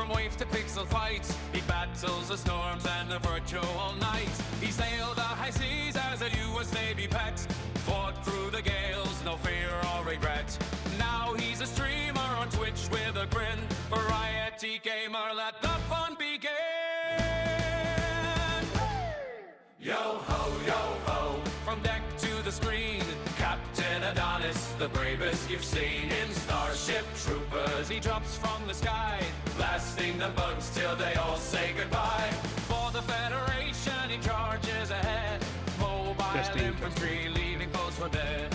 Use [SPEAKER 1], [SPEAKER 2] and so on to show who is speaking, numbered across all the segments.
[SPEAKER 1] from wave to pixel fights, he battles the storms and the virtual night. He sailed the high seas as a US Navy pet, fought through the gales, no fear or regret. Now he's a streamer on Twitch with a grin. Variety gamer, let the fun begin. Yo ho, yo ho, from deck to the screen, Captain Adonis, the bravest you've seen. In Starship Troopers, he drops from the sky, blasting the bugs till they all say goodbye. For the Federation, he charges ahead, mobile infantry, leaving foes for dead.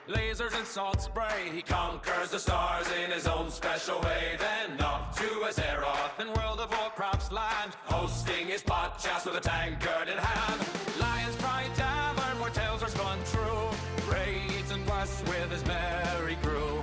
[SPEAKER 1] Lasers and salt spray, he conquers the stars in his own special way. Then off to Azeroth in World of Warcraft's land, hosting his podcast with a tankard in hand. Lion's Pride Tavern, where tales are spun true, raids and quests with his merry crew.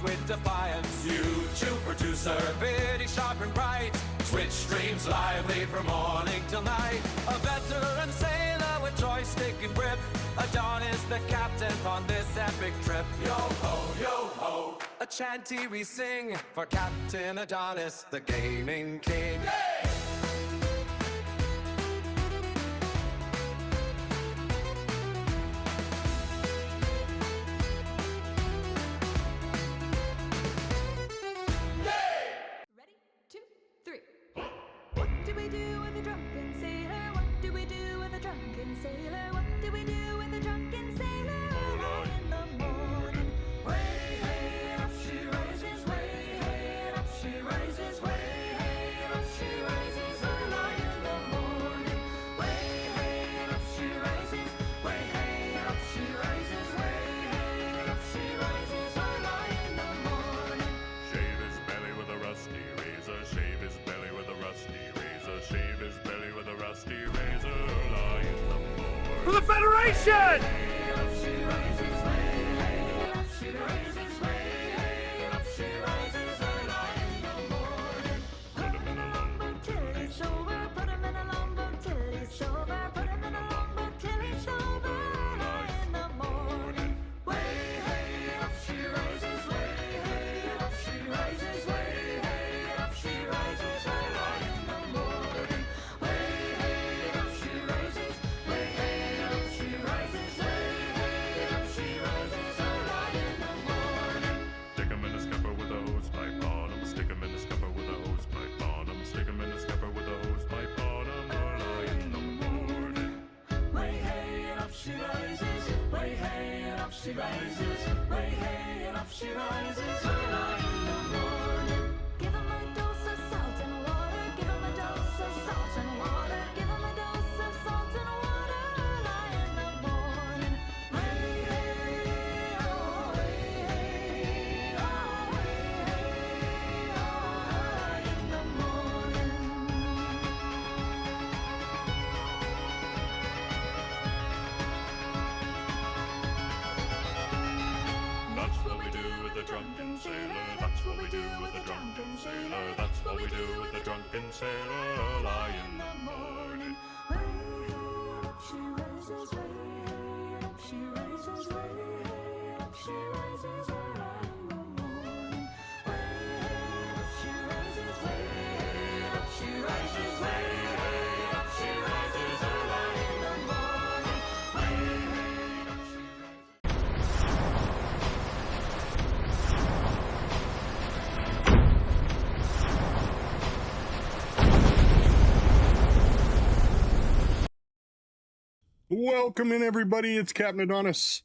[SPEAKER 1] With defiance, YouTube producer, bitty, sharp and bright, Twitch streams lively from morning till night. A veteran sailor with joystick and grip, Adonis the captain on this epic trip. Yo ho, yo ho, a chanty we sing for Captain Adonis, the gaming king. Hey!
[SPEAKER 2] For the Federation!
[SPEAKER 1] She rises, way hey, and up she rises early in the morning. Give him a dose of salt and water, give him a dose of salt and water, give him a dose of salt and water early in the morning. Way hey, oh, way hey, oh, way hey, oh, early in the morning. That's what we do with the drunken sailor. That's what we do with the drunken sailor. That's what we do with the drunken sailor early in the morning. Way up she rises, way up she rises, way up she rises early in the morning. Way up she rises, way up she rises, way up she rises early in the morning. Way up she rises.
[SPEAKER 3] Welcome in, everybody. It's Captain Adonis.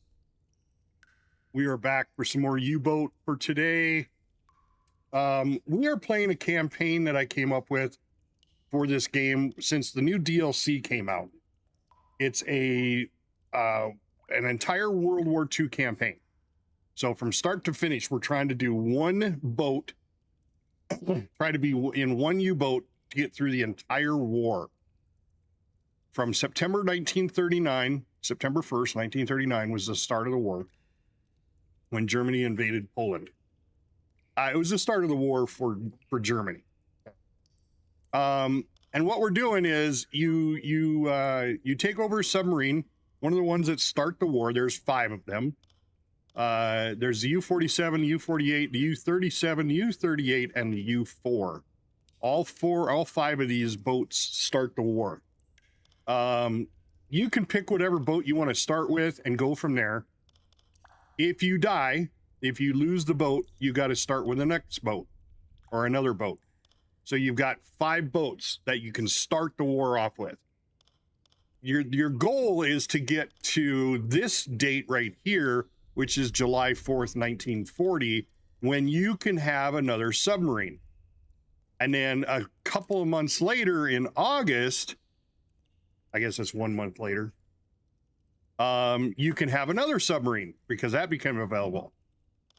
[SPEAKER 3] We are back for some more U-Boat for today. We are playing a campaign that I came up with for this game since the new DLC came out. It's an entire World War II campaign. So from start to finish, we're trying to do one boat, try to be in one U-boat to get through the entire war. From September 1939, September 1st, 1939 was the start of the war when Germany invaded Poland. It was the start of the war for Germany. And what we're doing is you take over a submarine, one of the ones that start the war. There's 5 of them. There's the U-47, U-48, the U-37, U-38, and the U-4. All 5 of these boats start the war. You can pick whatever boat you want to start with and go from there. If you die, if you lose the boat, you got to start with the next boat or another boat. So you've got 5 boats that you can start the war off with. Your goal is to get to this date right here, which is July 4th, 1940, when you can have another submarine. And then a couple of months later in August, I guess it's 1 month later, you can have another submarine because that became available.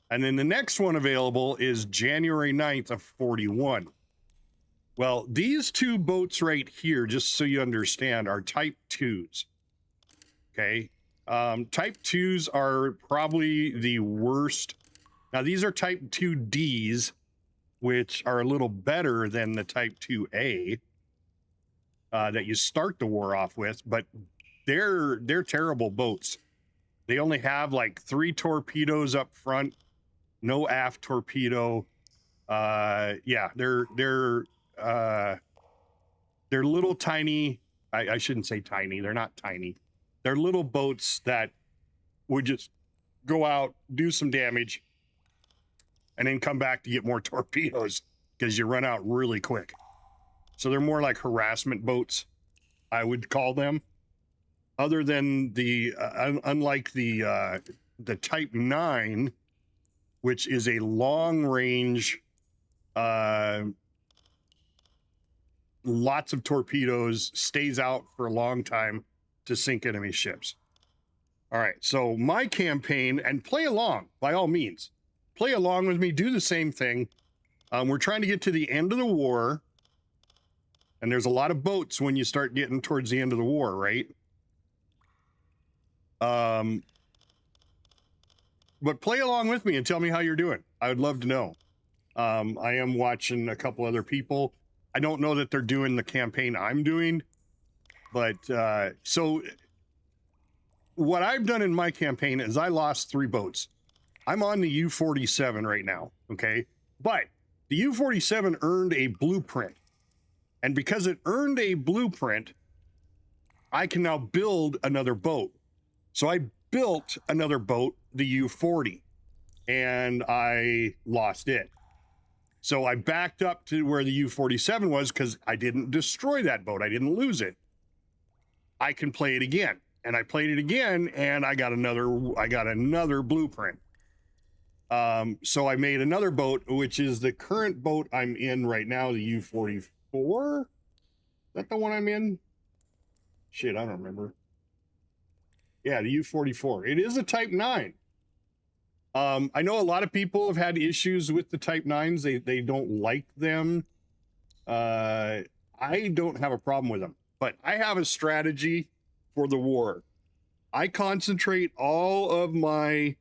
[SPEAKER 3] And then the next one available is January 9th of 41. Well, these 2 boats right here, just so you understand, are Type 2s. Okay. Type 2s are probably the worst. Now, these are Type 2Ds, which are a little better than the Type 2A that you start the war off with, but they're terrible boats. They only have like 3 torpedoes up front, no aft torpedo. Yeah, they're little tiny. I shouldn't say tiny. They're not tiny. They're little boats that would just go out, do some damage, and then come back to get more torpedoes because you run out really quick. So they're more like harassment boats, I would call them. Other than the, unlike the Type 9, which is a long range, lots of torpedoes, stays out for a long time to sink enemy ships. All right, so my campaign, and play along by all means. Play along with me, do the same thing. We're trying to get to the end of the war, and there's a lot of boats when you start getting towards the end of the war, right? But play along with me and tell me how you're doing. I would love to know. I am watching a couple other people. I don't know that they're doing the campaign I'm doing, but so what I've done in my campaign is I lost 3 boats. I'm on the U-47 right now, okay? But the U-47 earned a blueprint. And because it earned a blueprint, I can now build another boat. So I built another boat, the U-40, and I lost it. So I backed up to where the U-47 was because I didn't destroy that boat. I didn't lose it. I can play it again. And I played it again, and I got another blueprint. So I made another boat, which is the current boat I'm in right now, the U-44. Is that the one I'm in? Shit, I don't remember. Yeah, the U-44. It is a Type 9. I know a lot of people have had issues with the Type 9s. They don't like them. I don't have a problem with them, but I have a strategy for the war. I concentrate all of my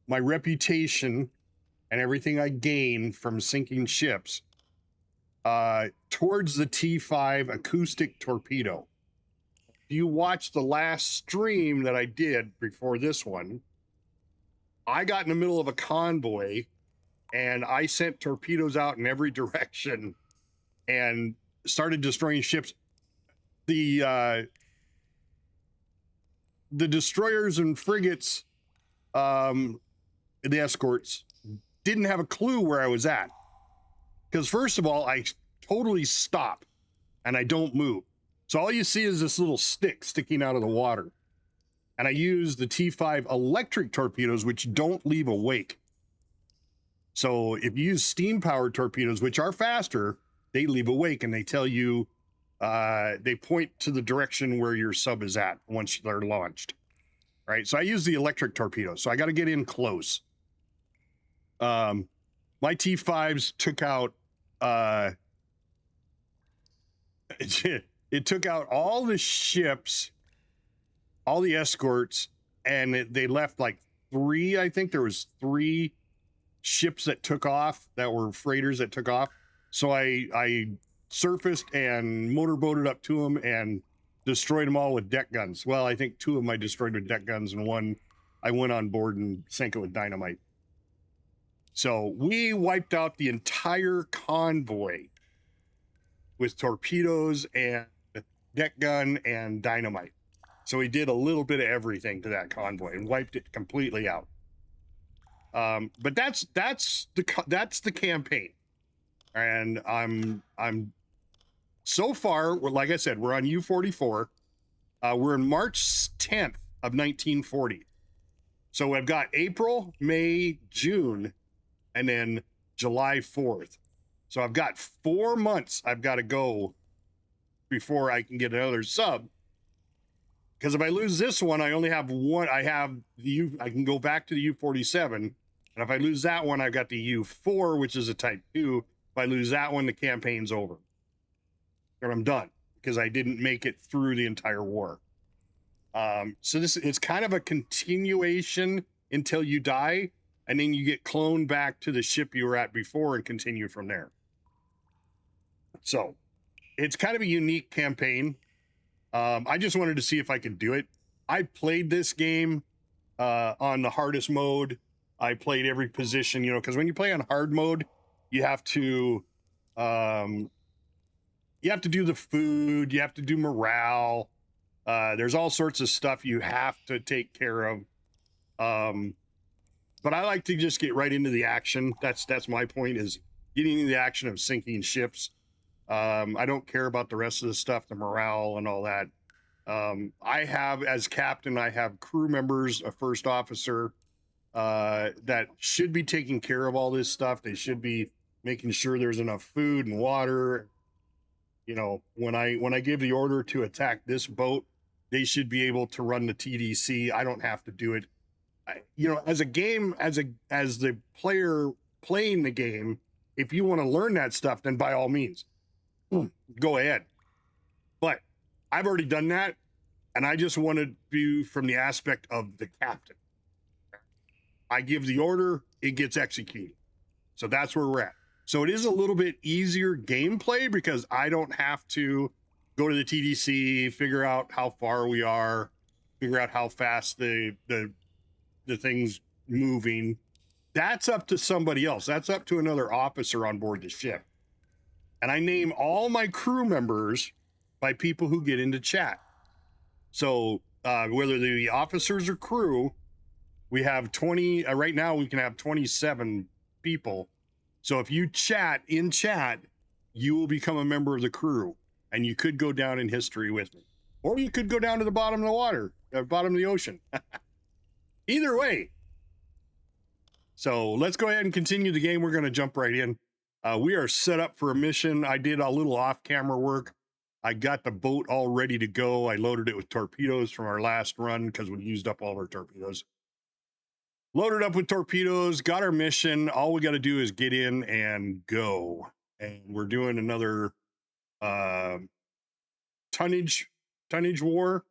[SPEAKER 3] reputation and everything I gain from sinking ships towards the T5 acoustic torpedo. If you watch the last stream that I did before this one, I got in the middle of a convoy and I sent torpedoes out in every direction and started destroying ships. The destroyers and frigates, the escorts, didn't have a clue where I was at. Because first of all, I totally stop and I don't move. So all you see is this little stick sticking out of the water. And I use the T5 electric torpedoes, which don't leave a wake. So if you use steam-powered torpedoes, which are faster, they leave a wake and they tell you, they point to the direction where your sub is at once they're launched. Right? So I use the electric torpedoes. So I got to get in close. My T5s took out it took out all the ships, all the escorts, and they left like 3. I think there was 3 ships that took off, that were freighters that took off. So I surfaced and motorboated up to them and destroyed them all with deck guns. Well, I think 2 of them I destroyed with deck guns, and 1 I went on board and sank it with dynamite. So we wiped out the entire convoy with torpedoes and deck gun and dynamite. So we did a little bit of everything to that convoy and wiped it completely out. But that's the campaign, and I'm so far, like I said, we're on U-44. We're in March 10th of 1940. So I've got April, May, June, and then July 4th. So I've got 4 months I've got to go before I can get another sub. Because if I lose this one, I only have one. I can go back to the U-47. And if I lose that one, I've got the U-4, which is a Type 2. If I lose that one, the campaign's over. And I'm done because I didn't make it through the entire war. So it's kind of a continuation until you die, and then you get cloned back to the ship you were at before and continue from there. So it's kind of a unique campaign. I just wanted to see if I could do it. I played this game on the hardest mode. I played every position, because when you play on hard mode, you have to do the food, you have to do morale. There's all sorts of stuff you have to take care of. But I like to just get right into the action. That's my point, is getting into the action of sinking ships. I don't care about the rest of the stuff, the morale and all that. I have, as captain, I have crew members, a first officer, that should be taking care of all this stuff. They should be making sure there's enough food and water. When I give the order to attack this boat, they should be able to run the TDC. I don't have to do it. As a game, as the player playing the game, if you want to learn that stuff, then by all means, go ahead. But I've already done that, and I just want to do from the aspect of the captain. I give the order, it gets executed. So that's where we're at. So it is a little bit easier gameplay because I don't have to go to the TDC, figure out how far we are, figure out how fast the thing's moving. That's up to somebody else. That's up to another officer on board the ship. And I name all my crew members by people who get into chat. So whether they're the officers or crew, we have 20, right now we can have 27 people. So if you chat in chat, you will become a member of the crew, and you could go down in history with me. Or you could go down to the bottom of the water, bottom of the ocean. Either way. So let's go ahead and continue the game. We're going to jump right in. We are set up for a mission. I did a little off-camera work. I got the boat all ready to go. I loaded it with torpedoes from our last run because we used up all of our torpedoes. Loaded up with torpedoes, got our mission. All we got to do is get in and go. And we're doing another tonnage war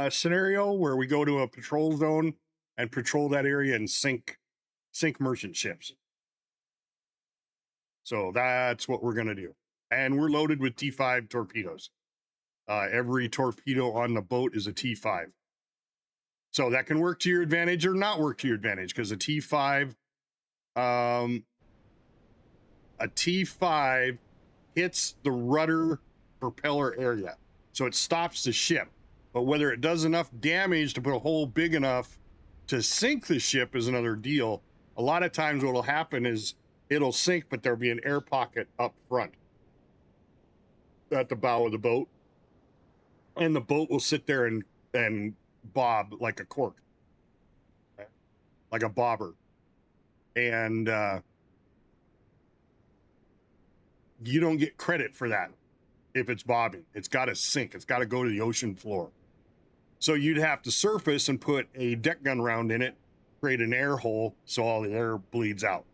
[SPEAKER 3] scenario where we go to a patrol zone and patrol that area and sink merchant ships. So that's what we're going to do. And we're loaded with T5 torpedoes. Every torpedo on the boat is a T5. So that can work to your advantage or not work to your advantage, because a T5 hits the rudder propeller area. So it stops the ship. But whether it does enough damage to put a hole big enough to sink the ship is another deal. A lot of times what will happen is it'll sink, but there'll be an air pocket up front at the bow of the boat. And the boat will sit there and bob like a cork, like a bobber. And you don't get credit for that if it's bobbing. It's got to sink. It's got to go to the ocean floor. So you'd have to surface and put a deck gun round in it, create an air hole so all the air bleeds out,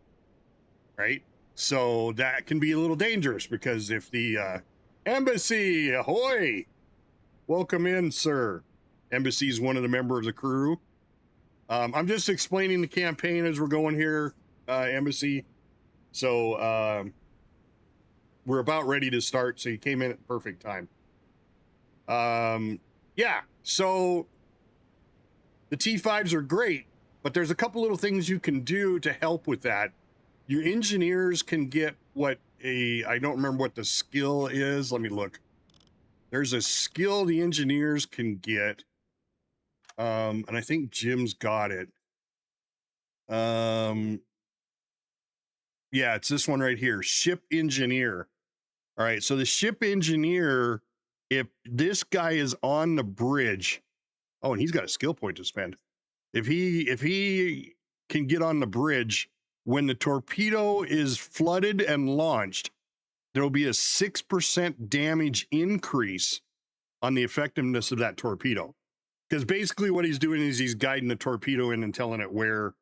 [SPEAKER 3] right? So that can be a little dangerous, because if the Embassy, ahoy! Welcome in, sir. Embassy is one of the members of the crew. I'm just explaining the campaign as we're going here, Embassy. So we're about ready to start, so you came in at the perfect time. Yeah, so the T5s are great, but there's a couple little things you can do to help with that. Your engineers can get I don't remember what the skill is. Let me look. There's a skill the engineers can get. And I think Jim's got it. Yeah, it's this one right here, ship engineer. All right, so the ship engineer, if this guy is on the bridge, oh, and he's got a skill point to spend. If he can get on the bridge when the torpedo is flooded and launched, there will be a 6% damage increase on the effectiveness of that torpedo. Because basically what he's doing is he's guiding the torpedo in and telling it where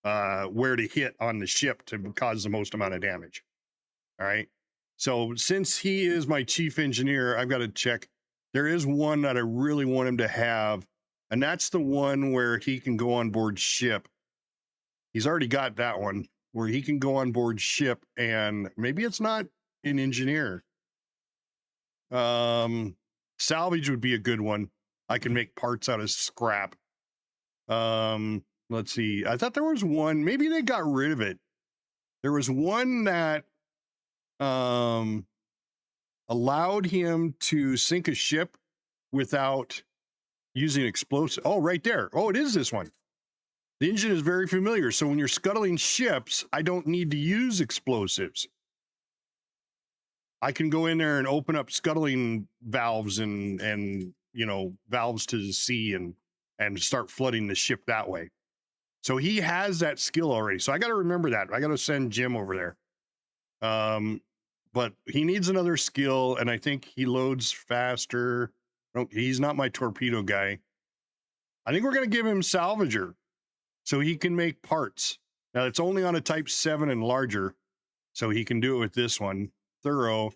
[SPEAKER 3] to hit on the ship to cause the most amount of damage. All right. So since he is my chief engineer, I've got to check. There is one that I really want him to have, and that's the one where he can go on board ship. He's already got that one where he can go on board ship, and maybe it's not an engineer. Salvage would be a good one. I can make parts out of scrap. Let's see. I thought there was one, maybe they got rid of it. There was one that allowed him to sink a ship without using explosives. Oh, right there. Oh, it is this one. The engine is very familiar. So when you're scuttling ships, I don't need to use explosives. I can go in there and open up scuttling valves and you know, valves to the sea and start flooding the ship that way. So he has that skill already. So I got to remember that. I got to send Jim over there. But he needs another skill, and I think he loads faster. No, he's not my torpedo guy. I think we're going to give him salvager so he can make parts. Now, it's only on a type 7 and larger, so he can do it with this one. Thorough.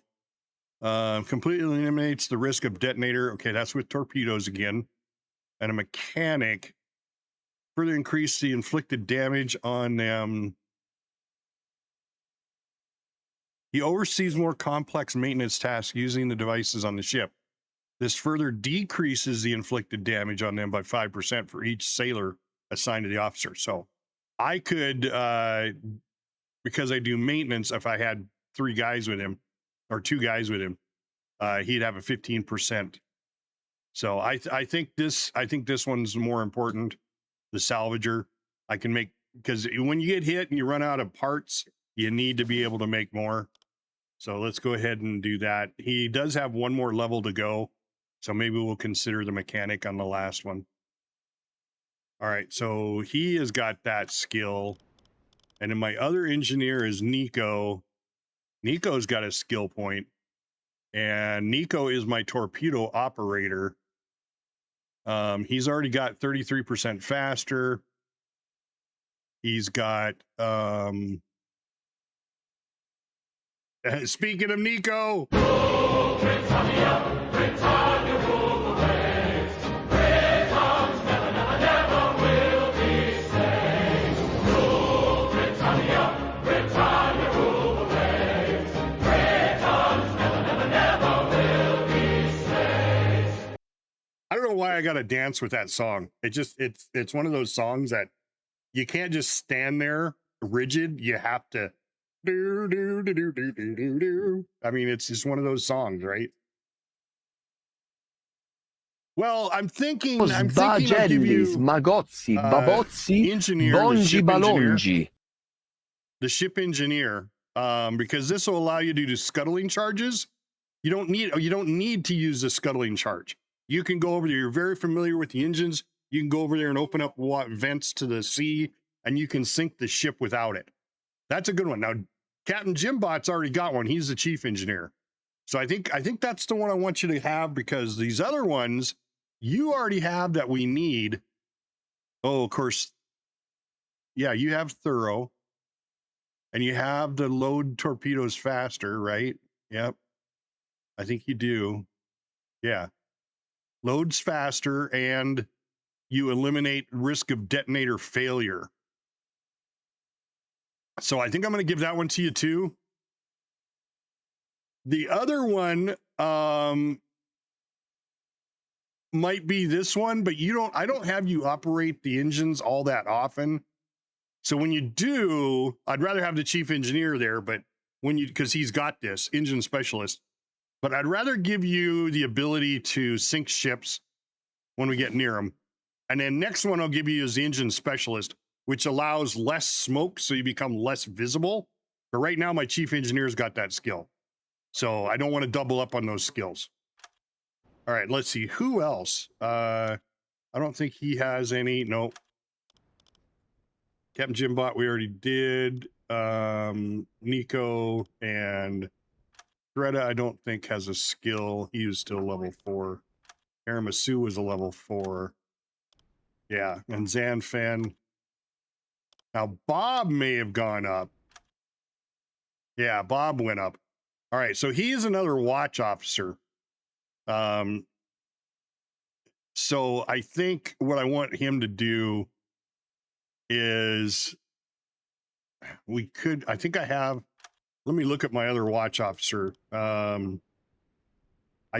[SPEAKER 3] Completely eliminates the risk of detonator. Okay, that's with torpedoes again. And a mechanic. Further increase the inflicted damage on them. He oversees more complex maintenance tasks using the devices on the ship. This further decreases the inflicted damage on them by 5% for each sailor assigned to the officer. So I could, because I do maintenance, if I had 3 guys with him or 2 guys with him, he'd have a 15%. So I think this one's more important. The salvager, I can make, because when you get hit and you run out of parts, you need to be able to make more. So let's go ahead and do that. He does have one more level to go. So maybe we'll consider the mechanic on the last one. All right, so he has got that skill. And then my other engineer is Nico. Nico's got a skill point. And Nico is my torpedo operator. He's already got 33% faster. He's got, speaking of Nico. I don't know why I got to dance with that song. It's one of those songs that you can't just stand there rigid. You have to do. I mean, it's just one of those songs, right? Well, I'm thinking I'll give you
[SPEAKER 4] Magozzi, Babozzi,
[SPEAKER 3] engineer,
[SPEAKER 4] Bongi, Balongi.
[SPEAKER 3] The ship engineer, because this will allow you to do scuttling charges. You don't need to use the scuttling charge. You can go over there. You're very familiar with the engines. You can go over there and open up vents to the sea, and you can sink the ship without it. That's a good one. Now, Captain Jimbot's already got one. He's the chief engineer. So I think that's the one I want you to have, because these other ones you already have that we need. Oh, of course. Yeah, you have thorough. And you have the load torpedoes faster, right? Yep. I think you do. Yeah. Loads faster and you eliminate risk of detonator failure. So I think I'm going to give that one to you too. The other one might be this one, but I don't have you operate the engines all that often. So when you do, I'd rather have the chief engineer there, but because he's got this engine specialist, but I'd rather give you the ability to sink ships when we get near them. And then next one I'll give you is the engine specialist, which allows less smoke. So you become less visible. But right now my chief engineer's got that skill. So I don't want to double up on those skills. All right, let's see. Who else? I don't think he has any. No. Captain Jimbot, we already did. Nico and Greta, I don't think has a skill. He was still level 4. Aramasu was a level 4. Yeah, and Zanfen. Now, Bob may have gone up. Yeah, Bob went up. All right, so he is another watch officer. So I think what I want him to do is I think I have, let me look at my other watch officer. I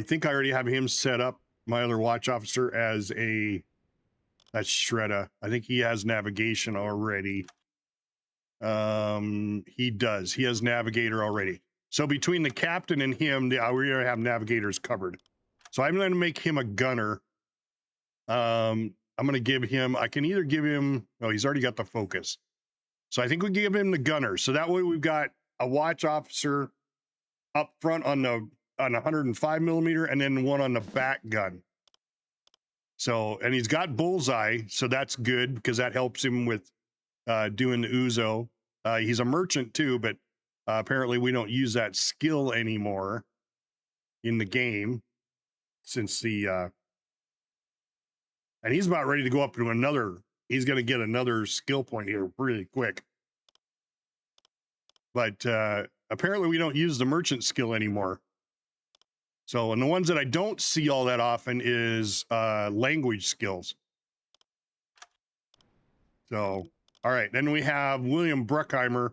[SPEAKER 3] think I already have him set up, my other watch officer, as that's Shredda. I think he has navigation already. He does. He has navigator already. So between the captain and him, we already have navigators covered. So I'm going to make him a gunner. I'm going to give him, I can either give him, oh, he's already got the focus. So I think we give him the gunner. So that way we've got a watch officer up front on 105 millimeter and then one on the back gun. So, and he's got bullseye. So that's good because that helps him with doing the Uzo. He's a merchant too, but apparently we don't use that skill anymore in the game since and he's about ready to go up to another. He's going to get another skill point here really quick. But apparently we don't use the merchant skill anymore. So, and the ones that I don't see all that often is language skills. So, all right. Then we have William Bruckmeyer.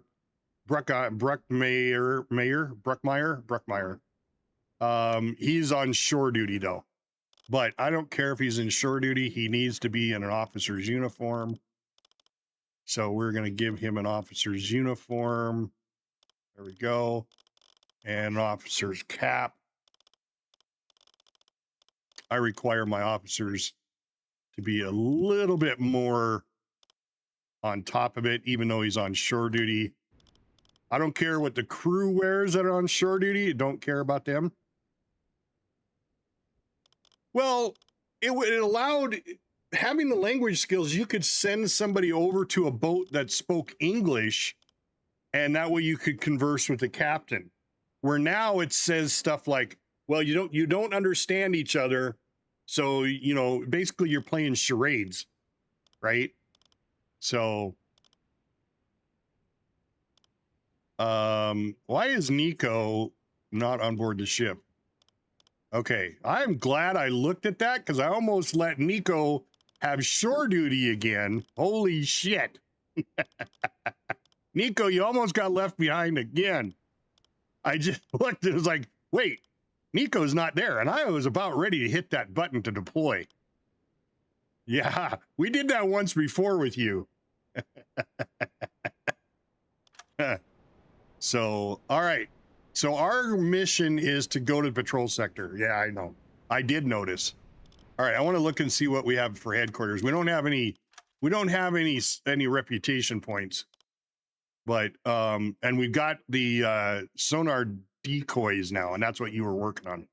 [SPEAKER 3] He's on shore duty though. But I don't care if he's in shore duty. He needs to be in an officer's uniform. So we're going to give him an officer's uniform. There we go. And an officer's cap. I require my officers to be a little bit more on top of it, even though he's on shore duty. I don't care what the crew wears that are on shore duty. I don't care about them. Well, it allowed, having the language skills, you could send somebody over to a boat that spoke English, and that way you could converse with the captain. Where now it says stuff like, well, you don't understand each other, so, you know, basically you're playing charades, right? So, why is Nico not on board the ship? Okay, I'm glad I looked at that because I almost let Nico have shore duty again. Holy shit. Nico, you almost got left behind again. I just looked, it was like, wait, Nico's not there. And I was about ready to hit that button to deploy. Yeah, we did that once before with you. So, all right. So our mission is to go to the patrol sector. Yeah, I know. I did notice. All right, I want to look and see what we have for headquarters. We don't have any reputation points. But and we've got the sonar decoys now, and that's what you were working on,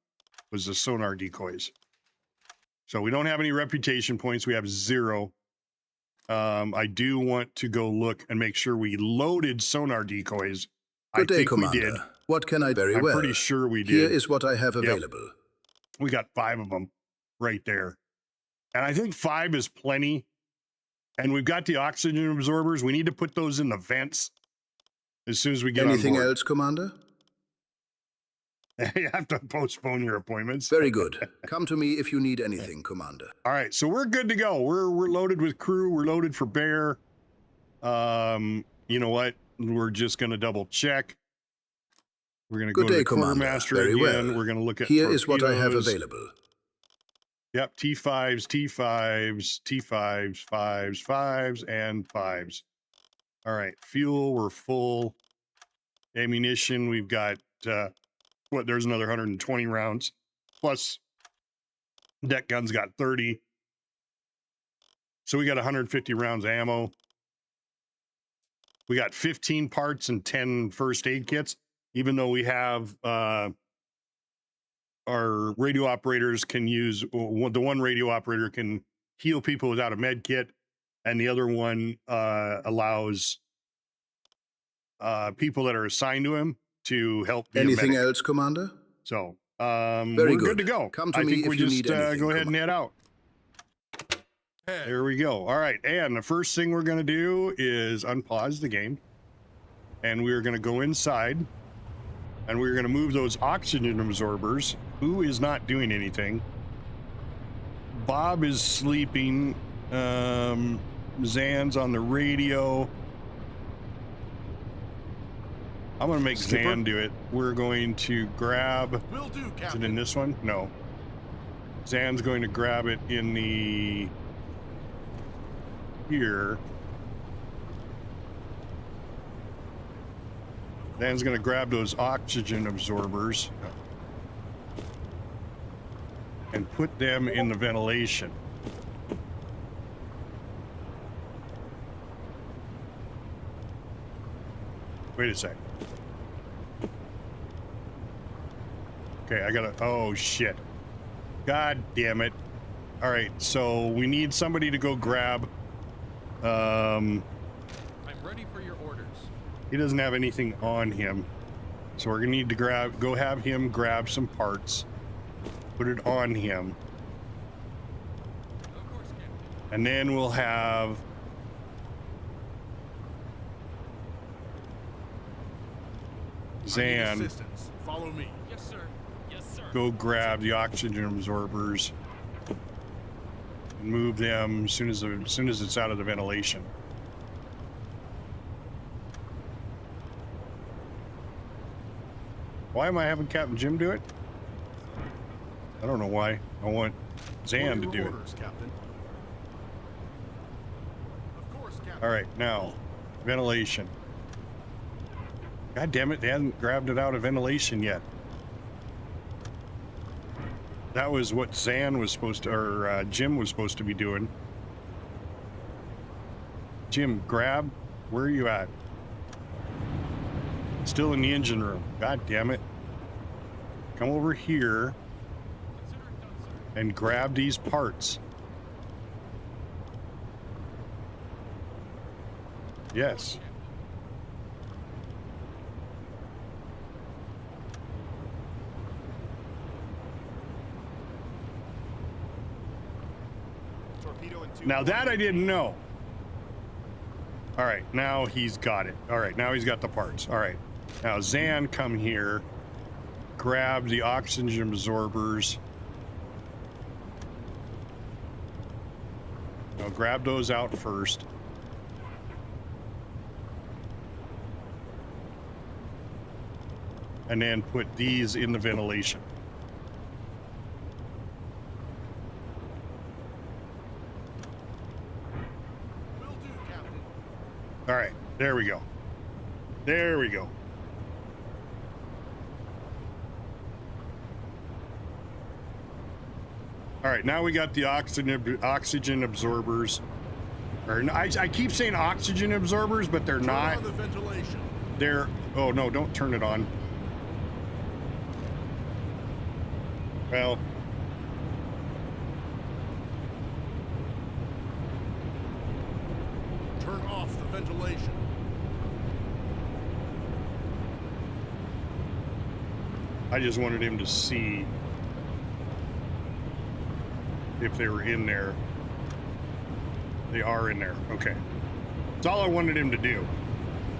[SPEAKER 3] was the sonar decoys. So we don't have any reputation points. We have 0. I do want to go look and make sure we loaded sonar decoys.
[SPEAKER 5] Good day,
[SPEAKER 3] I think
[SPEAKER 5] Commander.
[SPEAKER 3] we did.
[SPEAKER 5] What can I very
[SPEAKER 3] I'm
[SPEAKER 5] well?
[SPEAKER 3] pretty sure we did.
[SPEAKER 5] Here is what I have available.
[SPEAKER 3] We got 5 of them right there. And I think 5 is plenty. And we've got the oxygen absorbers. We need to put those in the vents as soon as we get
[SPEAKER 5] Anything
[SPEAKER 3] on board.
[SPEAKER 5] else, Commander?
[SPEAKER 3] You have to postpone your appointments.
[SPEAKER 5] Very good. Come to me if you need anything, Commander.
[SPEAKER 3] All right, so we're good to go. We're loaded with crew. We're loaded for bear. You know what? We're just going to double check. We're going to go
[SPEAKER 5] Good
[SPEAKER 3] to
[SPEAKER 5] day,
[SPEAKER 3] the
[SPEAKER 5] Commander.
[SPEAKER 3] quartermaster
[SPEAKER 5] Very
[SPEAKER 3] again.
[SPEAKER 5] well.
[SPEAKER 3] We're going to look at
[SPEAKER 5] Here is what I have
[SPEAKER 3] torpedoes.
[SPEAKER 5] available.
[SPEAKER 3] Yep, T5s, T5s, T5s, 5s, 5s, and 5s. All right, fuel, we're full. Ammunition, we've got, there's another 120 rounds. Plus, deck guns got 30. So we got 150 rounds of ammo. We got 15 parts and 10 first aid kits, even though we have our radio operators can use, the one radio operator can heal people without a med kit, and the other one allows people that are assigned to him to help be
[SPEAKER 5] Anything
[SPEAKER 3] a medic.
[SPEAKER 5] else, Commander?
[SPEAKER 3] So
[SPEAKER 5] Very
[SPEAKER 3] we're good to go.
[SPEAKER 5] Come to
[SPEAKER 3] I
[SPEAKER 5] me
[SPEAKER 3] think
[SPEAKER 5] if
[SPEAKER 3] we
[SPEAKER 5] you
[SPEAKER 3] just
[SPEAKER 5] need anything,
[SPEAKER 3] go ahead and head out. There we go. All right, and the first thing we're going to do is unpause the game, and we're going to go inside, and we're going to move those oxygen absorbers. Who is not doing anything? Bob is sleeping. Zan's on the radio. I'm going to make
[SPEAKER 2] Skipper?
[SPEAKER 3] Zan do it. We're going to grab...
[SPEAKER 2] Will do,
[SPEAKER 3] Is it
[SPEAKER 2] Captain.
[SPEAKER 3] in this one? No. Zan's going to grab it in the... here. Zan's going to grab those oxygen absorbers and put them in the ventilation. Wait a sec. Okay, I gotta... Oh, shit. God damn it. All right, so we need somebody to go grab...
[SPEAKER 2] I'm ready for your orders.
[SPEAKER 3] He doesn't have anything on him. So we're gonna need to go have him grab some parts. Put it on him.
[SPEAKER 2] Of course, Captain.
[SPEAKER 3] And then we'll have...
[SPEAKER 2] I need
[SPEAKER 3] Zan
[SPEAKER 2] assistance. Follow me. Yes, sir. Yes, sir.
[SPEAKER 3] go grab the oxygen absorbers and move them as soon as it's out of the ventilation. Why am I having Captain Jim do it? I don't know why. I want Zan to
[SPEAKER 2] Follow
[SPEAKER 3] do
[SPEAKER 2] your
[SPEAKER 3] it.
[SPEAKER 2] orders, Captain. Of course, Captain.
[SPEAKER 3] All right, now ventilation. God damn it, they hadn't grabbed it out of ventilation yet. That was what Zan was supposed to, or Jim was supposed to be doing. Jim, grab. Where are you at? Still in the engine room. God damn it. Come over here
[SPEAKER 2] Consider it done, sir.
[SPEAKER 3] and grab these parts. Yes.
[SPEAKER 2] Torpedo and two.
[SPEAKER 3] Now that I didn't know. All right, now he's got it. All right, now he's got the parts. All right, now Zan, come here. Grab the oxygen absorbers. Now grab those out first. And then put these in the ventilation.
[SPEAKER 2] Will do, Captain.
[SPEAKER 3] All right, there we go. There we go. All right, now we got the oxygen absorbers. Or I keep saying oxygen absorbers, but they're
[SPEAKER 2] Turn
[SPEAKER 3] not.
[SPEAKER 2] on the ventilation.
[SPEAKER 3] They're, oh no, don't turn it on. Well,
[SPEAKER 2] Turn off the ventilation.
[SPEAKER 3] I just wanted him to see if they were in there. They are in there. Okay. That's all I wanted him to do.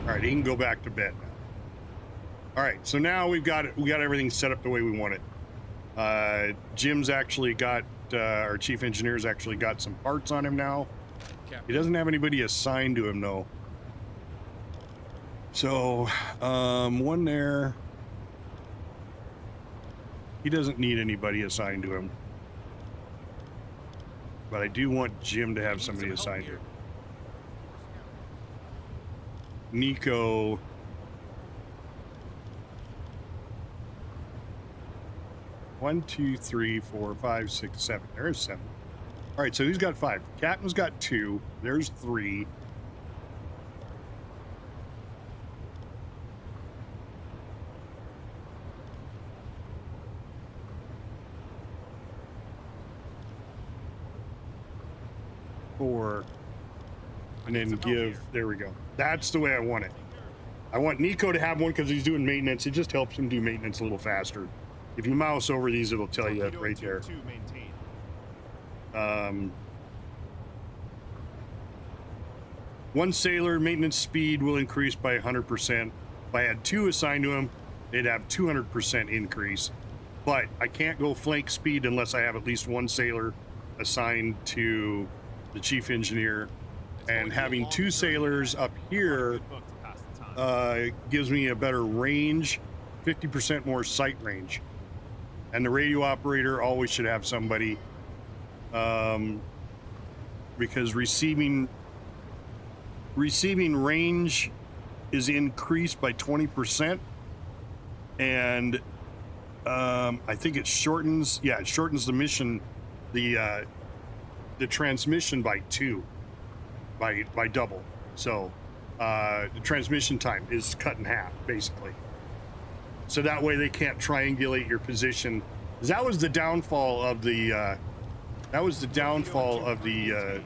[SPEAKER 3] All right, he can go back to bed now. All right, so now we got everything set up the way we want it. Jim's actually got our chief engineer's actually got some parts on him now. He doesn't have anybody assigned to him though. So one there. He doesn't need anybody assigned to him. But I do want Jim to have somebody assigned to him. Nico. One, two, three, four, five, six, seven. There's 7. All right, so he's got 5. Captain's got 2. There's 3. And then give, there we go. That's the way I want it. I want Nico to have one because he's doing maintenance. It just helps him do maintenance a little faster. If you mouse over these, it'll tell you right there. One sailor maintenance speed will increase by 100%. If I had 2 assigned to him, they'd have 200% increase. But I can't go flank speed unless I have at least 1 sailor assigned to the chief engineer. And having 2 sailors up here gives me a better range, 50% more sight range. And the radio operator always should have somebody because receiving range is increased by 20%. And I think it shortens, yeah, it shortens the mission, the transmission by 2. By double. So the transmission time is cut in half basically, so that way they can't triangulate your position. That was the downfall of the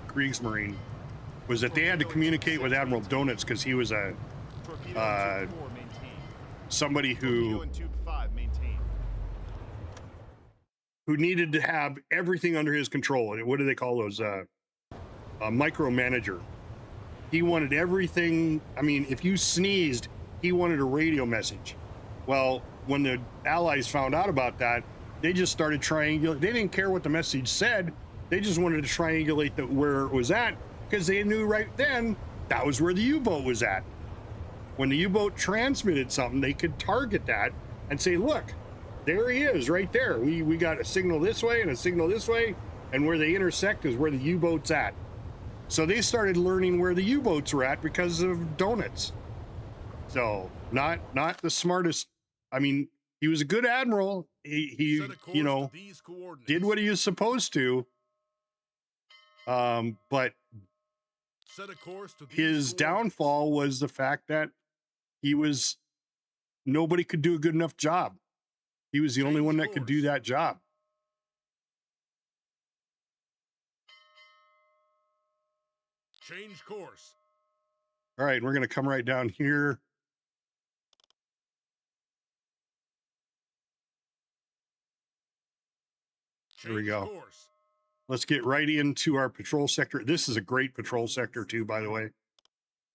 [SPEAKER 3] Kriegsmarine, was that they had to communicate with Admiral Adonis because he was a somebody who needed to have everything under his control. What do they call those? A micromanager. He wanted everything. I mean, if you sneezed, he wanted a radio message. Well, when the Allies found out about that, they just started triangulating. They didn't care what the message said. They just wanted to triangulate where it was at, because they knew right then that was where the U-boat was at. When the U-boat transmitted something, they could target that and say, look, there he is right there. We got a signal this way and a signal this way, and where they intersect is where the U-boat's at. So they started learning where the U-boats were at because of donuts. So not the smartest. I mean, he was a good admiral. He you know, did what he was supposed to. But his downfall was the fact that nobody could do a good enough job. He was the only one that could do that job.
[SPEAKER 2] Change course.
[SPEAKER 3] All right, we're going to come right down here. There we go.
[SPEAKER 2] Course.
[SPEAKER 3] Let's get right into our patrol sector. This is a great patrol sector too, by the way.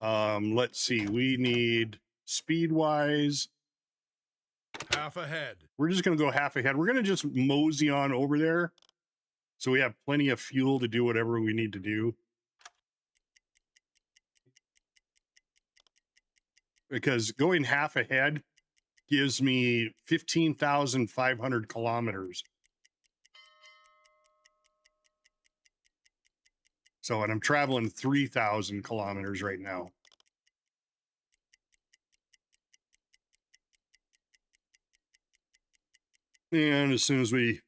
[SPEAKER 3] Let's see. We need speed-wise.
[SPEAKER 2] Half ahead.
[SPEAKER 3] We're just going to go half ahead. We're going to just mosey on over there, so we have plenty of fuel to do whatever we need to do. Because going half ahead gives me 15,500 kilometers. So, and I'm traveling 3,000 kilometers right now. And as soon as we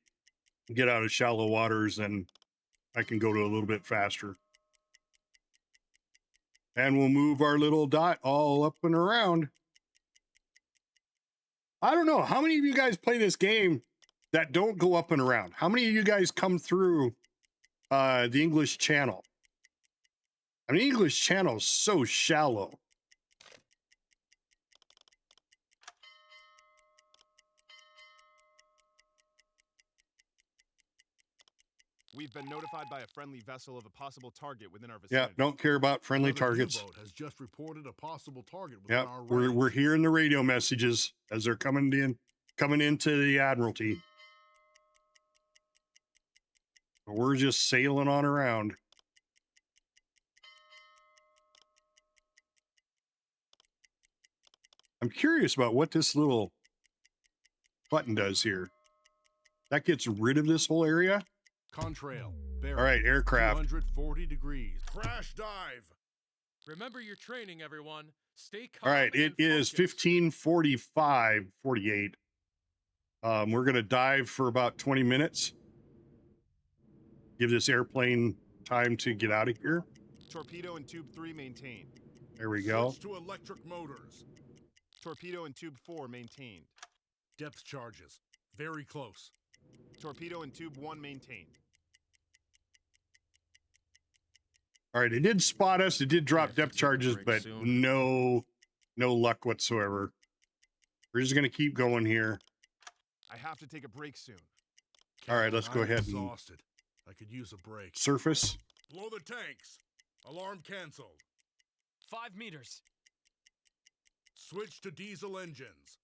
[SPEAKER 3] get out of shallow waters, then I can go to a little bit faster. And we'll move our little dot all up and around. I don't know. How many of you guys play this game that don't go up and around? How many of you guys come through the English Channel? I mean, English Channel is so shallow.
[SPEAKER 6] We've been notified by a friendly vessel of a possible target within our
[SPEAKER 3] Yeah,
[SPEAKER 6] vicinity.
[SPEAKER 3] don't care about friendly
[SPEAKER 2] Another
[SPEAKER 3] targets.
[SPEAKER 2] U-boat has just reported a possible target within
[SPEAKER 3] Yeah,
[SPEAKER 2] our
[SPEAKER 3] we're
[SPEAKER 2] range.
[SPEAKER 3] hearing the radio messages as they're coming into the Admiralty. We're just sailing on around. I'm curious about what this little button does here. That gets rid of this whole area.
[SPEAKER 2] Contrail.
[SPEAKER 3] All right, aircraft.
[SPEAKER 2] 240 degrees. Crash dive.
[SPEAKER 7] Remember your training, everyone. Stay calm.
[SPEAKER 3] All right, it is 15:45, 48. We're gonna dive for about 20 minutes. Give this airplane time to get out of here.
[SPEAKER 6] Torpedo and tube 3 maintained.
[SPEAKER 3] There we go.
[SPEAKER 2] Switch to electric motors.
[SPEAKER 6] Torpedo and tube 4 maintained.
[SPEAKER 2] Depth charges. Very close.
[SPEAKER 6] Torpedo and tube 1 maintained.
[SPEAKER 3] All right, it did spot us. It did drop depth charges, but no luck whatsoever. We're just gonna keep going here.
[SPEAKER 6] I have to take a break soon.
[SPEAKER 3] All right, let's go
[SPEAKER 2] I'm
[SPEAKER 3] ahead and
[SPEAKER 2] exhausted. I could use a break.
[SPEAKER 3] surface.
[SPEAKER 2] Blow the tanks. Alarm canceled.
[SPEAKER 7] 5 meters.
[SPEAKER 2] Switch to diesel engines.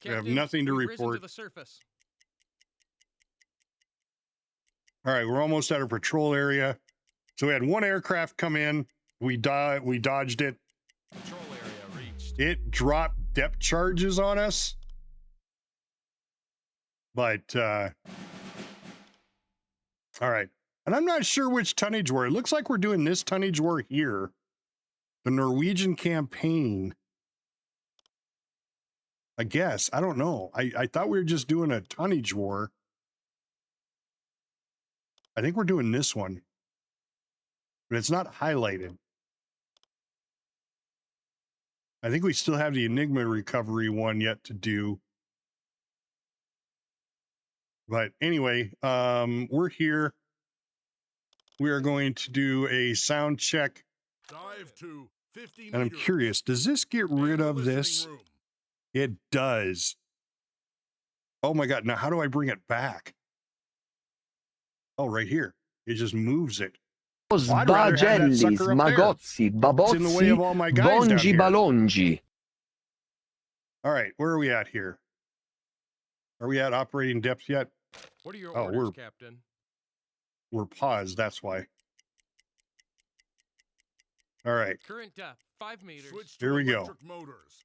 [SPEAKER 3] We have nothing to
[SPEAKER 7] we've risen
[SPEAKER 3] report.
[SPEAKER 7] To the surface.
[SPEAKER 3] All right, we're almost at our patrol area. So we had one aircraft come in. We dodged it.
[SPEAKER 7] Patrol area reached.
[SPEAKER 3] It dropped depth charges on us. But all right. And I'm not sure which tonnage war. It looks like we're doing this tonnage war here. The Norwegian campaign. I guess. I don't know. I thought we were just doing a tonnage war. I think we're doing this one. But it's not highlighted. I think we still have the Enigma recovery one yet to do. But anyway, we're here. We are going to do a sound check.
[SPEAKER 2] Dive to 50
[SPEAKER 3] And I'm
[SPEAKER 2] meters.
[SPEAKER 3] curious, does this get
[SPEAKER 2] Man
[SPEAKER 3] rid
[SPEAKER 2] the
[SPEAKER 3] of
[SPEAKER 2] listening
[SPEAKER 3] this?
[SPEAKER 2] room.
[SPEAKER 3] It does. Oh my God. Now, how do I bring it back? Oh, right here. It just moves it. I'd rather have that
[SPEAKER 4] Sbagelli,
[SPEAKER 3] sucker up there.
[SPEAKER 4] smagozzi,
[SPEAKER 3] It's in the way of
[SPEAKER 4] babozzi,
[SPEAKER 3] all my guys down
[SPEAKER 4] bongi
[SPEAKER 3] here.
[SPEAKER 4] balongi.
[SPEAKER 3] All right. Where are we at here? Are we at operating depth yet?
[SPEAKER 7] What are your
[SPEAKER 3] Oh,
[SPEAKER 7] orders,
[SPEAKER 3] we're-
[SPEAKER 7] Captain?
[SPEAKER 3] We're paused. That's why. All right.
[SPEAKER 7] Current depth 5 meters.
[SPEAKER 2] Switch to
[SPEAKER 3] Here we go.
[SPEAKER 2] electric motors.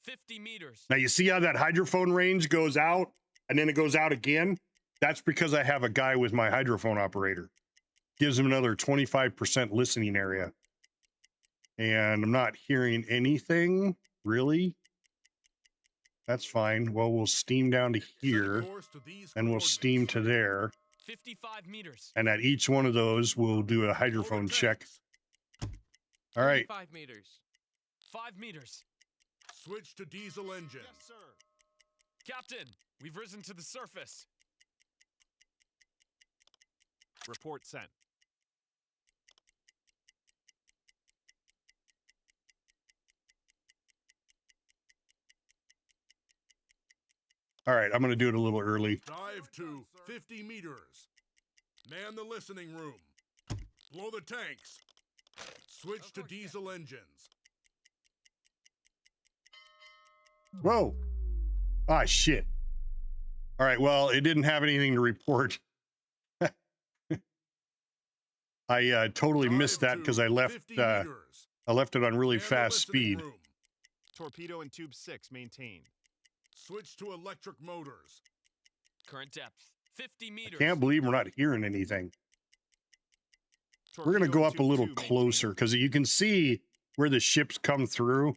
[SPEAKER 7] 50 meters.
[SPEAKER 3] Now you see how that hydrophone range goes out and then it goes out again? That's because I have a guy with my hydrophone operator. Gives him another 25% listening area. And I'm not hearing anything, really. That's fine. Well, we'll steam down to
[SPEAKER 2] Set
[SPEAKER 3] here
[SPEAKER 2] course to these
[SPEAKER 3] and we'll
[SPEAKER 2] coordinates.
[SPEAKER 3] steam to there.
[SPEAKER 7] 55 meters.
[SPEAKER 3] And at each one of those, we'll do a
[SPEAKER 2] Blow the
[SPEAKER 3] hydrophone check.
[SPEAKER 2] tanks.
[SPEAKER 3] All right.
[SPEAKER 7] 5 meters. 5 meters.
[SPEAKER 2] Switch to diesel engines.
[SPEAKER 7] Yes, sir. Captain, we've risen to the surface.
[SPEAKER 6] Report sent.
[SPEAKER 3] All right. I'm going to do it a little early.
[SPEAKER 2] Dive to 50 meters. Man the listening room. Blow the tanks. Switch to diesel engines.
[SPEAKER 3] Whoa. Ah, shit. All right. Well, it didn't have anything to report. I totally missed
[SPEAKER 2] Dive
[SPEAKER 3] that because I
[SPEAKER 2] to
[SPEAKER 3] left
[SPEAKER 2] 50 meters.
[SPEAKER 3] I left it on really
[SPEAKER 2] Man the
[SPEAKER 3] fast
[SPEAKER 2] listening
[SPEAKER 3] speed.
[SPEAKER 2] room.
[SPEAKER 6] Torpedo and tube 6 maintained.
[SPEAKER 2] Switch to electric motors.
[SPEAKER 7] Current depth 50 meters.
[SPEAKER 3] Can't believe we're not hearing anything. We're going to
[SPEAKER 6] Torpedo
[SPEAKER 3] go
[SPEAKER 6] and
[SPEAKER 3] up a
[SPEAKER 6] tube
[SPEAKER 3] little
[SPEAKER 6] 2
[SPEAKER 3] closer
[SPEAKER 6] maintained.
[SPEAKER 3] because you can see where the ships come through.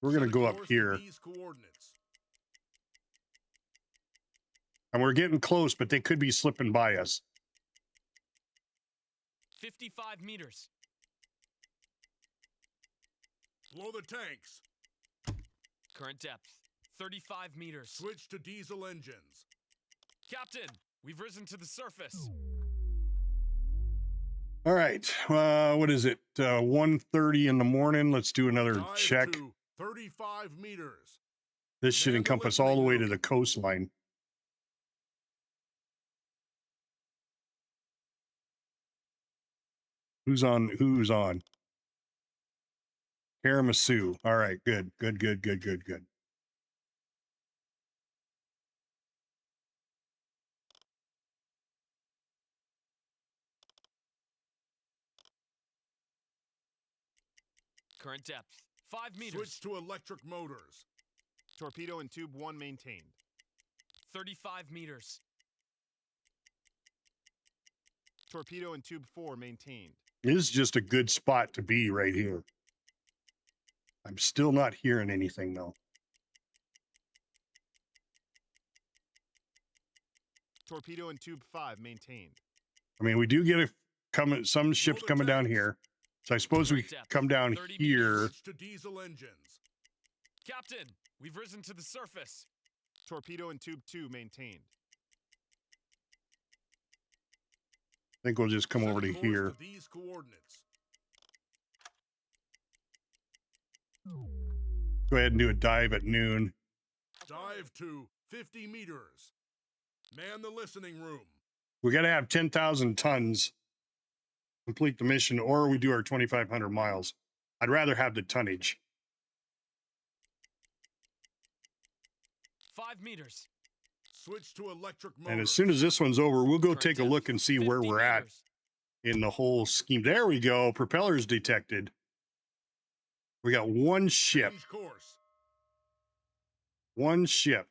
[SPEAKER 3] We're going to
[SPEAKER 2] Set
[SPEAKER 3] go up
[SPEAKER 2] course to
[SPEAKER 3] here.
[SPEAKER 2] these coordinates.
[SPEAKER 3] And we're getting close, but they could be slipping by us.
[SPEAKER 7] 55 meters.
[SPEAKER 2] Blow the tanks.
[SPEAKER 7] Current depth 35 meters.
[SPEAKER 2] Switch to diesel engines.
[SPEAKER 7] Captain, we've risen to the surface.
[SPEAKER 3] All right. What is it? 1:30 in the morning. Let's do another
[SPEAKER 2] Dive
[SPEAKER 3] check.
[SPEAKER 2] to 35 meters.
[SPEAKER 3] This should
[SPEAKER 2] Man the
[SPEAKER 3] encompass all the way to
[SPEAKER 2] listening
[SPEAKER 3] the coastline. Who's on? Who's on? Karamazoo. All right, good.
[SPEAKER 7] Current depth 5 meters.
[SPEAKER 2] Switch to electric motors.
[SPEAKER 6] Torpedo in tube 1 maintained.
[SPEAKER 7] 35 meters.
[SPEAKER 6] Torpedo in tube 4 maintained.
[SPEAKER 3] This is just a good spot to be right here. I'm still not hearing anything though.
[SPEAKER 6] Torpedo in tube 5 maintained.
[SPEAKER 3] I mean, we do get some ships coming down here. So I suppose we come down
[SPEAKER 7] 30
[SPEAKER 3] here.
[SPEAKER 2] Switch to diesel engines.
[SPEAKER 7] Captain, we've risen to the surface.
[SPEAKER 6] Torpedo in tube 2 maintained.
[SPEAKER 3] I think we'll just come
[SPEAKER 2] Set
[SPEAKER 3] over to
[SPEAKER 2] course
[SPEAKER 3] here.
[SPEAKER 2] to these coordinates.
[SPEAKER 3] Go ahead and do a dive at noon.
[SPEAKER 2] Dive to 50 meters. Man the listening room.
[SPEAKER 3] We got to have 10,000 tons. Complete the mission, or we do our 2,500 miles. I'd rather have the tonnage.
[SPEAKER 7] 5 meters.
[SPEAKER 2] Switch to electric motors.
[SPEAKER 3] And as soon as this one's over, we'll go
[SPEAKER 7] Current
[SPEAKER 3] take a
[SPEAKER 7] depth,
[SPEAKER 3] look and see where
[SPEAKER 7] 50
[SPEAKER 3] we're at
[SPEAKER 7] meters.
[SPEAKER 3] in the whole scheme. There we go. Propellers detected. We got one ship.
[SPEAKER 2] Change course.
[SPEAKER 3] One ship.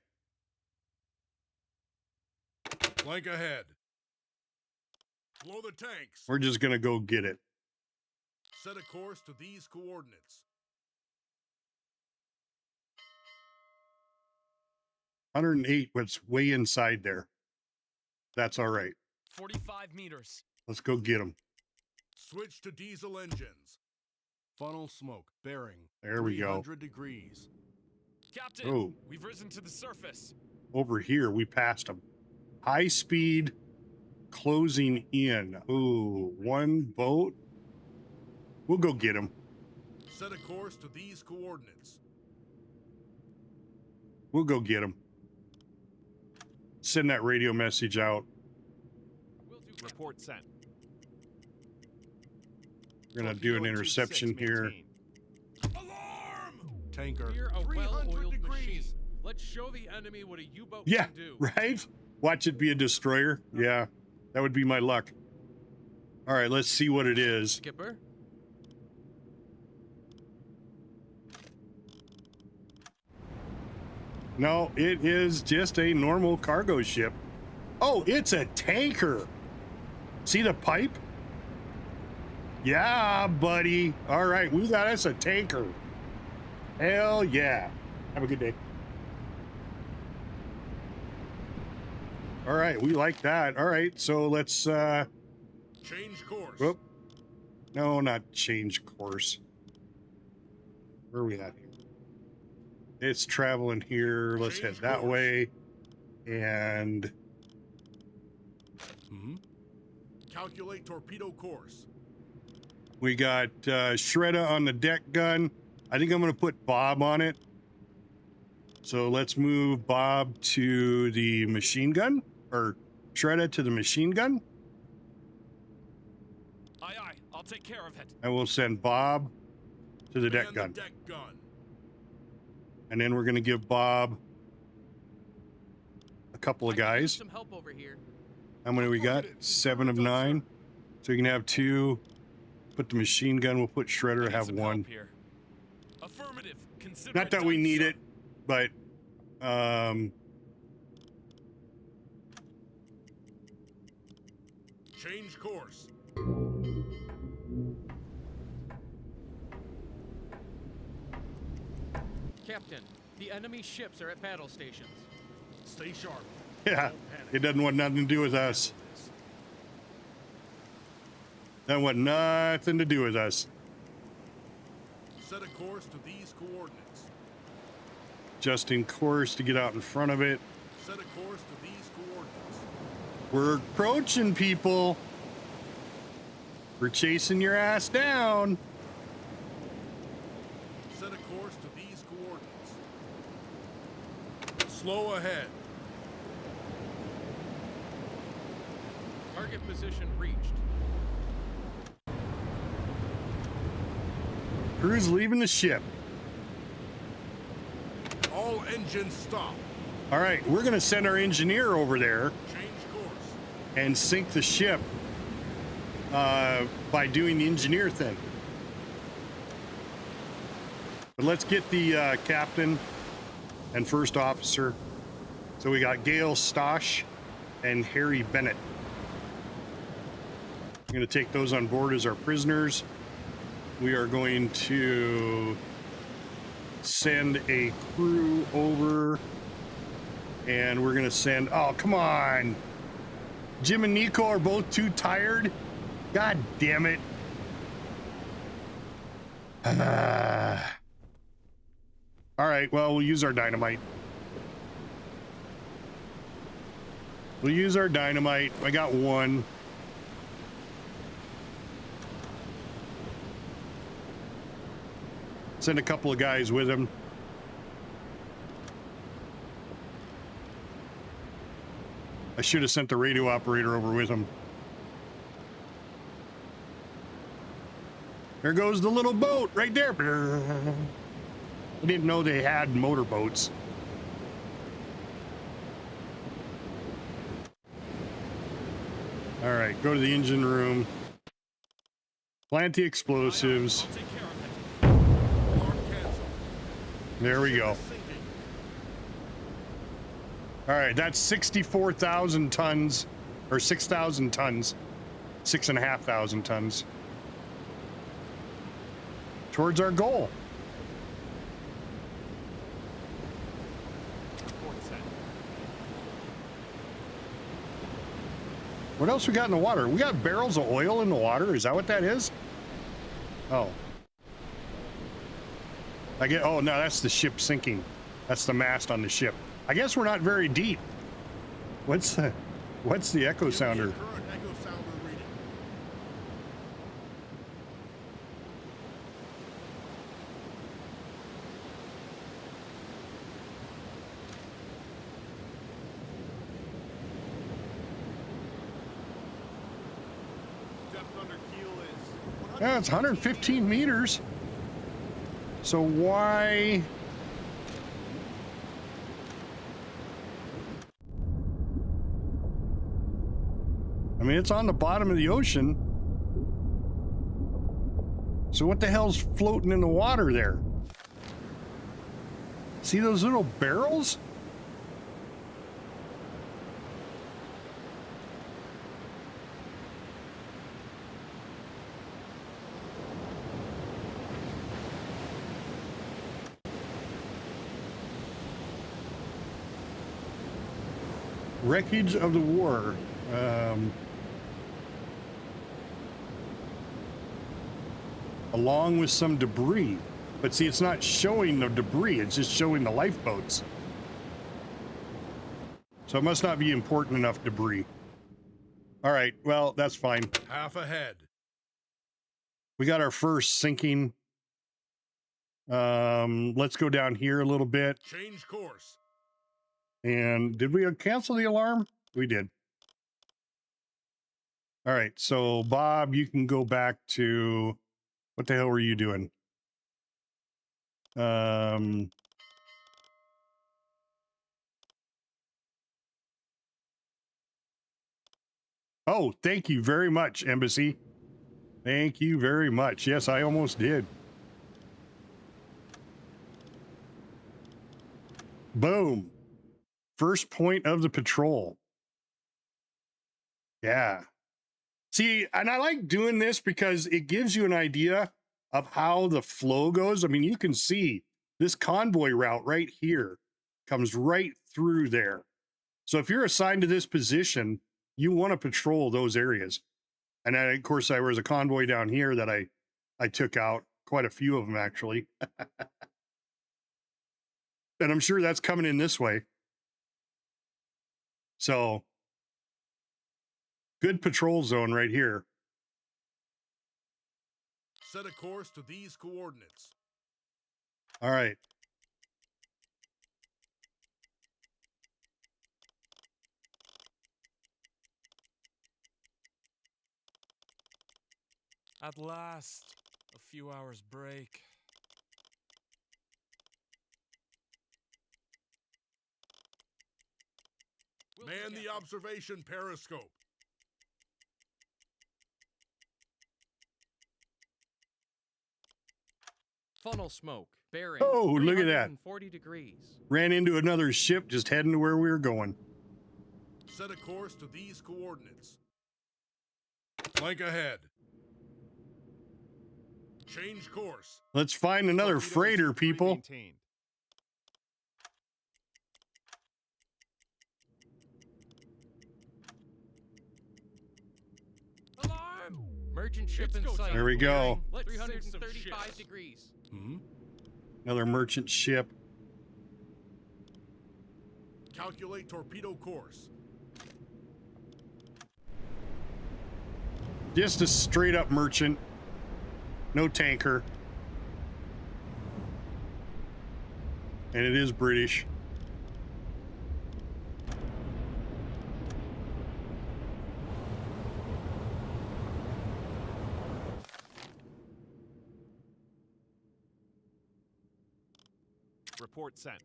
[SPEAKER 2] Flank ahead. Blow the tanks.
[SPEAKER 3] We're just going to go get it.
[SPEAKER 2] Set a course to these coordinates.
[SPEAKER 3] 108, what's way inside there. That's all right.
[SPEAKER 7] 45 meters.
[SPEAKER 3] Let's go get them.
[SPEAKER 2] Switch to diesel engines. Funnel smoke bearing.
[SPEAKER 3] There we go.
[SPEAKER 2] 300 degrees.
[SPEAKER 7] Captain,
[SPEAKER 3] Oh.
[SPEAKER 7] we've risen to the surface.
[SPEAKER 3] Over here, we passed them. High speed closing in. Ooh, one boat. We'll go get them.
[SPEAKER 2] Set a course to these coordinates.
[SPEAKER 3] We'll go get them. Send that radio message out.
[SPEAKER 6] Report sent.
[SPEAKER 3] We're going to
[SPEAKER 6] Torpedo
[SPEAKER 3] do an
[SPEAKER 6] in tube
[SPEAKER 3] interception
[SPEAKER 6] 6
[SPEAKER 3] here.
[SPEAKER 6] maintained.
[SPEAKER 2] Alarm! Tanker.
[SPEAKER 8] We're a
[SPEAKER 2] 300
[SPEAKER 8] well-oiled
[SPEAKER 2] degrees.
[SPEAKER 8] machine. Let's show the enemy what a U-boat
[SPEAKER 3] Yeah,
[SPEAKER 8] can do.
[SPEAKER 3] right? Watch it be a destroyer. Yeah, that would be my luck. All right, let's see what it is.
[SPEAKER 8] Skipper,
[SPEAKER 3] No, it is just a normal cargo ship. Oh, it's a tanker. See the pipe? Yeah, buddy. All right, we got us a tanker. Hell yeah. Have a good day. All right, we like that. All right, so let's
[SPEAKER 2] Change course.
[SPEAKER 3] whoop. No, not change course. Where are we at here? It's traveling here. Let's head
[SPEAKER 2] Change
[SPEAKER 3] that
[SPEAKER 2] course.
[SPEAKER 3] way. And
[SPEAKER 2] Calculate torpedo course.
[SPEAKER 3] we got Shredder on the deck gun. I think I'm going to put Bob on it. So let's move Bob to the machine gun, or Shredder to the machine gun.
[SPEAKER 7] Aye, aye. I'll take care of it.
[SPEAKER 3] And we'll send Bob to the
[SPEAKER 2] Man
[SPEAKER 3] deck gun.
[SPEAKER 2] The deck gun.
[SPEAKER 3] And then we're going to give Bob a couple of
[SPEAKER 8] I could use
[SPEAKER 3] guys.
[SPEAKER 8] some help over here.
[SPEAKER 3] How many we got? 7 of 9. So you can have 2. Put the machine gun. We'll put
[SPEAKER 7] I
[SPEAKER 3] Shredder,
[SPEAKER 7] need
[SPEAKER 3] have
[SPEAKER 7] some
[SPEAKER 3] 1.
[SPEAKER 7] help here. Affirmative. Consider
[SPEAKER 3] Not
[SPEAKER 7] it
[SPEAKER 3] that we
[SPEAKER 7] done,
[SPEAKER 3] need
[SPEAKER 7] sir.
[SPEAKER 3] it, but
[SPEAKER 2] Change course.
[SPEAKER 8] Captain, the enemy ships are at battle stations.
[SPEAKER 2] Stay sharp.
[SPEAKER 3] yeah, it doesn't want nothing to do with us. Doesn't want nothing to do with us.
[SPEAKER 2] Set a course to these coordinates.
[SPEAKER 3] Adjusting course to get out in front of it.
[SPEAKER 2] Set a course to these coordinates.
[SPEAKER 3] We're approaching, people. We're chasing your ass down.
[SPEAKER 2] Set a course to these coordinates. Slow ahead.
[SPEAKER 8] Target position reached.
[SPEAKER 3] Crew's leaving the ship.
[SPEAKER 2] All engines stop.
[SPEAKER 3] All right, we're going to send our engineer over there
[SPEAKER 2] Change course.
[SPEAKER 3] and sink the ship by doing the engineer thing. But let's get the captain and first officer. So we got Gail Stosh and Harry Bennett. I'm going to take those on board as our prisoners. We are going to send a crew over, and we're going to send, oh, come on. Jim and Nico are both too tired. God damn it. All right, well, we'll use our dynamite. We'll use our dynamite. I got one. Send a couple of guys with him. I should have sent the radio operator over with him. There goes the little boat right there. I didn't know they had motorboats. All right, go to the engine room. Plant the explosives.
[SPEAKER 7] I'll take care of it.
[SPEAKER 2] Alarm canceled.
[SPEAKER 3] There we go.
[SPEAKER 2] Sinking.
[SPEAKER 3] All right, that's 64,000 tons, or 6,000 tons, 6,500 tons towards our goal.
[SPEAKER 6] Report set.
[SPEAKER 3] What else we got in the water? We got barrels of oil in the water. Is that what that is? Oh. Oh, no, that's the ship sinking. That's the mast on the ship. I guess we're not very deep. What's the echo sounder?
[SPEAKER 2] Current echo sounder reading.
[SPEAKER 6] Depth under keel is
[SPEAKER 3] Yeah, it's 115 meters. So why? I mean, it's on the bottom of the ocean. So what the hell's floating in the water there? See those little barrels? Wreckage of the war. Along with some debris. But see, it's not showing the debris, it's just showing the lifeboats. So it must not be important enough debris. All right, well, that's fine.
[SPEAKER 2] Half ahead.
[SPEAKER 3] We got our first sinking. Let's go down here a little bit.
[SPEAKER 2] Change course.
[SPEAKER 3] And did we cancel the alarm? We did. All right, so Bob, you can go back to, what the hell were you doing? Oh, thank you very much, Embassy. Thank you very much. Yes, I almost did. Boom. First point of the patrol. Yeah. See, and I like doing this because it gives you an idea of how the flow goes. I mean, you can see this convoy route right here comes right through there. So if you're assigned to this position, you want to patrol those areas. And then, of course, there was a convoy down here that I took out, quite a few of them actually. And I'm sure that's coming in this way. So good patrol zone right here.
[SPEAKER 2] Set a course to these coordinates.
[SPEAKER 3] All right.
[SPEAKER 7] At last, a few hours break.
[SPEAKER 2] the observation periscope.
[SPEAKER 8] Funnel smoke. Bearing.
[SPEAKER 3] Oh, look at that.
[SPEAKER 8] 40 degrees.
[SPEAKER 3] Ran into another ship just heading to where we were going.
[SPEAKER 2] Set a course to these coordinates. Flank ahead. Change course.
[SPEAKER 3] Let's find another
[SPEAKER 6] Torpedo
[SPEAKER 3] freighter,
[SPEAKER 6] 2-3
[SPEAKER 3] people.
[SPEAKER 6] maintained.
[SPEAKER 8] Alarm! Merchant ship in sight.
[SPEAKER 3] There we go.
[SPEAKER 8] Let's
[SPEAKER 7] 335
[SPEAKER 8] 335 degrees.
[SPEAKER 3] Another merchant ship.
[SPEAKER 2] Calculate torpedo course.
[SPEAKER 3] Just a straight up merchant. No tanker. And it is British.
[SPEAKER 6] Report sent.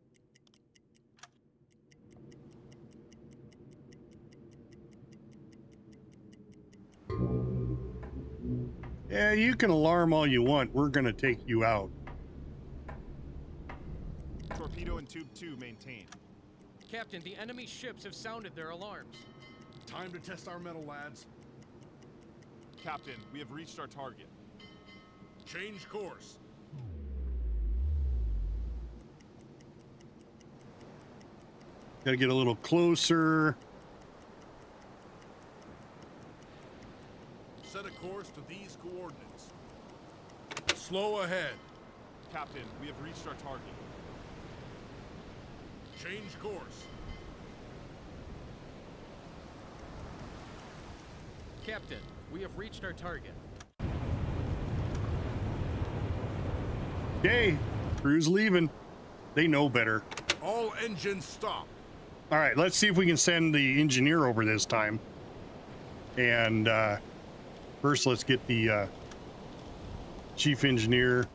[SPEAKER 3] Yeah, you can alarm all you want. We're going to take you out.
[SPEAKER 6] Torpedo and tube 2 maintained.
[SPEAKER 8] Captain, the enemy ships have sounded their alarms.
[SPEAKER 2] Time to test our metal, lads.
[SPEAKER 6] Captain, we have reached our target.
[SPEAKER 2] Change course.
[SPEAKER 3] Got to get a little closer.
[SPEAKER 2] Set a course to these coordinates. Slow ahead.
[SPEAKER 6] Captain, we have reached our target.
[SPEAKER 2] Change course.
[SPEAKER 8] Captain, we have reached our target.
[SPEAKER 3] Okay, crew's leaving. They know better.
[SPEAKER 2] All engines stop.
[SPEAKER 3] All right, let's see if we can send the engineer over this time. And first, let's get the chief engineer.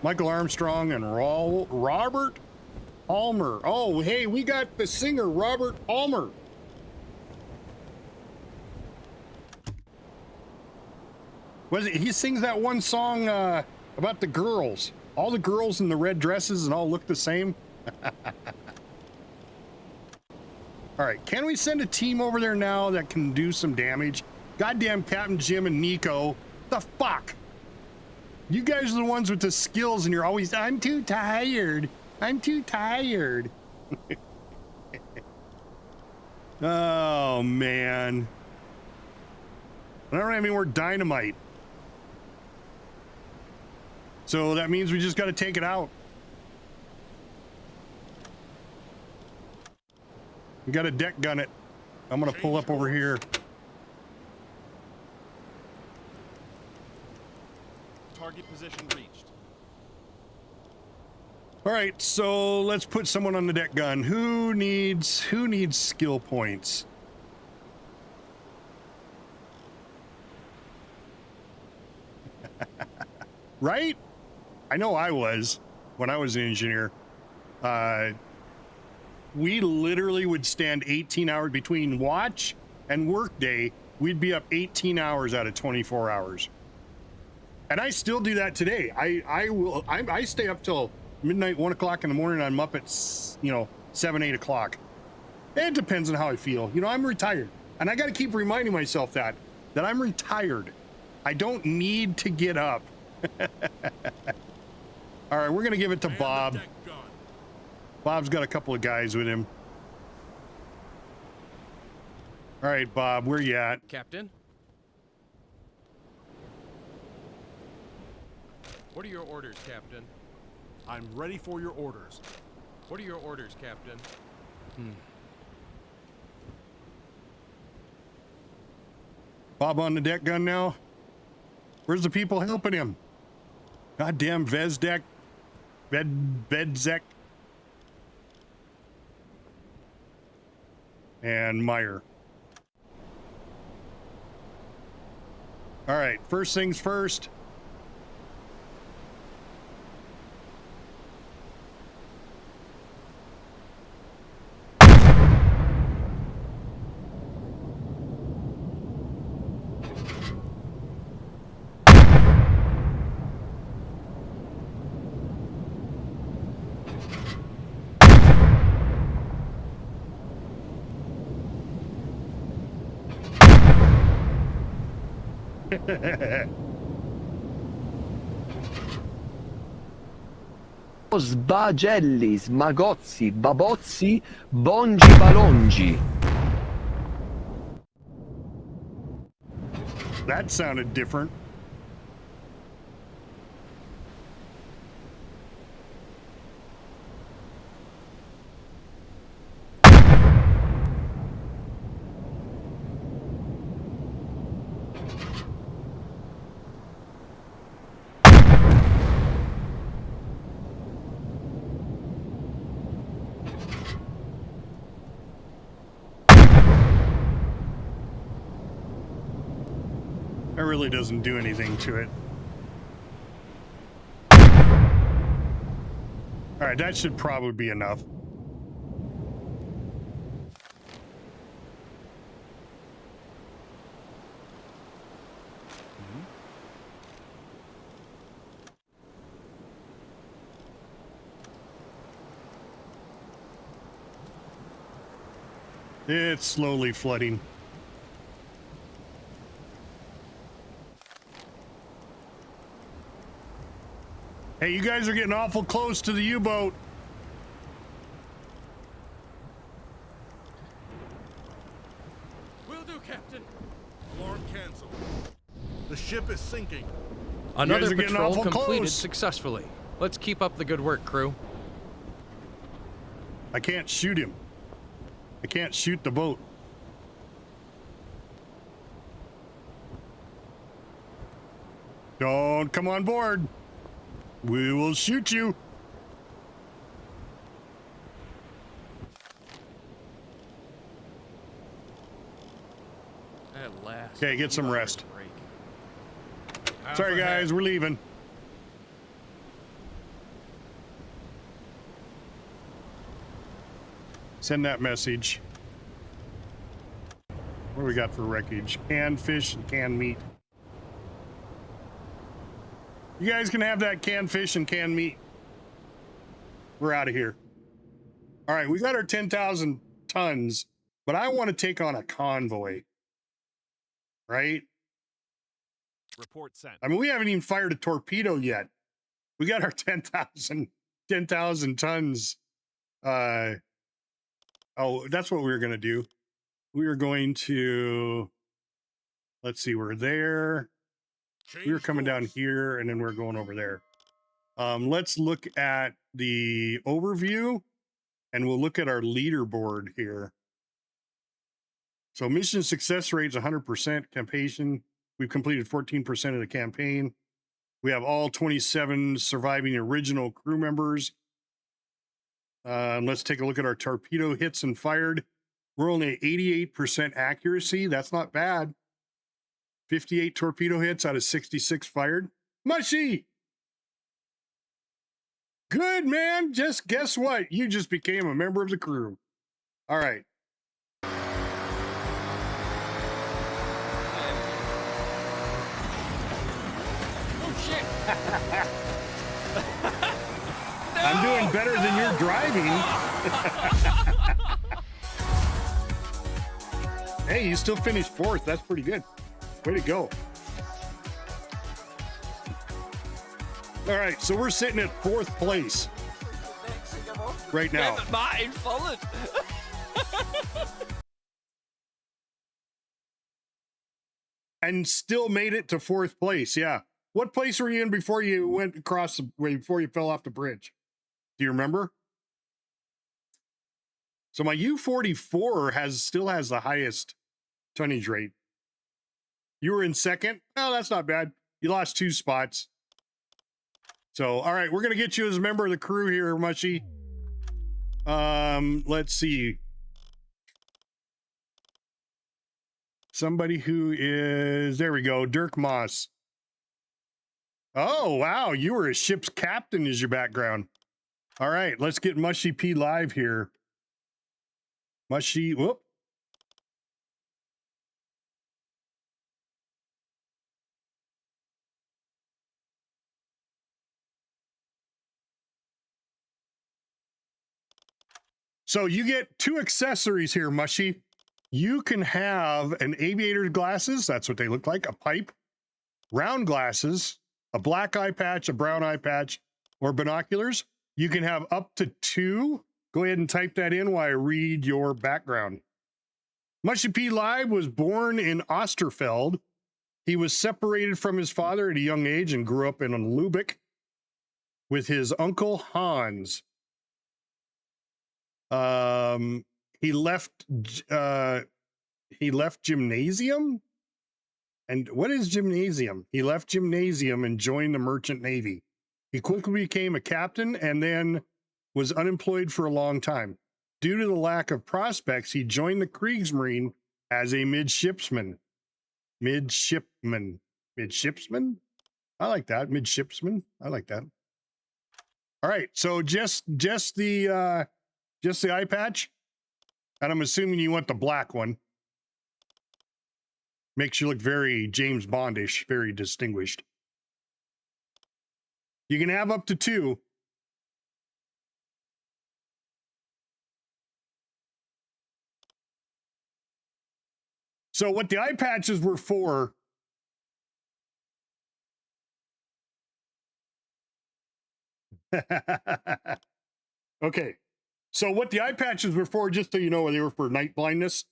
[SPEAKER 3] Michael Armstrong and Robert Palmer. Oh, hey, we got the singer, Robert Palmer. He sings that one song about the girls. All the girls in the red dresses and all look the same. All right, can we send a team over there now that can do some damage? Goddamn Captain Jim and Nico. The fuck? You guys are the ones with the skills and you're always, I'm too tired. I'm too tired. Oh, man. I don't have any more dynamite. So that means we just got to take it out. We got to deck gun it. I'm going to pull up over here.
[SPEAKER 6] Target position reached.
[SPEAKER 3] All right, so let's put someone on the deck gun. Who needs skill points? Right? I know I was when I was an engineer. We literally would stand 18 hours between watch and work day. We'd be up 18 hours out of 24 hours. And I still do that today. I stay up till midnight, 1 o'clock in the morning. I'm up at, 7, 8 o'clock. It depends on how I feel. I'm retired. And I got to keep reminding myself that I'm retired. I don't need to get up. All right, we're going to give it to Bob. Bob's got a couple of guys with him. All right, Bob, where you at?
[SPEAKER 8] Captain? What are your orders, Captain?
[SPEAKER 2] I'm ready for your orders.
[SPEAKER 8] What are your orders, Captain?
[SPEAKER 3] Bob on the deck gun now? Where's the people helping him? Goddamn Vezdek. Vedzek. And Meyer. All right, first things first.
[SPEAKER 4] Sbagelli, smagozzi, babozzi, bongi balongi.
[SPEAKER 3] That sounded different. That really doesn't do anything to it. All right, that should probably be enough. It's slowly flooding. Hey, you guys are getting awful close to the U-boat.
[SPEAKER 8] Will do, Captain.
[SPEAKER 2] Alarm canceled. The ship is sinking.
[SPEAKER 8] Another
[SPEAKER 3] are getting
[SPEAKER 8] patrol
[SPEAKER 3] awful
[SPEAKER 8] completed
[SPEAKER 3] close.
[SPEAKER 8] successfully. Let's keep up the good work, crew.
[SPEAKER 3] I can't shoot him. I can't shoot the boat. Don't come on board. We will shoot you.
[SPEAKER 8] At last.
[SPEAKER 3] Okay, get some
[SPEAKER 8] You are
[SPEAKER 3] rest.
[SPEAKER 8] a break.
[SPEAKER 3] Sorry, guys, we're leaving. Send that message. What do we got for wreckage? Canned fish and canned meat. You guys can have that canned fish and canned meat. We're out of here. All right, we got our 10,000 tons, but I want to take on a convoy. Right?
[SPEAKER 6] Report sent.
[SPEAKER 3] I mean, we haven't even fired a torpedo yet. We got our 10,000 tons. Oh, that's what we were going to do. We were going to, let's see, we're there. We were coming down here and then we're going over there. Let's look at the overview and we'll look at our leaderboard here. So mission success rate is 100% campaign. We've completed 14% of the campaign. We have all 27 surviving original crew members. Let's take a look at our torpedo hits and fired. We're only at 88% accuracy. That's not bad. 58 torpedo hits out of 66 fired. Mushy! Good, man. Just guess what? You just became a member of the crew. All right.
[SPEAKER 8] Oh, shit!
[SPEAKER 3] I'm doing better than you're driving. Hey, you still finished fourth. That's pretty good. Way to go. All right, so we're sitting at fourth place right now. And still made it to fourth place. Yeah. What place were you in before you went across the way, before you fell off the bridge? Do you remember? So my U-44 still has the highest tonnage rate. You were in second. Oh, that's not bad. You lost 2 spots. So, all right, we're going to get you as a member of the crew here, Mushy. Let's see. Somebody who is, there we go, Dirk Moss. Oh, wow, you were a ship's captain as your background. All right, let's get Mushy P live here. Mushy, whoop. So you get 2 accessories here, Mushy. You can have an aviator's glasses. That's what they look like, a pipe. round glasses, a black eye patch, a brown eye patch, or binoculars. You can have up to 2. Go ahead and type that in while I read your background. Mushy P. Live was born in Osterfeld. He was separated from his father at a young age and grew up in Lübeck with his uncle Hans. He left gymnasium. And what is gymnasium? He left gymnasium and joined the Merchant Navy. He quickly became a captain and then was unemployed for a long time. Due to the lack of prospects, he joined the Kriegsmarine as a midshipman. Midshipman? I like that. Midshipman. I like that. All right, so just the eye patch, and I'm assuming you want the black one. Makes you look very James Bondish, very distinguished. You can have up to 2. So what the eye patches were for, okay. So what the eye patches were for, just so you know, they were for night blindness.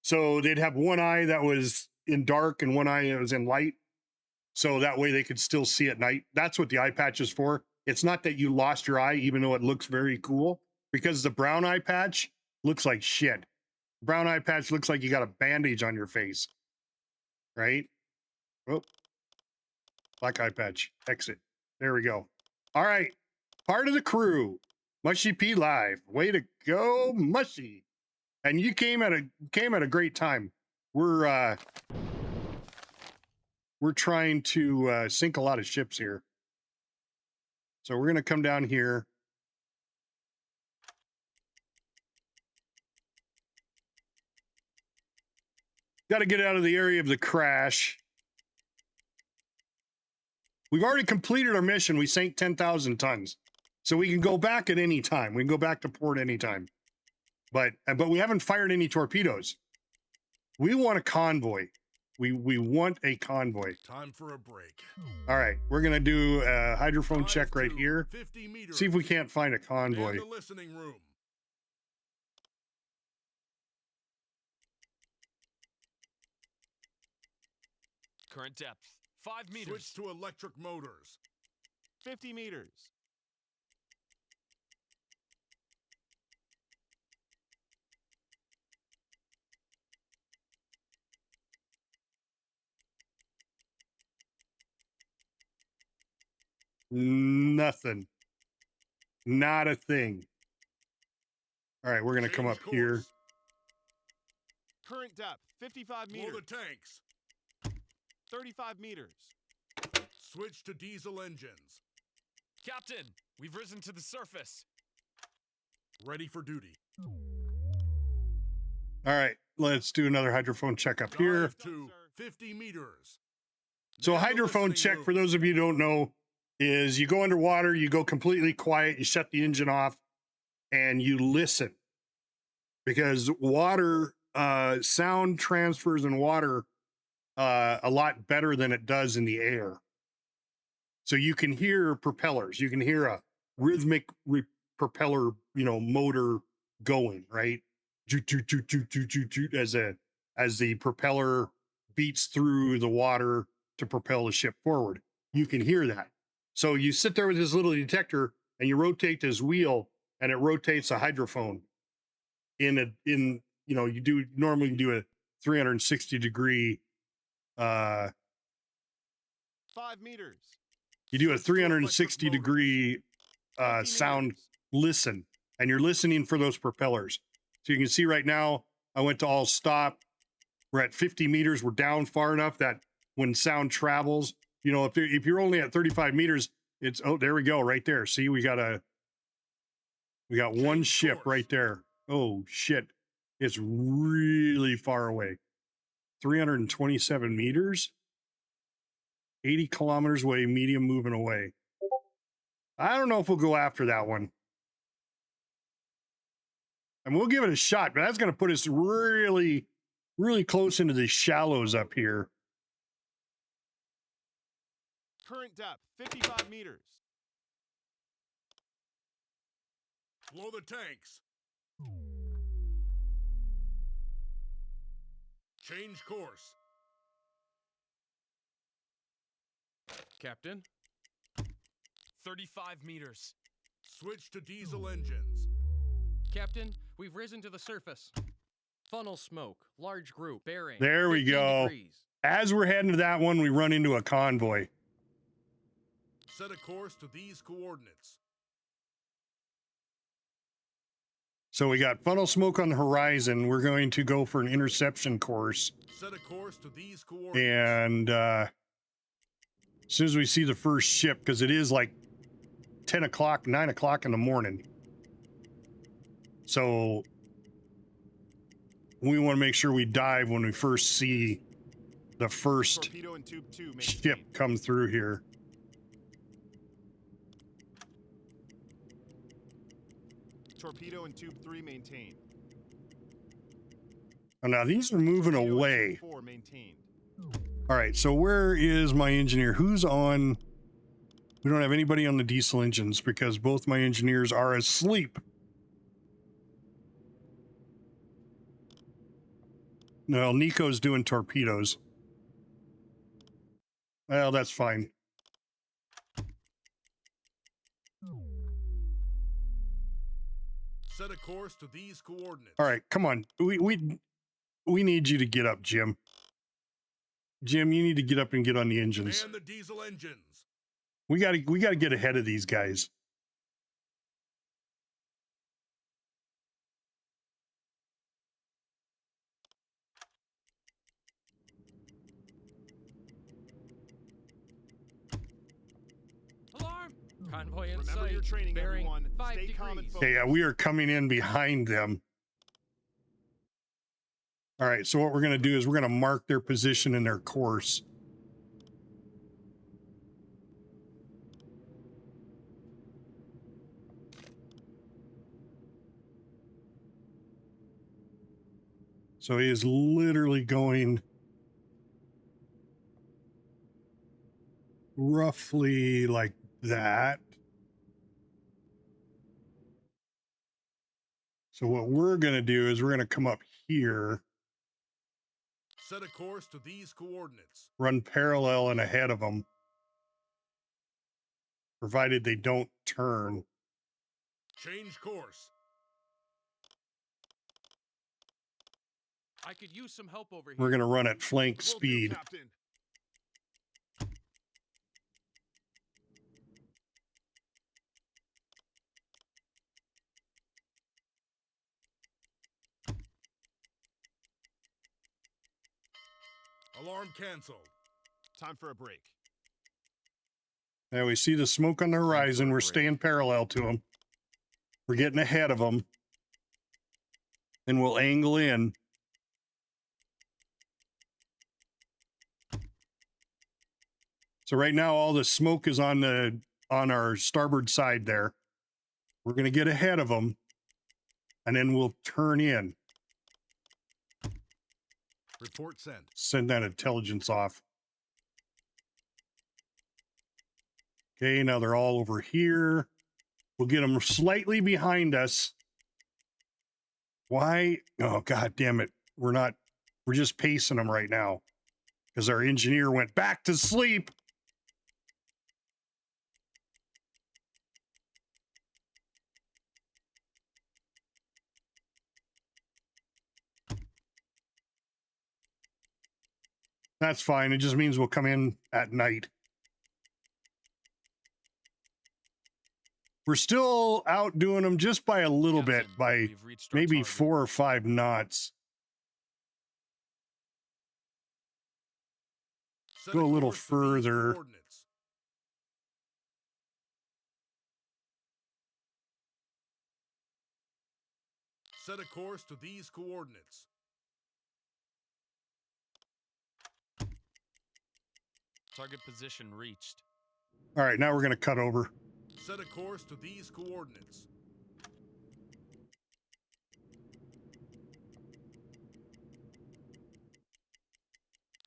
[SPEAKER 3] So they'd have one eye that was in dark and one eye that was in light. So that way they could still see at night. That's what the eye patch is for. It's not that you lost your eye, even though it looks very cool, because the brown eye patch looks like shit. Brown eye patch looks like you got a bandage on your face, right? Oh, black eye patch, exit. There we go. All right, part of the crew, Mushy P Live. Way to go, Mushy. And you came at a great time. We're trying to sink a lot of ships here. So we're gonna come down here. Got to get out of the area of the crash. We've already completed our mission. We sank 10,000 tons. So we can go back at any time. We can go back to port anytime. But we haven't fired any torpedoes. We want a convoy. We want a convoy.
[SPEAKER 2] Time for a break.
[SPEAKER 3] All right, we're gonna do a hydrophone check right here.
[SPEAKER 2] 50 meters.
[SPEAKER 3] See if we can't find a convoy.
[SPEAKER 2] Man the listening room.
[SPEAKER 7] Current depth, 5 meters.
[SPEAKER 2] Switch to electric motors.
[SPEAKER 6] 50 meters.
[SPEAKER 3] Nothing. Not a thing. All right, we're gonna come up
[SPEAKER 2] Change
[SPEAKER 3] here.
[SPEAKER 2] course.
[SPEAKER 6] Current depth, 55
[SPEAKER 2] Blow
[SPEAKER 6] meters.
[SPEAKER 2] the tanks.
[SPEAKER 6] 35 meters.
[SPEAKER 2] Switch to diesel engines.
[SPEAKER 7] Captain, we've risen to the surface.
[SPEAKER 2] Ready for duty.
[SPEAKER 3] All right, let's do another hydrophone check up here.
[SPEAKER 2] Dive to 50 meters.
[SPEAKER 3] So a
[SPEAKER 2] Man the
[SPEAKER 3] hydrophone
[SPEAKER 2] listening
[SPEAKER 3] check,
[SPEAKER 2] room.
[SPEAKER 3] for those of you who don't know, is you go underwater, you go completely quiet, you shut the engine off, and you listen. Because water, sound transfers in water a lot better than it does in the air. So you can hear propellers. You can hear a rhythmic propeller, motor going, right? Joot, joot, joot, joot, joot, joot, joot, as the propeller beats through the water to propel the ship forward. You can hear that. So you sit there with this little detector and you rotate this wheel and it rotates a hydrophone you normally do a 360 degree
[SPEAKER 6] 5 meters.
[SPEAKER 3] you do a
[SPEAKER 2] Switch to
[SPEAKER 3] 360
[SPEAKER 2] electric
[SPEAKER 3] degree
[SPEAKER 6] 50
[SPEAKER 3] sound
[SPEAKER 6] meters.
[SPEAKER 3] listen, and you're listening for those propellers. So you can see right now I went to all stop. We're at 50 meters. We're down far enough that when sound travels, if you're only at 35 meters, it's, oh, there we go, right there. See, we got one
[SPEAKER 2] Change
[SPEAKER 3] ship
[SPEAKER 2] course.
[SPEAKER 3] right there. Oh shit, it's really far away. 327 meters, 80 kilometers away, medium moving away. I don't know if we'll go after that one. And we'll give it a shot, but that's going to put us really, really close into the shallows up here.
[SPEAKER 6] Current depth, 55 meters.
[SPEAKER 2] Blow the tanks. Change course.
[SPEAKER 8] Captain?
[SPEAKER 7] 35 meters.
[SPEAKER 2] Switch to diesel engines.
[SPEAKER 8] Captain, we've risen to the surface. Funnel smoke, large group, bearing.
[SPEAKER 3] There we
[SPEAKER 8] 15
[SPEAKER 3] go.
[SPEAKER 8] degrees.
[SPEAKER 3] As we're heading to that one, we run into a convoy.
[SPEAKER 2] Set a course to these coordinates.
[SPEAKER 3] So we got funnel smoke on the horizon. We're going to go for an interception course.
[SPEAKER 2] Set a course to these coordinates.
[SPEAKER 3] And as soon as we see the first ship, because it is like 10 o'clock, 9 o'clock in the morning. So we want to make sure we dive when we first see the first
[SPEAKER 6] Torpedo in tube 2
[SPEAKER 3] ship
[SPEAKER 6] maintained.
[SPEAKER 3] come through here.
[SPEAKER 6] Torpedo in tube 3 maintained.
[SPEAKER 3] Oh, now these are moving
[SPEAKER 6] Torpedo in tube
[SPEAKER 3] away.
[SPEAKER 6] 4 maintained.
[SPEAKER 3] All right, so where is my engineer? Who's on? We don't have anybody on the diesel engines because both my engineers are asleep. No, Nico's doing torpedoes. Well, that's fine.
[SPEAKER 2] Set a course to these coordinates.
[SPEAKER 3] All right, come on. We need you to get up, Jim. Jim, you need to get up and get on the engines.
[SPEAKER 2] Man the diesel engines.
[SPEAKER 3] We gotta get ahead of these guys.
[SPEAKER 8] Alarm! Convoy in
[SPEAKER 6] Remember
[SPEAKER 8] sight.
[SPEAKER 6] your training,
[SPEAKER 8] bearing
[SPEAKER 6] everyone.
[SPEAKER 8] 5
[SPEAKER 6] Stay
[SPEAKER 8] degrees.
[SPEAKER 6] calm and
[SPEAKER 3] Okay, yeah, we are coming in behind them. All right, so what we're going to do is we're going to mark their position and their course. So he is literally going roughly like that. So what we're going to do is we're going to come up here,
[SPEAKER 2] Set a course to these coordinates.
[SPEAKER 3] run parallel and ahead of them, provided they don't turn.
[SPEAKER 2] Change course.
[SPEAKER 8] I could use some help over here.
[SPEAKER 3] We're going to run at flank
[SPEAKER 6] Will do,
[SPEAKER 3] speed.
[SPEAKER 6] Captain.
[SPEAKER 2] Alarm canceled.
[SPEAKER 6] Time for a break.
[SPEAKER 3] Now we see the smoke on the horizon. We're staying parallel to them. We're getting ahead of them. Then we'll angle in. So right now all the smoke is on our starboard side there. We're going to get ahead of them and then we'll turn in.
[SPEAKER 2] Report sent.
[SPEAKER 3] Send that intelligence off. Okay, now they're all over here. We'll get them slightly behind us. Why? Oh, God damn it. We're just pacing them right now because our engineer went back to sleep. That's fine. It just means we'll come in at night. We're still outdoing them just by a little bit,
[SPEAKER 7] Captain,
[SPEAKER 3] by
[SPEAKER 7] we've reached our
[SPEAKER 3] maybe
[SPEAKER 7] target.
[SPEAKER 3] 4 or 5 knots.
[SPEAKER 2] Set
[SPEAKER 3] Go a little
[SPEAKER 2] course to these
[SPEAKER 3] further.
[SPEAKER 2] coordinates. Set a course to these coordinates.
[SPEAKER 7] Target position reached.
[SPEAKER 3] All right, now we're going to cut over.
[SPEAKER 2] Set a course to these coordinates.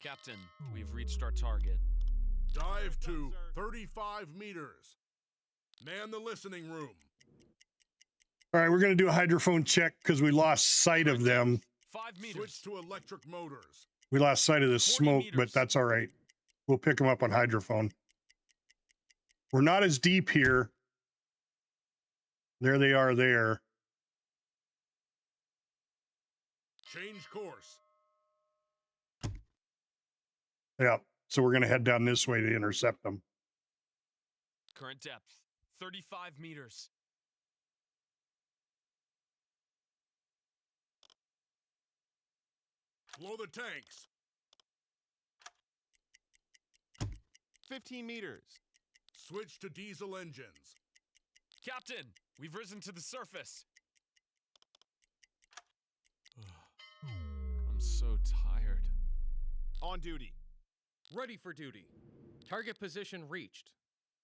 [SPEAKER 7] Captain, we've reached our target.
[SPEAKER 2] Dive to 35 meters. Man the listening room.
[SPEAKER 3] All right, we're going to do a hydrophone check because we lost sight of them.
[SPEAKER 7] 5 meters.
[SPEAKER 2] Switch to electric motors.
[SPEAKER 3] We lost sight of the
[SPEAKER 7] 40
[SPEAKER 3] smoke, but
[SPEAKER 7] meters.
[SPEAKER 3] that's all right. We'll pick them up on hydrophone. We're not as deep here. There they are there.
[SPEAKER 2] Change course.
[SPEAKER 3] Yeah, so we're going to head down this way to intercept them.
[SPEAKER 7] Current depth 35 meters.
[SPEAKER 2] Blow the tanks.
[SPEAKER 6] 15 meters.
[SPEAKER 2] Switch to diesel engines.
[SPEAKER 7] Captain, we've risen to the surface. I'm so tired.
[SPEAKER 6] On duty.
[SPEAKER 8] Ready for duty. Target position reached.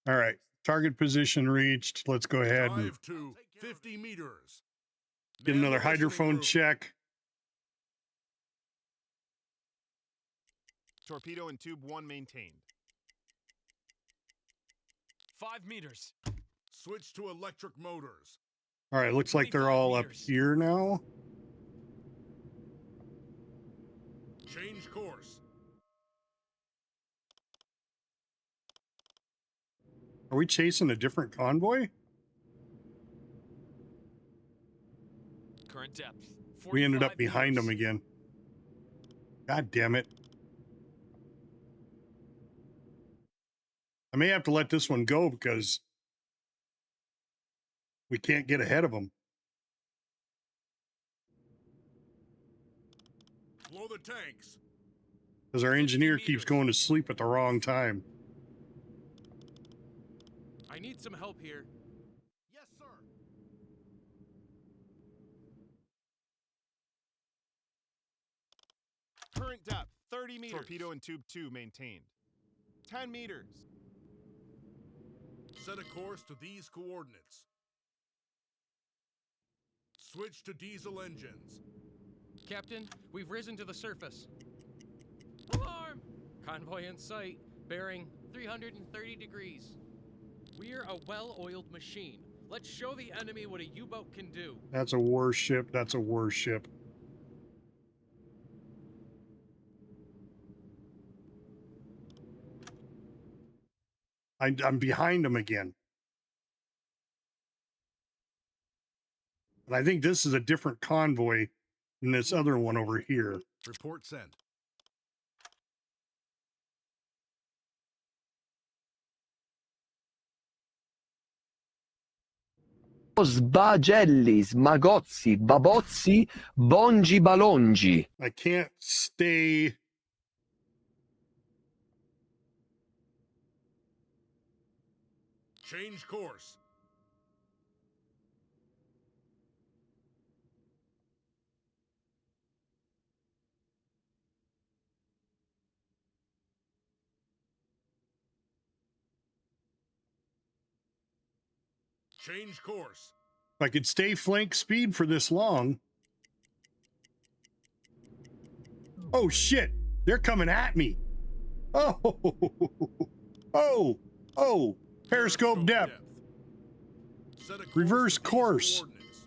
[SPEAKER 3] All right, target position reached. Let's go ahead and
[SPEAKER 2] Dive to 50 meters.
[SPEAKER 3] get
[SPEAKER 2] Man
[SPEAKER 3] another
[SPEAKER 2] the listening
[SPEAKER 3] hydrophone
[SPEAKER 2] room.
[SPEAKER 3] check.
[SPEAKER 6] Torpedo and tube 1 maintained.
[SPEAKER 7] 5 meters.
[SPEAKER 2] Switch to electric motors.
[SPEAKER 3] All right, looks like they're
[SPEAKER 7] 25
[SPEAKER 3] all up
[SPEAKER 7] meters.
[SPEAKER 3] here now.
[SPEAKER 2] Change course.
[SPEAKER 3] Are we chasing a different convoy?
[SPEAKER 7] Current depth.
[SPEAKER 3] We ended up
[SPEAKER 7] 45
[SPEAKER 3] behind
[SPEAKER 7] meters.
[SPEAKER 3] them again. God damn it. I may have to let this one go because we can't get ahead of them.
[SPEAKER 2] Blow the tanks.
[SPEAKER 3] Because our engineer
[SPEAKER 7] 50
[SPEAKER 3] keeps
[SPEAKER 7] meters.
[SPEAKER 3] going to sleep at the wrong time.
[SPEAKER 8] I need some help here.
[SPEAKER 6] Yes, sir. Current depth 30 meters. Torpedo and tube 2 maintained. 10 meters.
[SPEAKER 2] Set a course to these coordinates. Switch to diesel engines.
[SPEAKER 8] Captain, we've risen to the surface. Alarm! Convoy in sight, bearing 330 degrees. We're a well-oiled machine. Let's show the enemy what a U-boat can do.
[SPEAKER 3] That's a warship. That's a warship. I'm behind them again. And I think this is a different convoy than this other one over here.
[SPEAKER 2] Report sent.
[SPEAKER 4] Sbagelli, smagozzi, babozzi, bongi balongi.
[SPEAKER 3] I can't stay.
[SPEAKER 2] Change course. Change course.
[SPEAKER 3] If I could stay flank speed for this long. Oh shit, they're coming at me. Oh, oh, periscope depth.
[SPEAKER 2] Set a course
[SPEAKER 3] Reverse
[SPEAKER 2] to these
[SPEAKER 3] course.
[SPEAKER 2] coordinates.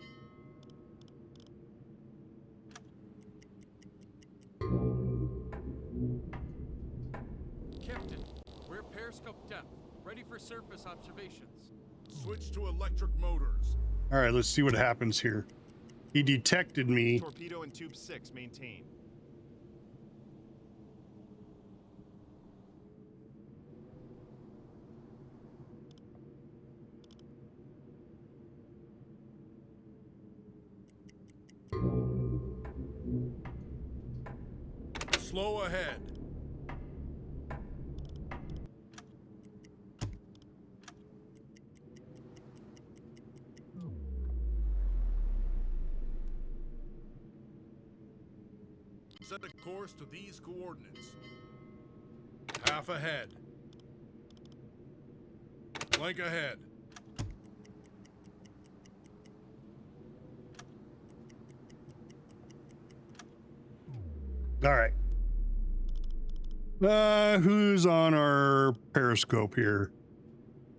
[SPEAKER 8] Captain, we're periscope depth, ready for surface observations.
[SPEAKER 2] Switch to electric motors.
[SPEAKER 3] All right, let's see what happens here. He detected me.
[SPEAKER 6] Torpedo and tube 6 maintained.
[SPEAKER 2] Slow ahead. Set a course to these coordinates. Half ahead. Flank ahead.
[SPEAKER 3] All right. Who's on our periscope here?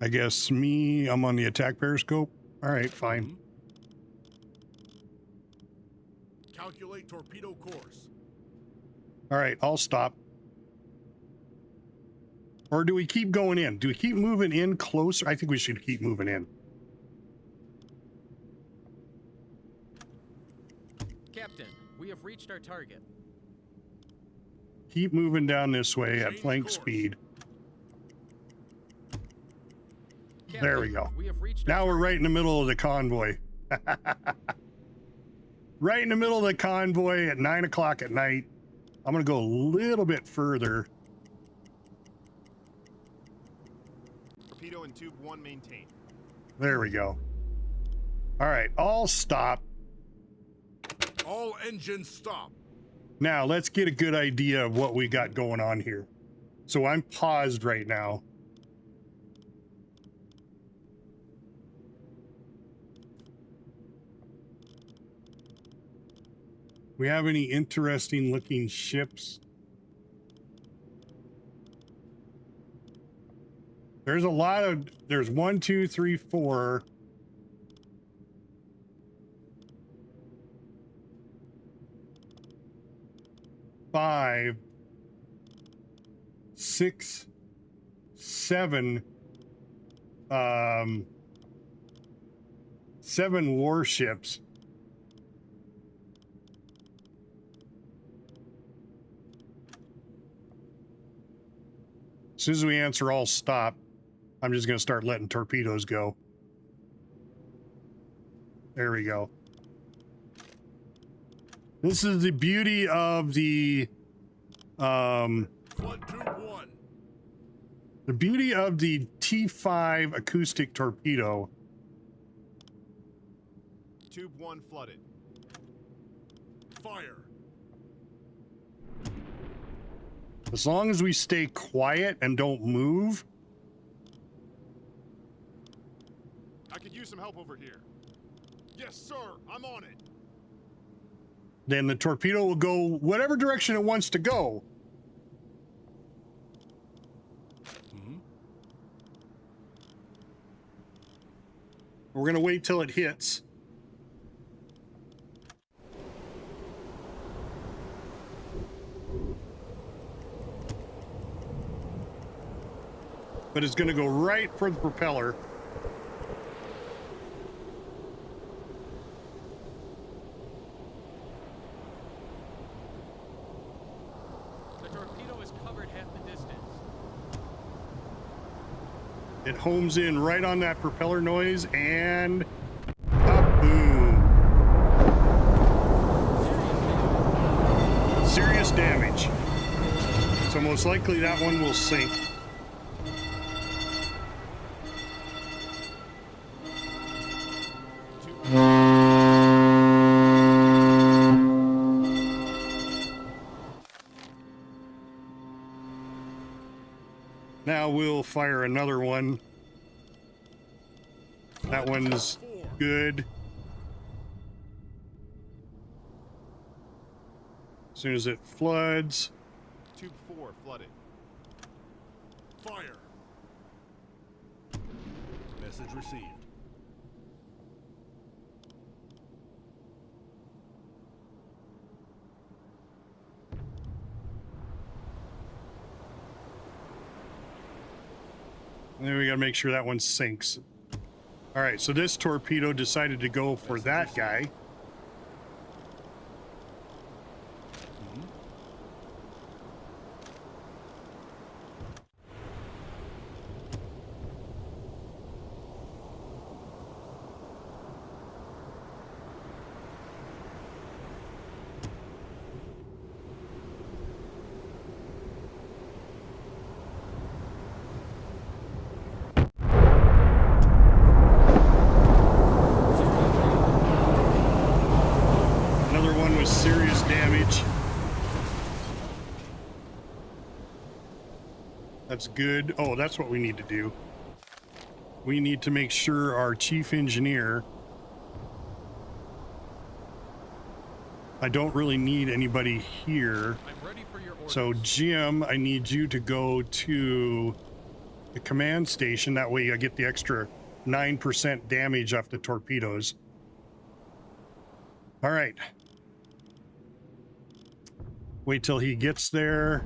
[SPEAKER 3] I guess me. I'm on the attack periscope. All right, fine.
[SPEAKER 2] Calculate torpedo course.
[SPEAKER 3] All right, I'll stop. Or do we keep going in? Do we keep moving in closer? I think we should keep moving in.
[SPEAKER 8] Captain, we have reached our target.
[SPEAKER 3] Keep moving down this way at
[SPEAKER 2] Change
[SPEAKER 3] flank
[SPEAKER 2] course.
[SPEAKER 3] speed.
[SPEAKER 8] Captain,
[SPEAKER 3] There we go.
[SPEAKER 8] We have reached
[SPEAKER 3] Now
[SPEAKER 8] our
[SPEAKER 3] we're
[SPEAKER 8] target.
[SPEAKER 3] right in the middle of the convoy. Right in the middle of the convoy at 9 o'clock at night. I'm going to go a little bit further.
[SPEAKER 6] Torpedo and tube 1 maintained.
[SPEAKER 3] There we go. All right, I'll stop.
[SPEAKER 2] All engines stop.
[SPEAKER 3] Now let's get a good idea of what we got going on here. So I'm paused right now. We have any interesting looking ships? There's a lot of, there's 1, 2, 3, 4. Five, 6, 7, 7 warships. As soon as we answer all stop, I'm just going to start letting torpedoes go. There we go. This is the beauty of the
[SPEAKER 2] Flood tube 1.
[SPEAKER 3] the beauty of the T5 acoustic torpedo.
[SPEAKER 6] Tube 1 flooded.
[SPEAKER 2] Fire.
[SPEAKER 3] As long as we stay quiet and don't move,
[SPEAKER 6] I could use some help over here. Yes, sir. I'm on it.
[SPEAKER 3] then the torpedo will go whatever direction it wants to go. We're going to wait till it hits. But it's going to go right for the propeller.
[SPEAKER 8] The torpedo has covered half the distance.
[SPEAKER 3] It homes in right on that propeller noise and boom. Serious damage. So most likely that one will sink. Now we'll fire another one. That one's good. As soon as it floods.
[SPEAKER 6] Tube 4 flooded.
[SPEAKER 2] Fire. Message received.
[SPEAKER 3] And then we gotta make sure that one sinks. All right, so this torpedo decided to go for that guy. Another one with serious damage. That's good. Oh, that's what we need to do. We need to make sure our chief engineer I don't really need anybody here.
[SPEAKER 8] I'm ready for your orders.
[SPEAKER 3] So Jim, I need you to go to the command station. That way I get the extra 9% damage off the torpedoes. All right. Wait till he gets there.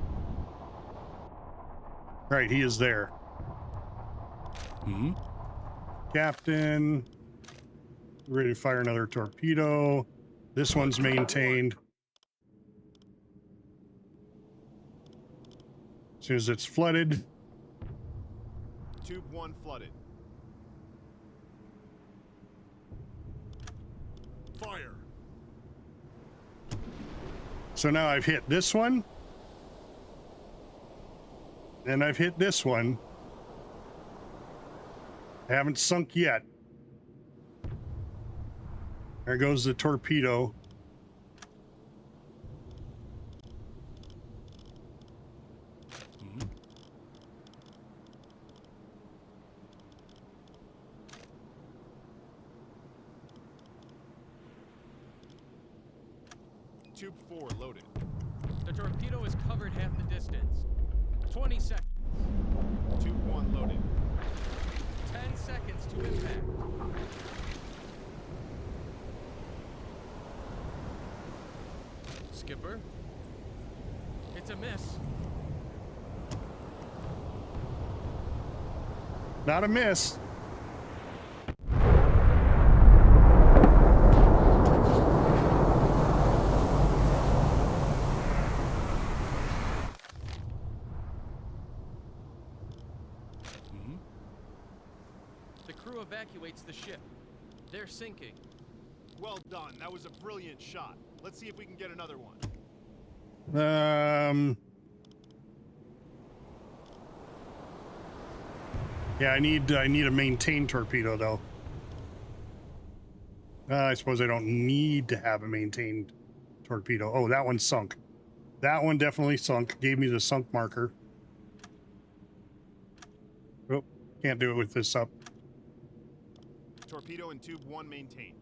[SPEAKER 3] All right, he is there. Captain, ready to fire another torpedo. This one's maintained. As soon as it's flooded.
[SPEAKER 6] Tube 1 flooded.
[SPEAKER 2] Fire.
[SPEAKER 3] So now I've hit this one. And I've hit this one. I haven't sunk yet. There goes the torpedo.
[SPEAKER 6] Tube 4 loaded.
[SPEAKER 8] The torpedo is covered half the distance. 20 seconds.
[SPEAKER 6] Tube 1 loaded.
[SPEAKER 8] 10 seconds to impact. Skipper? It's a miss.
[SPEAKER 3] Not a miss.
[SPEAKER 8] The crew evacuates the ship. They're sinking.
[SPEAKER 6] Well done. That was a brilliant shot. Let's see if we can get another one.
[SPEAKER 3] Yeah, I need a maintained torpedo though. I suppose I don't need to have a maintained torpedo. Oh, that one sunk. That one definitely sunk. Gave me the sunk marker. Oh, can't do it with this up.
[SPEAKER 6] Torpedo in Tube 1 maintained.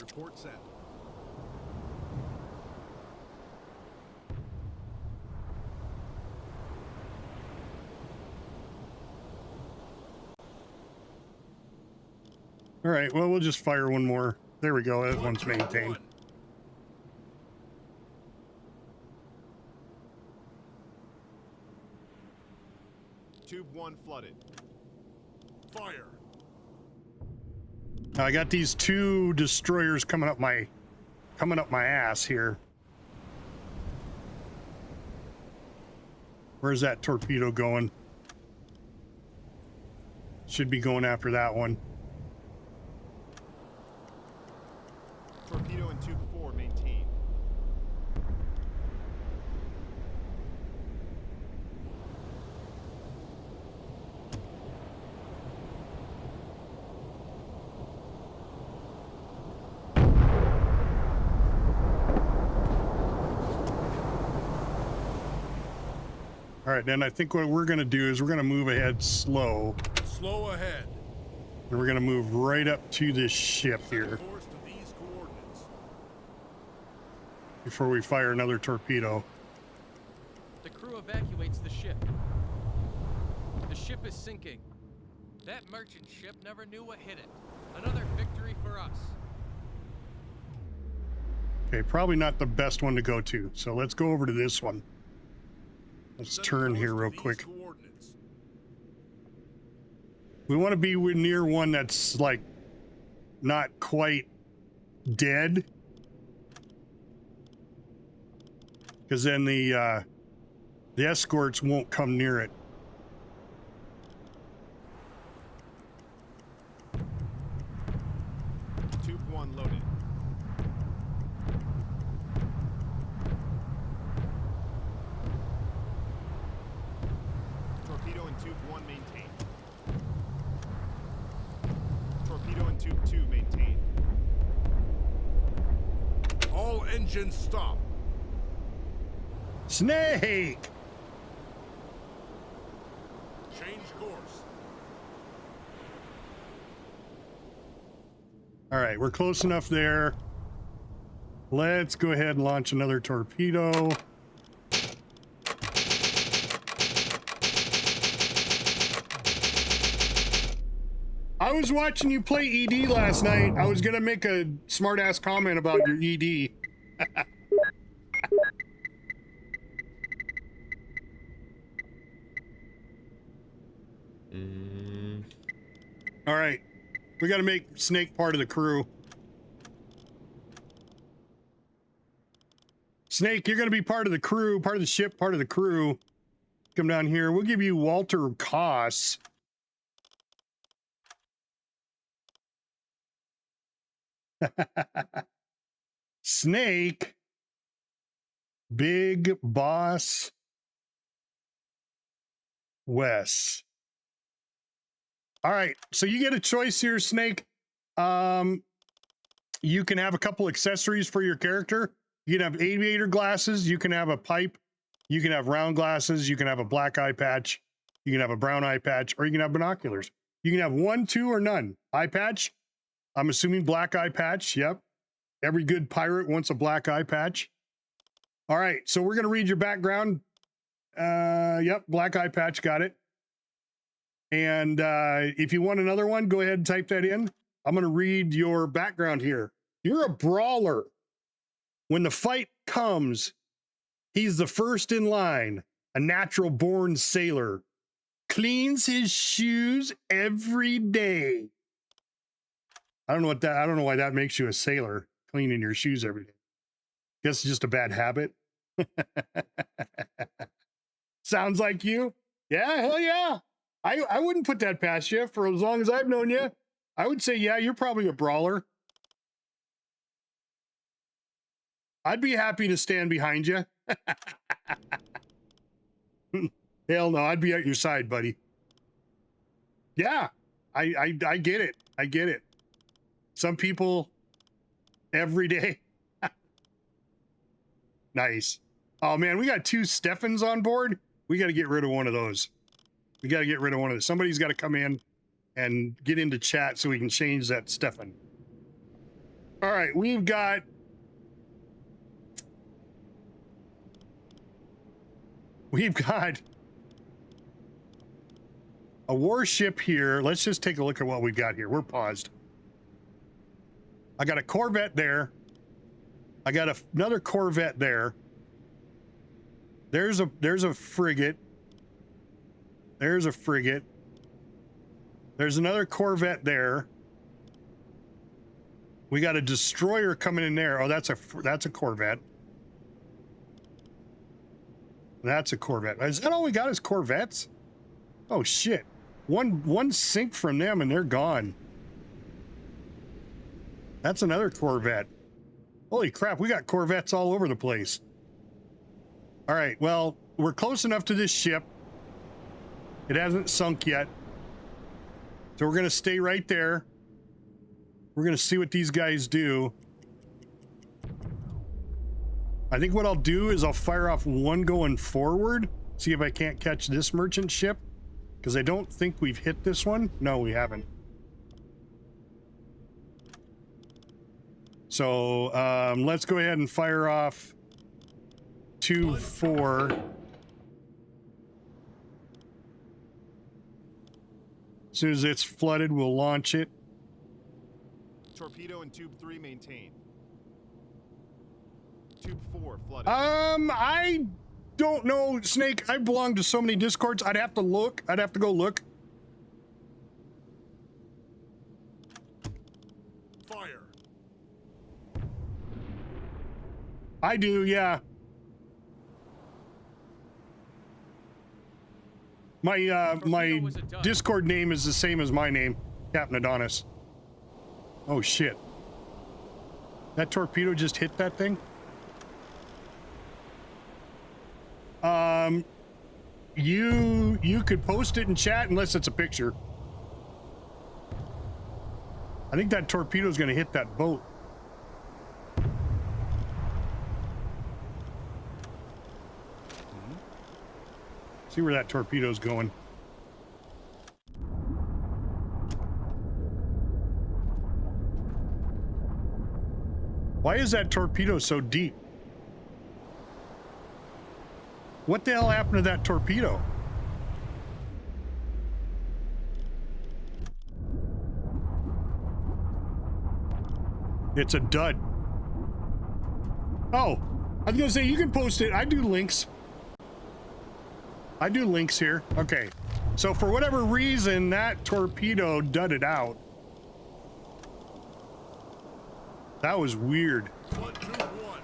[SPEAKER 2] Report set.
[SPEAKER 3] All right, well, we'll just fire one more. There we go. That one's maintained.
[SPEAKER 6] Tube 1 flooded.
[SPEAKER 2] Fire.
[SPEAKER 3] Now, I got these two destroyers coming up my ass here. Where's that torpedo going? Should be going after that one.
[SPEAKER 6] Torpedo in Tube 4 maintained.
[SPEAKER 3] All right, then I think what we're going to do is we're going to move ahead slow.
[SPEAKER 2] Slow ahead.
[SPEAKER 3] And we're going to move right up to this ship
[SPEAKER 2] Set
[SPEAKER 3] here
[SPEAKER 2] course to these coordinates.
[SPEAKER 3] before we fire another torpedo.
[SPEAKER 8] The crew evacuates the ship. The ship is sinking. That merchant ship never knew what hit it. Another victory for us.
[SPEAKER 3] Okay, probably not the best one to go to. So let's go over to this one. Let's
[SPEAKER 2] Set
[SPEAKER 3] turn
[SPEAKER 2] course
[SPEAKER 3] here
[SPEAKER 2] to
[SPEAKER 3] real
[SPEAKER 2] these
[SPEAKER 3] quick.
[SPEAKER 2] coordinates.
[SPEAKER 3] We want to be near one that's like not quite dead, because then the escorts won't come near it.
[SPEAKER 6] Tube 1 loaded. Torpedo in Tube 1 maintained. Torpedo in Tube 2 maintained.
[SPEAKER 2] engine stop.
[SPEAKER 3] Snake!
[SPEAKER 2] Change course.
[SPEAKER 3] All right, we're close enough there. Let's go ahead and launch another torpedo. I was watching you play ED last night. I was gonna make a smart-ass comment about your ED. All right, we gotta make Snake part of the crew. Snake, you're gonna be part of the crew, part of the ship, part of the crew. Come down here. We'll give you Walter Koss. Snake, Big Boss Wes. All right, so you get a choice here, Snake. You can have a couple accessories for your character. You can have aviator glasses, you can have a pipe, you can have round glasses, you can have a black eye patch, you can have a brown eye patch, or you can have binoculars. You can have one, two, or none. Eye patch, I'm assuming black eye patch, yep. Every good pirate wants a black eye patch. All right, so we're gonna read your background. Yep, black eye patch, got it. And if you want another one, go ahead and type that in. I'm gonna read your background here. You're a brawler. When the fight comes, he's the first in line, a natural born sailor. Cleans his shoes every day. I don't know why that makes you a sailor, cleaning your shoes every day. Guess it's just a bad habit. Sounds like you. Yeah, hell yeah. I wouldn't put that past you for as long as I've known you. I would say, yeah, you're probably a brawler. I'd be happy to stand behind you. Hell no, I'd be at your side, buddy. Yeah, I get it. I get it. Some people every day. Nice. Oh man, we got 2 Steffens on board. We got to get rid of one of those. We got to get rid of one of those. Somebody's got to come in and get into chat so we can change that Steffen. All right, we've got a warship here. Let's just take a look at what we've got here. We're paused. I got a Corvette there. I got another Corvette there. There's a frigate. There's a frigate. There's another Corvette there. We got a destroyer coming in there. Oh, that's a Corvette. That's a Corvette. Is that all we got is Corvettes? Oh shit. One sink from them and they're gone. That's another Corvette. Holy crap, we got Corvettes all over the place. All right, well, we're close enough to this ship. It hasn't sunk yet. So we're gonna stay right there. We're gonna see what these guys do. I think what I'll do is I'll fire off one going forward, see if I can't catch this merchant ship, because I don't think we've hit this one. No, we haven't. So let's go ahead and fire off 2-4. As soon as it's flooded, we'll launch it.
[SPEAKER 6] Torpedo in tube 3 maintained. Tube 4 flooded.
[SPEAKER 3] I don't know, Snake. I belong to so many Discords. I'd have to look. I'd have to go look.
[SPEAKER 2] Fire.
[SPEAKER 3] I do, yeah. My Discord name is the same as my name, Capt Adonis. Oh shit. That torpedo just hit that thing? You could post it in chat unless it's a picture. I think that torpedo's gonna hit that boat. See where that torpedo's going. Why is that torpedo so deep? What the hell happened to that torpedo? It's a dud. Oh, I was gonna say you can post it. I do links. I do links here. Okay. So for whatever reason, that torpedo dudded out. That was weird.
[SPEAKER 2] 1, 2, 1.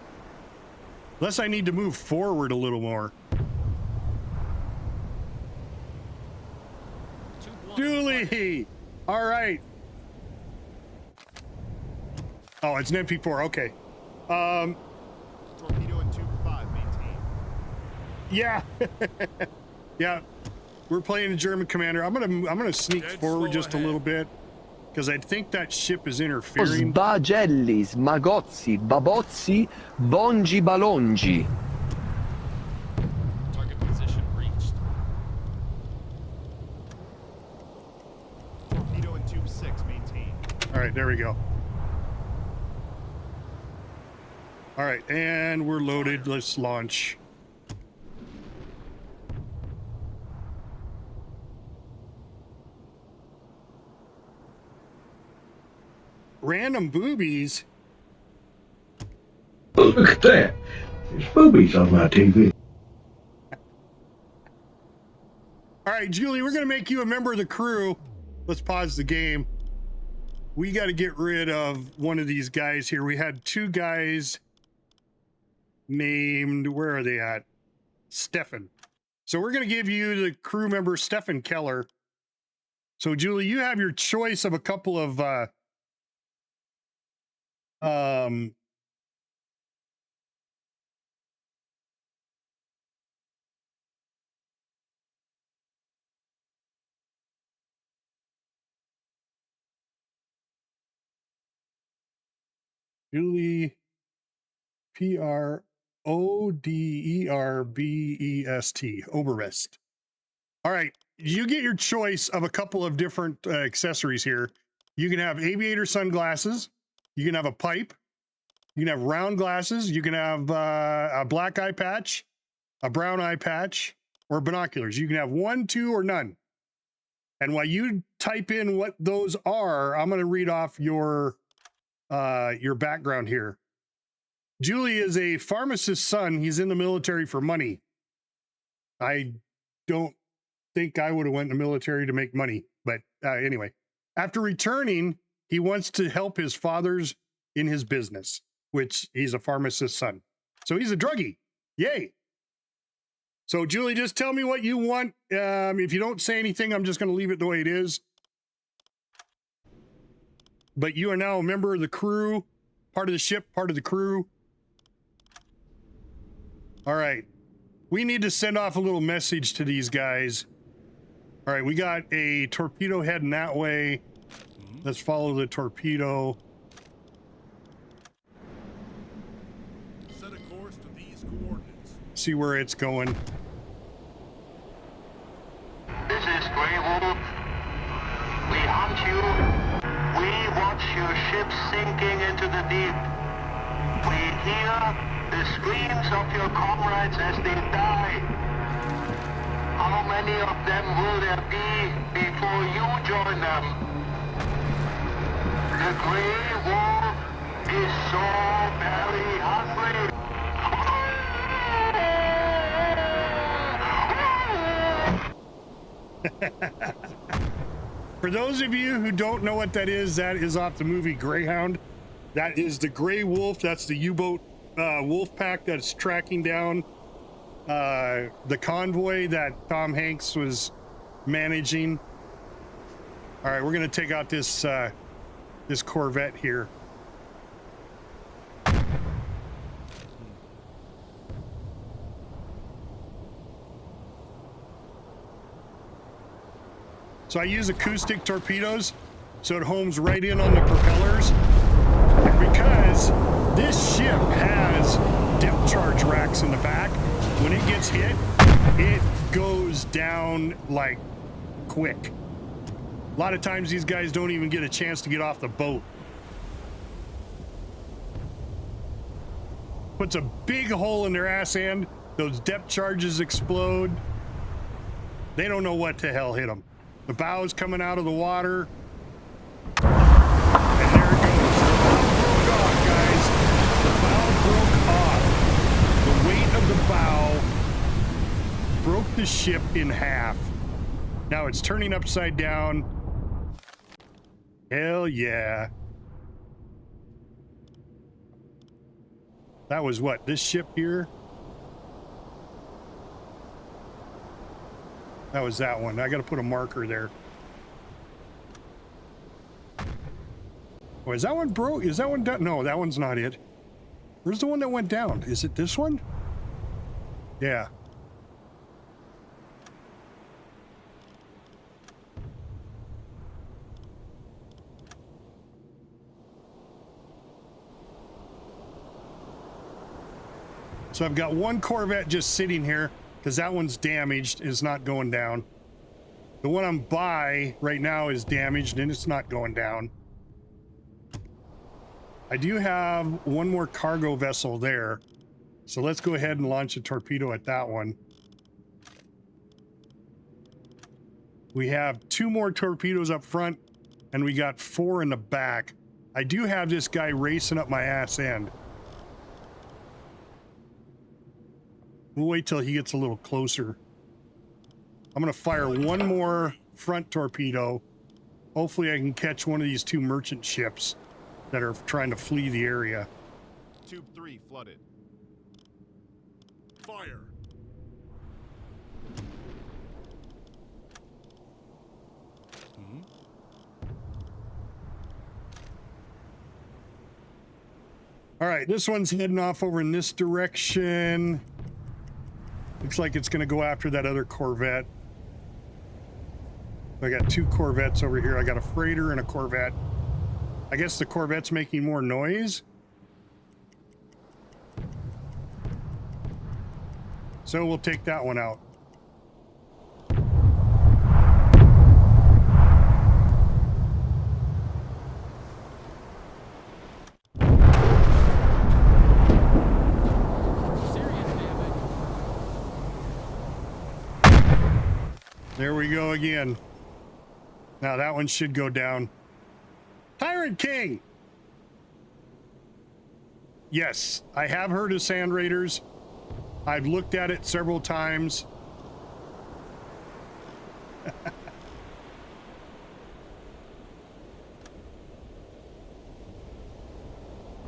[SPEAKER 3] Unless I need to move forward a little more.
[SPEAKER 8] 2-1.
[SPEAKER 3] Julie! All right. Oh, it's an MP4. Okay.
[SPEAKER 6] Torpedo in tube 5, maintain.
[SPEAKER 3] Yeah. Yeah. We're playing a German commander. I'm gonna sneak
[SPEAKER 2] Dead
[SPEAKER 3] forward
[SPEAKER 2] slow
[SPEAKER 3] just a
[SPEAKER 2] ahead.
[SPEAKER 3] little bit because I think that ship is interfering.
[SPEAKER 4] Sbagelli, smagozzi, babozzi, bongi balongi.
[SPEAKER 7] Target position reached.
[SPEAKER 6] Torpedo in tube 6, maintain.
[SPEAKER 3] All right, there we go. All right, and we're loaded. Let's launch. Random boobies.
[SPEAKER 9] Look at that. There's boobies on my TV.
[SPEAKER 3] All right, Julie, we're gonna make you a member of the crew. Let's pause the game. We got to get rid of one of these guys here. We had two guys named, where are they at? Stefan. So we're gonna give you the crew member Stefan Keller. So Julie, you have your choice of a couple of Julie P-R-O-D-E-R-B-E-S-T, Oberest. All right, you get your choice of a couple of different accessories here. You can have aviator sunglasses. You can have a pipe. You can have round glasses. You can have a black eye patch, a brown eye patch, or binoculars. You can have one, two, or none. And while you type in what those are, I'm going to read off your background here. Julie is a pharmacist's son. He's in the military for money. I don't think I would have went in the military to make money, but anyway, after returning, he wants to help his fathers in his business, which he's a pharmacist's son. So he's a druggie. Yay. So Julie, just tell me what you want. If you don't say anything, I'm just going to leave it the way it is. But you are now a member of the crew, part of the ship, part of the crew. All right. We need to send off a little message to these guys. All right, we got a torpedo heading that way. Let's follow the torpedo.
[SPEAKER 2] Set a course to these coordinates.
[SPEAKER 3] See where it's going.
[SPEAKER 10] This is Grey Wolf. We hunt you. We watch your ship sinking into the deep. We hear the screams of your comrades as they die. How many of them will there be before you join them? The Grey Wolf is so very hungry.
[SPEAKER 3] For those of you who don't know what that is off the movie Greyhound. That is the Grey Wolf. That's the U-boat wolf pack that's tracking down the convoy that Tom Hanks was managing. All right, we're gonna take out this this Corvette here. So I use acoustic torpedoes, so it homes right in on the propellers. And because this ship has depth charge racks in the back, when it gets hit, it goes down like quick. A lot of times these guys don't even get a chance to get off the boat. Puts a big hole in their ass end. Those depth charges explode. They don't know what the hell hit them. The bow's coming out of the water. And there it goes. The bow broke off, guys. The bow broke off. The weight of the bow broke the ship in half. Now it's turning upside down. Hell yeah. That was what? This ship here? That was that one. I got to put a marker there. Oh, is that one broke? Is that one done? No, that one's not it. Where's the one that went down? Is it this one? Yeah. So I've got one Corvette just sitting here because that one's damaged, is not going down. The one I'm by right now is damaged and it's not going down. I do have one more cargo vessel there. So let's go ahead and launch a torpedo at that one. We have 2 more torpedoes up front and we got 4 in the back. I do have this guy racing up my ass end. We'll wait till he gets a little closer. I'm going to fire one more front torpedo. Hopefully I can catch one of these 2 merchant ships that are trying to flee the area.
[SPEAKER 6] Tube 3 flooded.
[SPEAKER 2] Fire.
[SPEAKER 3] All right, this one's heading off over in this direction. Looks like it's going to go after that other Corvette. I got 2 Corvettes over here. I got a freighter and a Corvette. I guess the Corvette's making more noise. So we'll take that one out. There we go again. Now that one should go down. Tyrant King! Yes, I have heard of Sand Raiders. I've looked at it several times.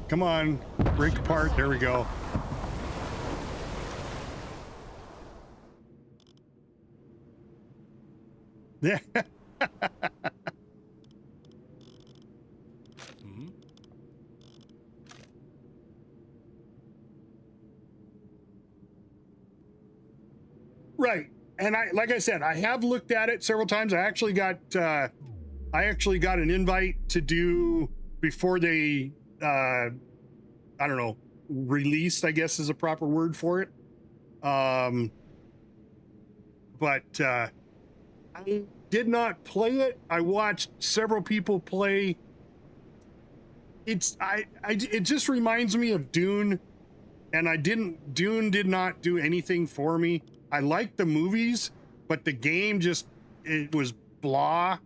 [SPEAKER 3] Come on, break apart. There we go. Yeah. Right. And like I said, I have looked at it several times. I actually got an invite to do before they, I don't know, released, I guess is a proper word for it. But I did not play it. I watched several people play. It just reminds me of Dune, and Dune did not do anything for me. I liked the movies, but the game it was blah.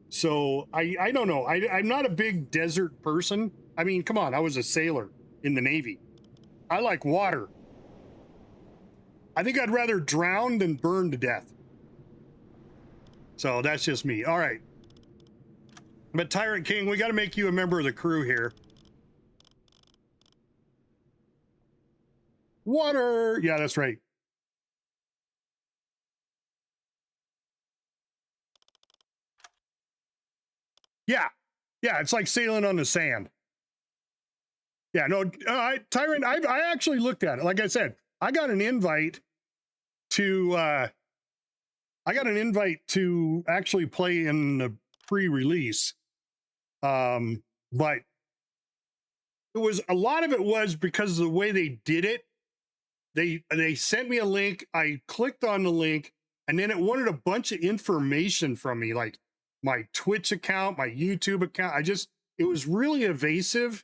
[SPEAKER 3] So I don't know. I'm not a big desert person. I mean, come on, I was a sailor in the Navy. I like water. I think I'd rather drown than burn to death. So that's just me. All right. But Tyrant King, we got to make you a member of the crew here. Water. Yeah, that's right. Yeah. Yeah, it's like sailing on the sand. Yeah, no, Tyrant, I actually looked at it. Like I said, I got an invite to actually play in the pre-release. But a lot of it was because of the way they did it. they sent me a link. I clicked on the link, and then it wanted a bunch of information from me, like my Twitch account, my YouTube account. It was really evasive,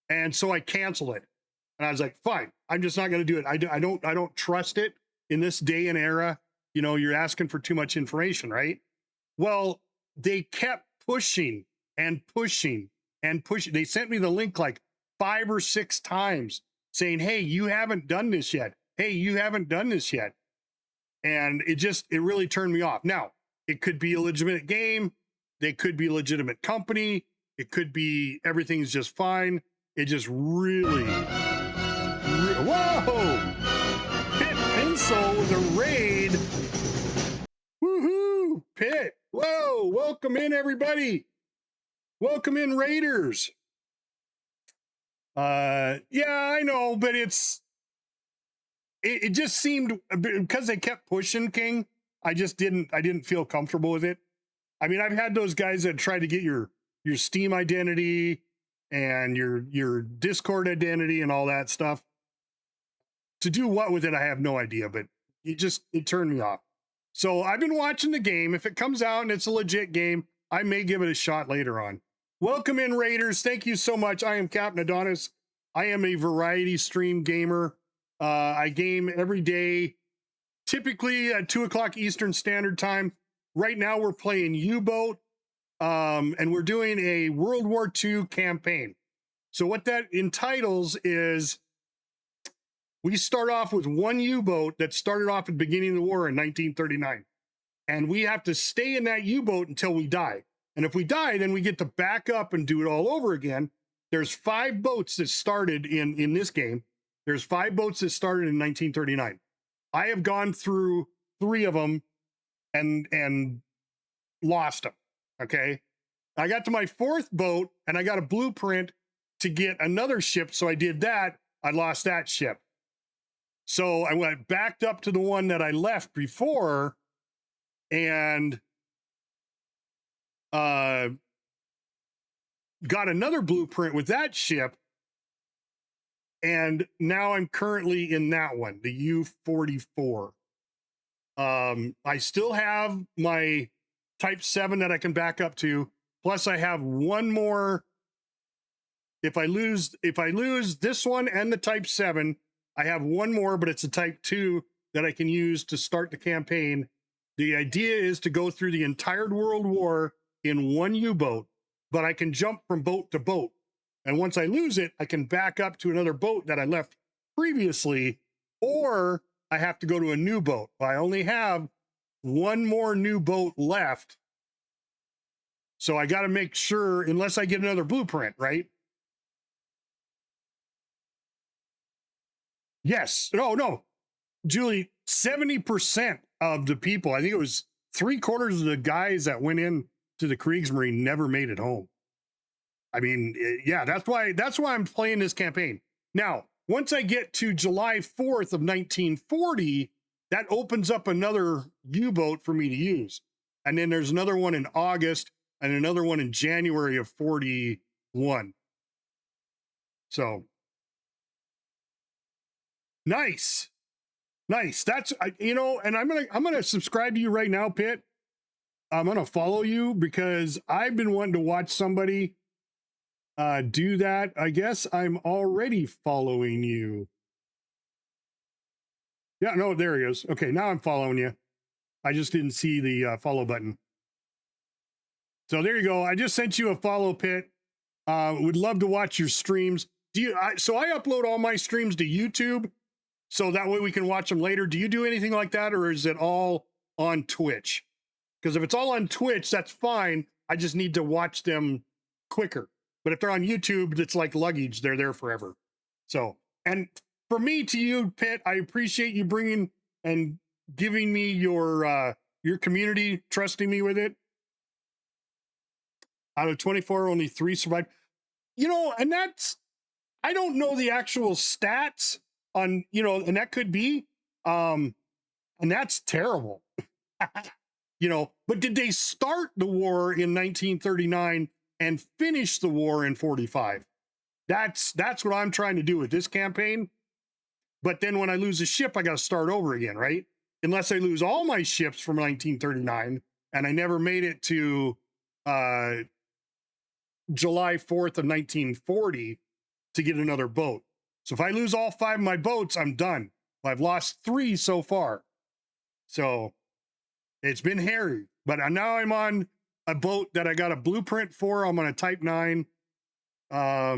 [SPEAKER 3] and so I canceled it. And I was like, fine, I'm just not going to do it. I don't trust it in this day and era. You know, you're asking for too much information, right? Well, they kept pushing and pushing and pushing. They sent me the link like 5 or 6 times saying, hey, you haven't done this yet. Hey, you haven't done this yet. And it really turned me off. Now, it could be a legitimate game. They could be a legitimate company. It could be everything's just fine. It just really, whoa! Pit Pencil with a raid. Woohoo! Pit. Whoa! Welcome in, everybody. Welcome in, Raiders. Yeah, I know, but it just seemed, because they kept pushing King, I didn't feel comfortable with it. I mean, I've had those guys that try to get your Steam identity and your Discord identity and all that stuff. To do what with it, I have no idea, but it turned me off. So I've been watching the game. If it comes out and it's a legit game, I may give it a shot later on. Welcome in, Raiders. Thank you so much. I am Capt Adonis. I am a variety stream gamer. I game every day, typically at 2 o'clock Eastern Standard Time. Right now we're playing U-Boat, and we're doing a World War II campaign. So what that entitles is we start off with one U-Boat that started off at the beginning of the war in 1939. And we have to stay in that U-Boat until we die. And if we die, then we get to back up and do it all over again. There's 5 boats that started in this game. There's 5 boats that started in 1939. I have gone through 3 of them and lost them. Okay. I got to my 4th boat and I got a blueprint to get another ship. So I did that. I lost that ship. So I went backed up to the one that I left before and got another blueprint with that ship. And now I'm currently in that one, the U-44. I still have my Type 7 that I can back up to. Plus I have one more. If I lose this one and the Type 7, I have one more, but it's a Type 2 that I can use to start the campaign. The idea is to go through the entire World War in one U-boat, but I can jump from boat to boat. And once I lose it, I can back up to another boat that I left previously, or I have to go to a new boat. I only have one more new boat left. So I got to make sure, unless I get another blueprint, right? Yes. No. Julie, 70% of the people, I think it was 3/4 of the guys that went in to the Kriegsmarine never made it home. I mean, yeah, that's why I'm playing this campaign. Now, once I get to July 4th of 1940, that opens up another U-boat for me to use. And then there's another one in August and another one in January of 41. So nice. That's, and I'm going to subscribe to you right now, Pitt. I'm going to follow you because I've been wanting to watch somebody do that. I guess I'm already following you. Yeah, no, there he is. Okay, now I'm following you. I just didn't see the follow button. So there you go. I just sent you a follow, Pitt. Would love to watch your streams. So I upload all my streams to YouTube, so that way we can watch them later. Do you do anything like that, or is it all on Twitch? Because if it's all on Twitch, that's fine. I just need to watch them quicker. But if they're on YouTube, it's like luggage. They're there forever. So, and for me to you, Pitt, I appreciate you bringing and giving me your community, trusting me with it. Out of 24, only 3 survived. And that's, I don't know the actual stats on, and that could be, and that's terrible. But did they start the war in 1939 and finish the war in 45? That's what I'm trying to do with this campaign. But then when I lose a ship, I got to start over again, right? Unless I lose all my ships from 1939 and I never made it to July 4th of 1940 to get another boat. So if I lose all 5 of my boats, I'm done. I've lost 3 so far. So it's been hairy, but now I'm on a boat that I got a blueprint for. I'm on a Type 9. Now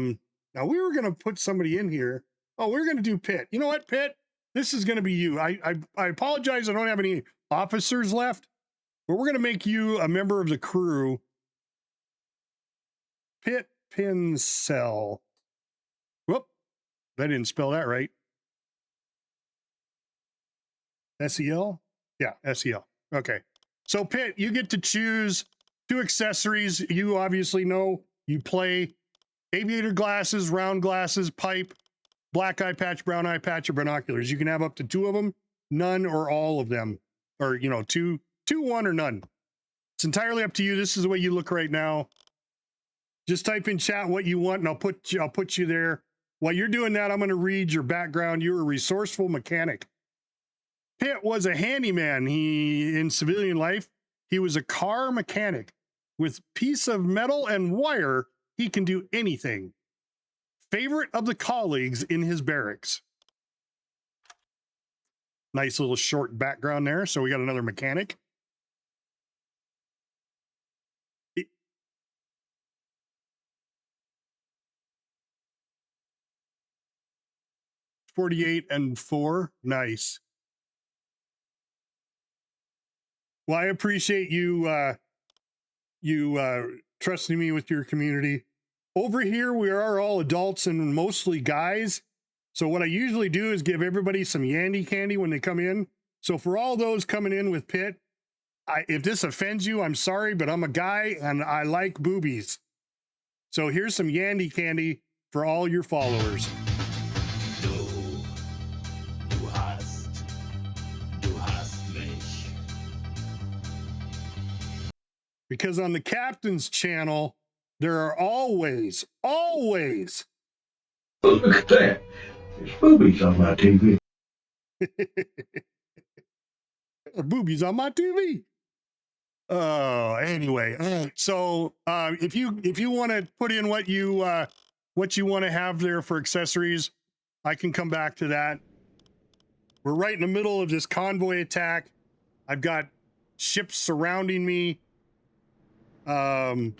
[SPEAKER 3] we were going to put somebody in here. Oh, we're going to do Pitt. You know what, Pitt? This is going to be you. I apologize. I don't have any officers left, but we're going to make you a member of the crew. Pitt Pincel. Whoop. I didn't spell that right. S-E-L? Yeah, S-E-L. Okay. So Pitt, you get to choose 2 accessories. You obviously know you play aviator glasses, round glasses, pipe, black eye patch, brown eye patch, or binoculars. You can have up to 2 of them, none or all of them, or, you know, 2, 1 or none. It's entirely up to you. This is the way you look right now. Just type in chat what you want and I'll put you there. While you're doing that, I'm going to read your background. You're a resourceful mechanic. Pitt was a handyman. In civilian life, he was a car mechanic. With piece of metal and wire, he can do anything. Favorite of the colleagues in his barracks. Nice little short background there. So we got another mechanic. 48 and 4. Nice. Well, I appreciate you trusting me with your community. Over here, we are all adults and mostly guys. So what I usually do is give everybody some Yandy candy when they come in. So for all those coming in with Pitt, if this offends you, I'm sorry, but I'm a guy and I like boobies. So here's some Yandy candy for all your followers. Because on the captain's channel, there are always
[SPEAKER 9] Look at that. There's boobies on my TV.
[SPEAKER 3] Boobies on my TV. Oh, anyway. All right. So if you want to put in what you want to have there for accessories, I can come back to that. We're right in the middle of this convoy attack. I've got ships surrounding me. I've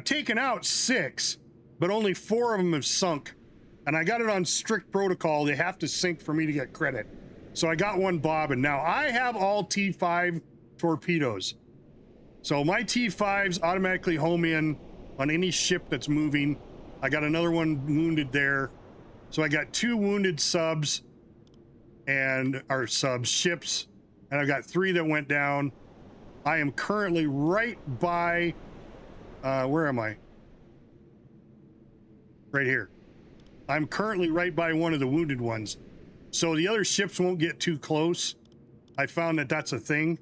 [SPEAKER 3] taken out 6, but only 4 of them have sunk. And I got it on strict protocol. They have to sink for me to get credit. So I got one bobbing. Now I have all T5 torpedoes. So my T5s automatically home in on any ship that's moving. I got another one wounded there. So I got 2 wounded subs ships. And I've got 3 that went down. I am currently right by, where am I? Right here. I'm currently right by one of the wounded ones. So the other ships won't get too close. I found that that's a thing.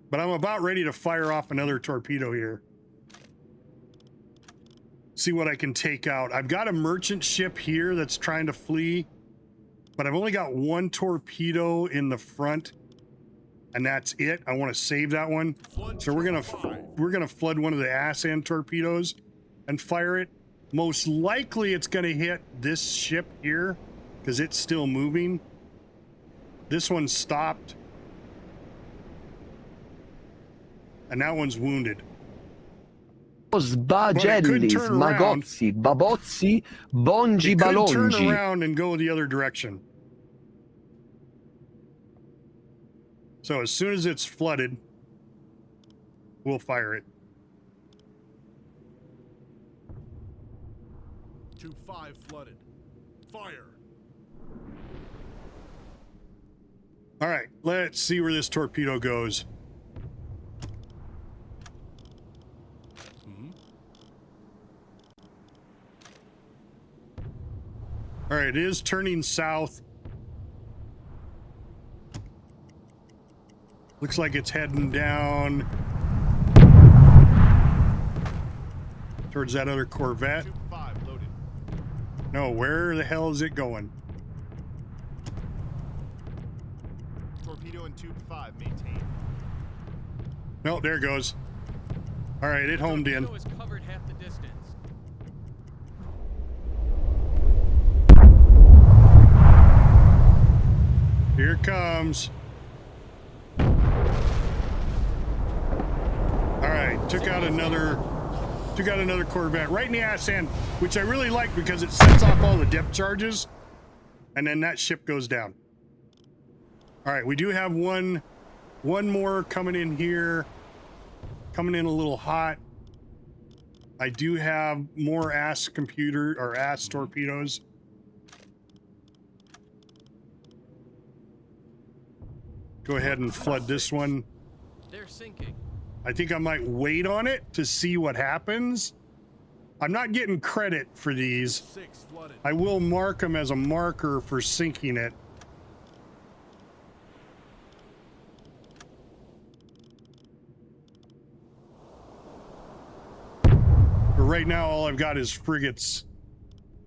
[SPEAKER 3] But I'm about ready to fire off another torpedo here. See what I can take out. I've got a merchant ship here that's trying to flee. But I've only got 1 torpedo in the front. And that's it. I want to save that one. So we're gonna flood one of the ass end torpedoes and fire it. Most likely it's gonna hit this ship here because it's still moving. This one stopped. And that one's wounded.
[SPEAKER 4] Sbagellis, magozzi, babozzi, bongi, balongi.
[SPEAKER 3] Turn around and go the other direction. So as soon as it's flooded, we'll fire it.
[SPEAKER 2] 2-5 flooded. Fire.
[SPEAKER 3] All right, let's see where this torpedo goes. All right, it is turning south. Looks like it's heading down towards that other Corvette.
[SPEAKER 6] 2-5 loaded.
[SPEAKER 3] No, where the hell is it going?
[SPEAKER 6] Torpedo in tube 5 maintained.
[SPEAKER 3] No, there it goes. All right, it homed in.
[SPEAKER 8] Torpedo has covered half the distance.
[SPEAKER 3] Here it comes. All right, took out another Corvette right in the ass end, which I really like because it sets off all the depth charges, and then that ship goes down. All right, we do have one more coming in here, coming in a little hot. I do have more ass torpedoes. Go ahead and flood this one.
[SPEAKER 8] They're sinking.
[SPEAKER 3] I think I might wait on it to see what happens. I'm not getting credit for these.
[SPEAKER 2] 6 flooded.
[SPEAKER 3] I will mark them as a marker for sinking it. But right now, all I've got is frigates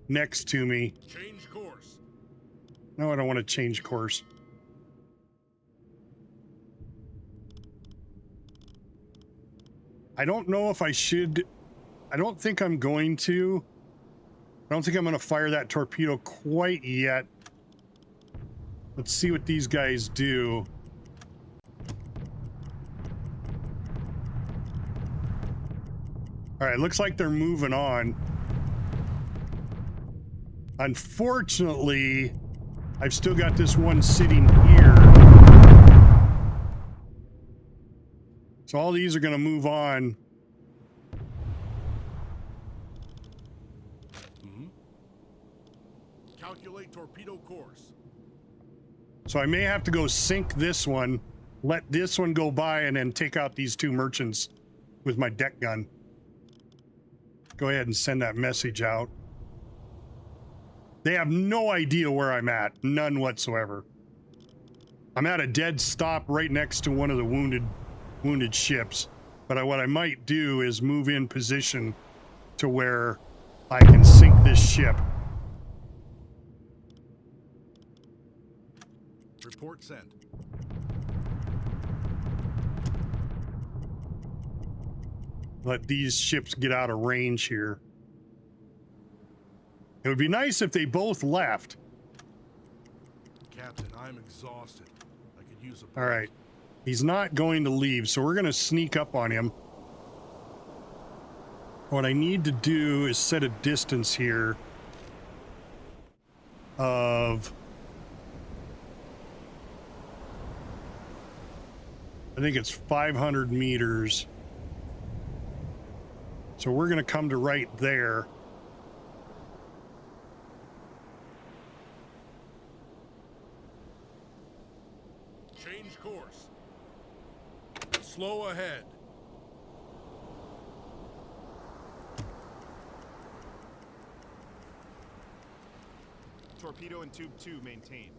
[SPEAKER 3] next to me.
[SPEAKER 2] Change course.
[SPEAKER 3] No, I don't want to change course. I don't know if I should. I don't think I'm going to. I don't think I'm going to fire that torpedo quite yet. Let's see what these guys do. All right, looks like they're moving on. Unfortunately, I've still got this one sitting here. So all these are going to move on.
[SPEAKER 2] Calculate torpedo course.
[SPEAKER 3] So I may have to go sink this one, let this one go by, and then take out these 2 merchants with my deck gun. Go ahead and send that message out. They have no idea where I'm at. None whatsoever. I'm at a dead stop right next to one of the wounded ships. But what I might do is move in position to where I can sink this ship.
[SPEAKER 2] Report sent.
[SPEAKER 3] Let these ships get out of range here. It would be nice if they both left.
[SPEAKER 2] Captain, I'm exhausted. I could use a break.
[SPEAKER 3] All right. He's not going to leave, so we're going to sneak up on him. What I need to do is set a distance here of... I think it's 500 meters. So we're going to come to right there.
[SPEAKER 2] Change course. Slow ahead.
[SPEAKER 6] Torpedo in tube 2 maintained.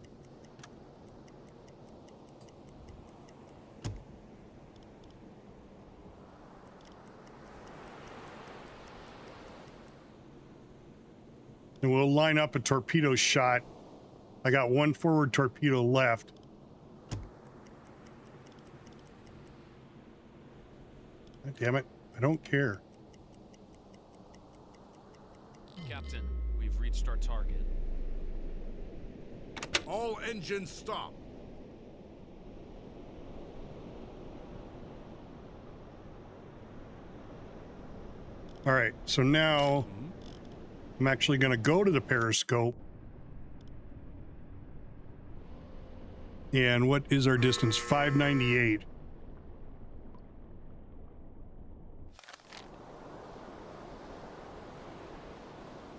[SPEAKER 3] And we'll line up a torpedo shot. I got 1 forward torpedo left. God damn it. I don't care.
[SPEAKER 7] Captain, we've reached our target.
[SPEAKER 2] All engines stop.
[SPEAKER 3] All right, so now I'm actually going to go to the periscope. And what is our distance? 598.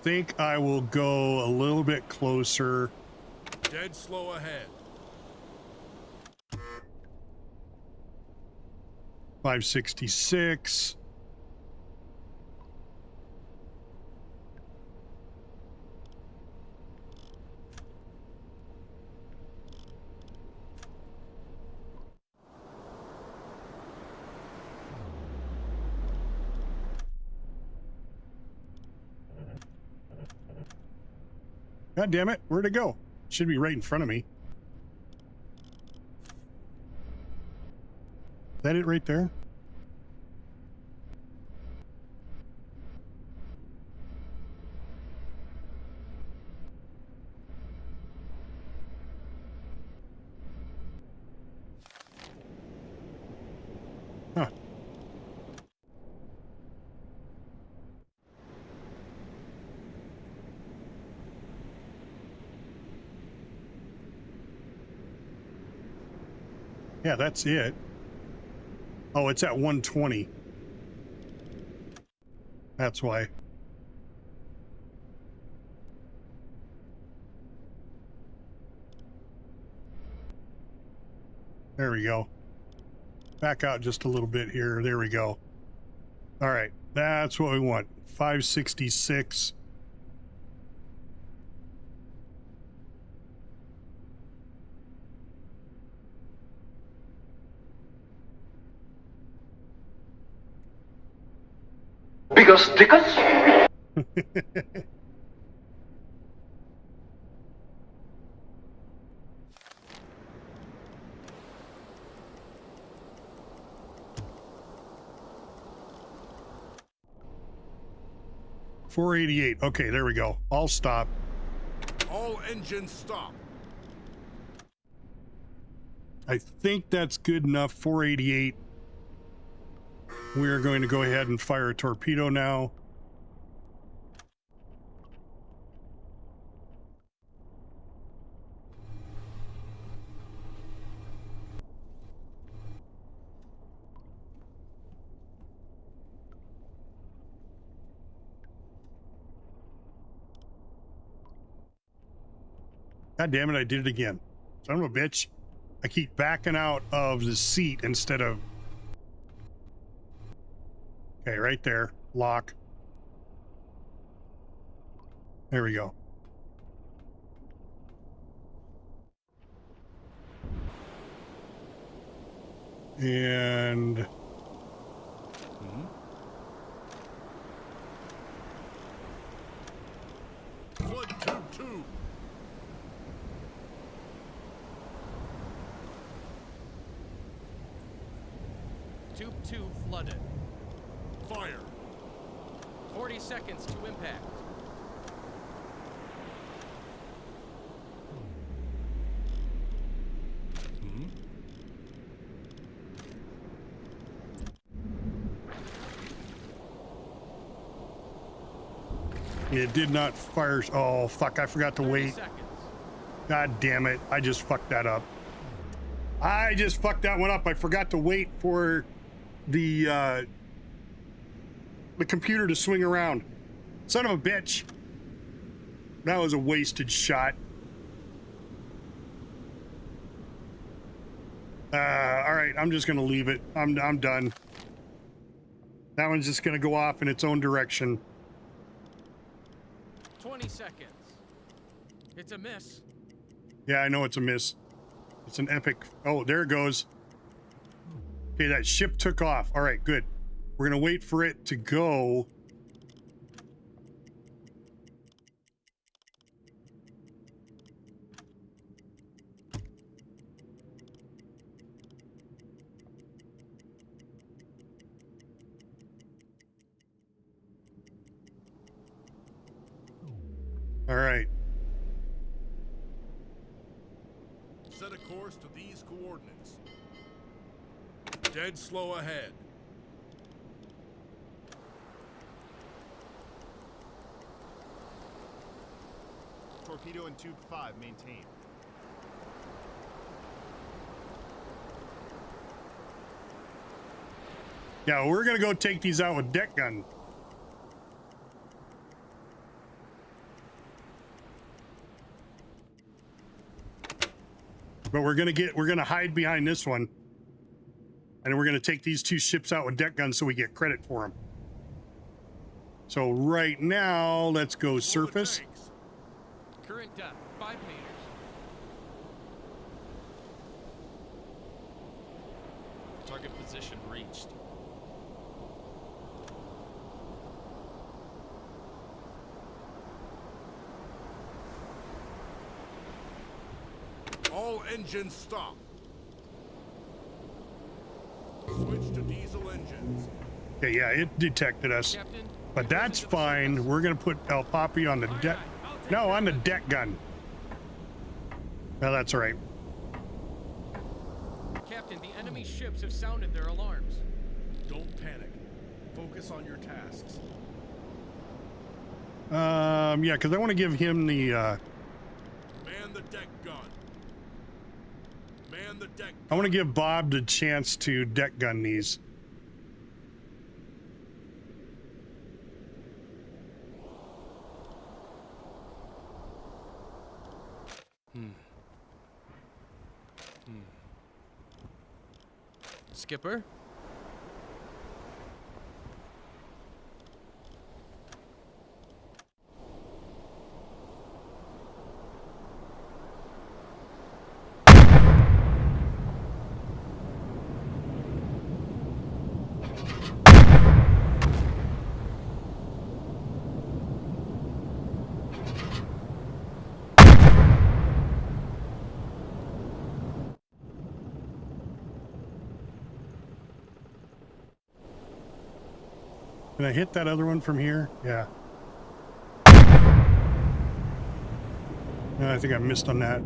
[SPEAKER 3] Think I will go a little bit closer.
[SPEAKER 2] Dead slow ahead.
[SPEAKER 3] 566. God damn it. Where'd it go? Should be right in front of me. Is that it right there? Huh. Yeah, that's it. Oh, it's at 120. That's why. There we go. Back out just a little bit here. There we go. All right. That's what we want. 566.
[SPEAKER 10] Because
[SPEAKER 3] 488. Okay, there we go. I'll stop.
[SPEAKER 2] All engines stop.
[SPEAKER 3] I think that's good enough. 488. We are going to go ahead and fire a torpedo now. God damn it, I did it again. Son of a bitch. I keep backing out of the seat instead of... Okay, right there. Lock. There we go. And...
[SPEAKER 2] Flood tube 2.
[SPEAKER 8] Tube 2 flooded.
[SPEAKER 2] Fire.
[SPEAKER 8] 40 seconds to impact.
[SPEAKER 3] It did not fire. Oh, fuck. I forgot to wait.
[SPEAKER 8] Seconds.
[SPEAKER 3] God damn it. I just fucked that up. I just fucked that one up. I forgot to wait for the computer to swing around. Son of a bitch. That was a wasted shot. All right. I'm just going to leave it. I'm done. That one's just going to go off in its own direction.
[SPEAKER 8] 20 seconds. It's a miss.
[SPEAKER 3] Yeah, I know it's a miss. It's an epic. Oh, there it goes. Okay, that ship took off. All right, good. We're going to wait for it to go. All right.
[SPEAKER 2] Set a course to these coordinates. Dead slow ahead.
[SPEAKER 6] Torpedo in tube 5 maintained.
[SPEAKER 3] Yeah, we're going to go take these out with deck gun. But we're going to hide behind this one. And we're going to take these two ships out with deck guns so we get credit for them. So right now, let's go surface.
[SPEAKER 8] Current depth, 5 meters.
[SPEAKER 7] Target position reached.
[SPEAKER 2] engines stop. Switch to diesel engines.
[SPEAKER 3] Okay, yeah, it detected us.
[SPEAKER 8] Captain,
[SPEAKER 3] But that's fine. We're going to put El Papi on the deck. No, on the deck gun. No, that's all right.
[SPEAKER 8] Captain, the enemy ships have sounded their alarms.
[SPEAKER 2] Don't panic. Focus on your tasks.
[SPEAKER 3] Yeah, because I want to give him the,
[SPEAKER 2] Man the deck gun. Man the deck gun.
[SPEAKER 3] I want to give Bob the chance to deck gun these.
[SPEAKER 8] Skipper?
[SPEAKER 3] Can I hit that other one from here? Yeah. No, I think I missed on that.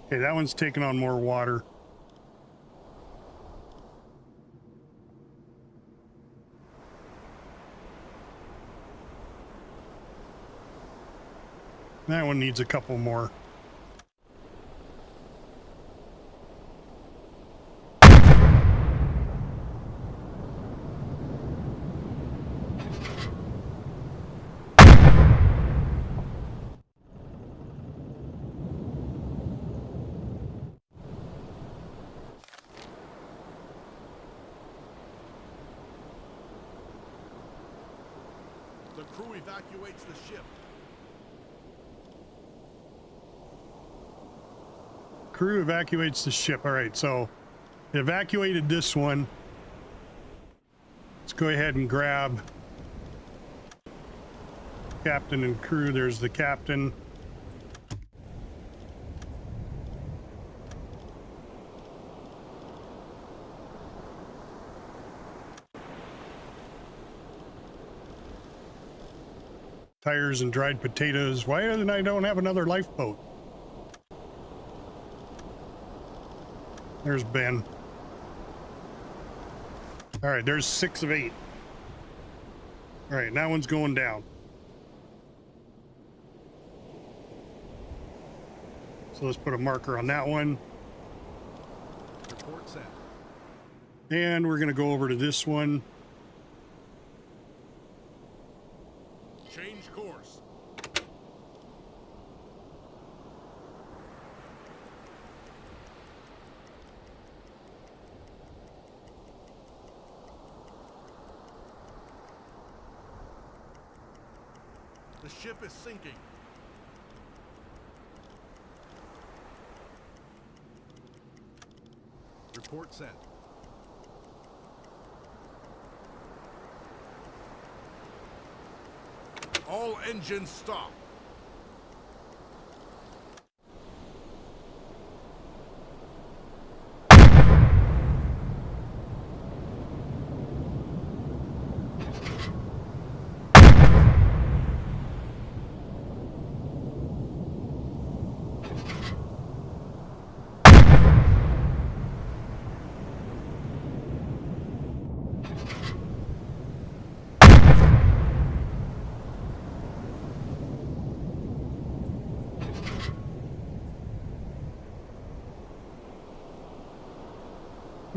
[SPEAKER 3] Okay, that one's taking on more water. That one needs a couple more.
[SPEAKER 2] The crew evacuates the ship.
[SPEAKER 3] Crew evacuates the ship. All right, so evacuated this one. Let's go ahead and grab captain and crew. There's the captain. Tires and dried potatoes. Why didn't I don't have another lifeboat? There's Ben. All right, there's 6 of 8. All right, that one's going down. So let's put a marker on that one.
[SPEAKER 2] Report sent.
[SPEAKER 3] And we're going to go over to this one.
[SPEAKER 2] Change course. The ship is sinking. Report sent. All engines stop.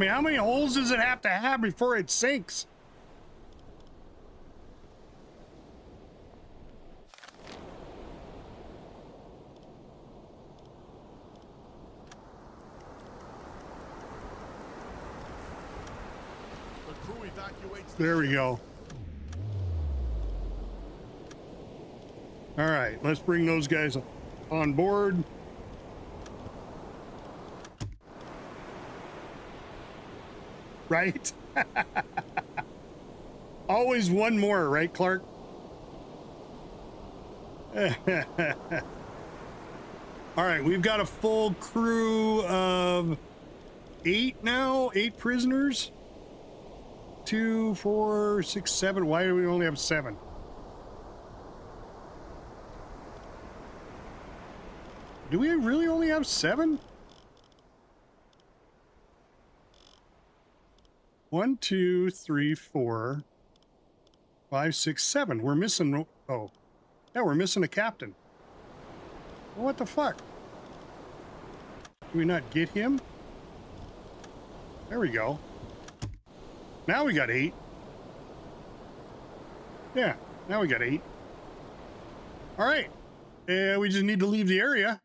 [SPEAKER 3] I mean, how many holes does it have to have before it sinks?
[SPEAKER 2] The crew evacuates.
[SPEAKER 3] There we go. All right, let's bring those guys on board. Right? Always one more, right, Clark? All right, we've got a full crew of 8 now, 8 prisoners. 2, 4, 6, 7. Why do we only have 7? Do we really only have 7? 1, 2, 3, 4, 5, 6, 7. We're missing. Oh, yeah, we're missing a captain. What the fuck? Do we not get him? There we go. Now we got 8. Yeah, now we got 8. All right. We just need to leave the area.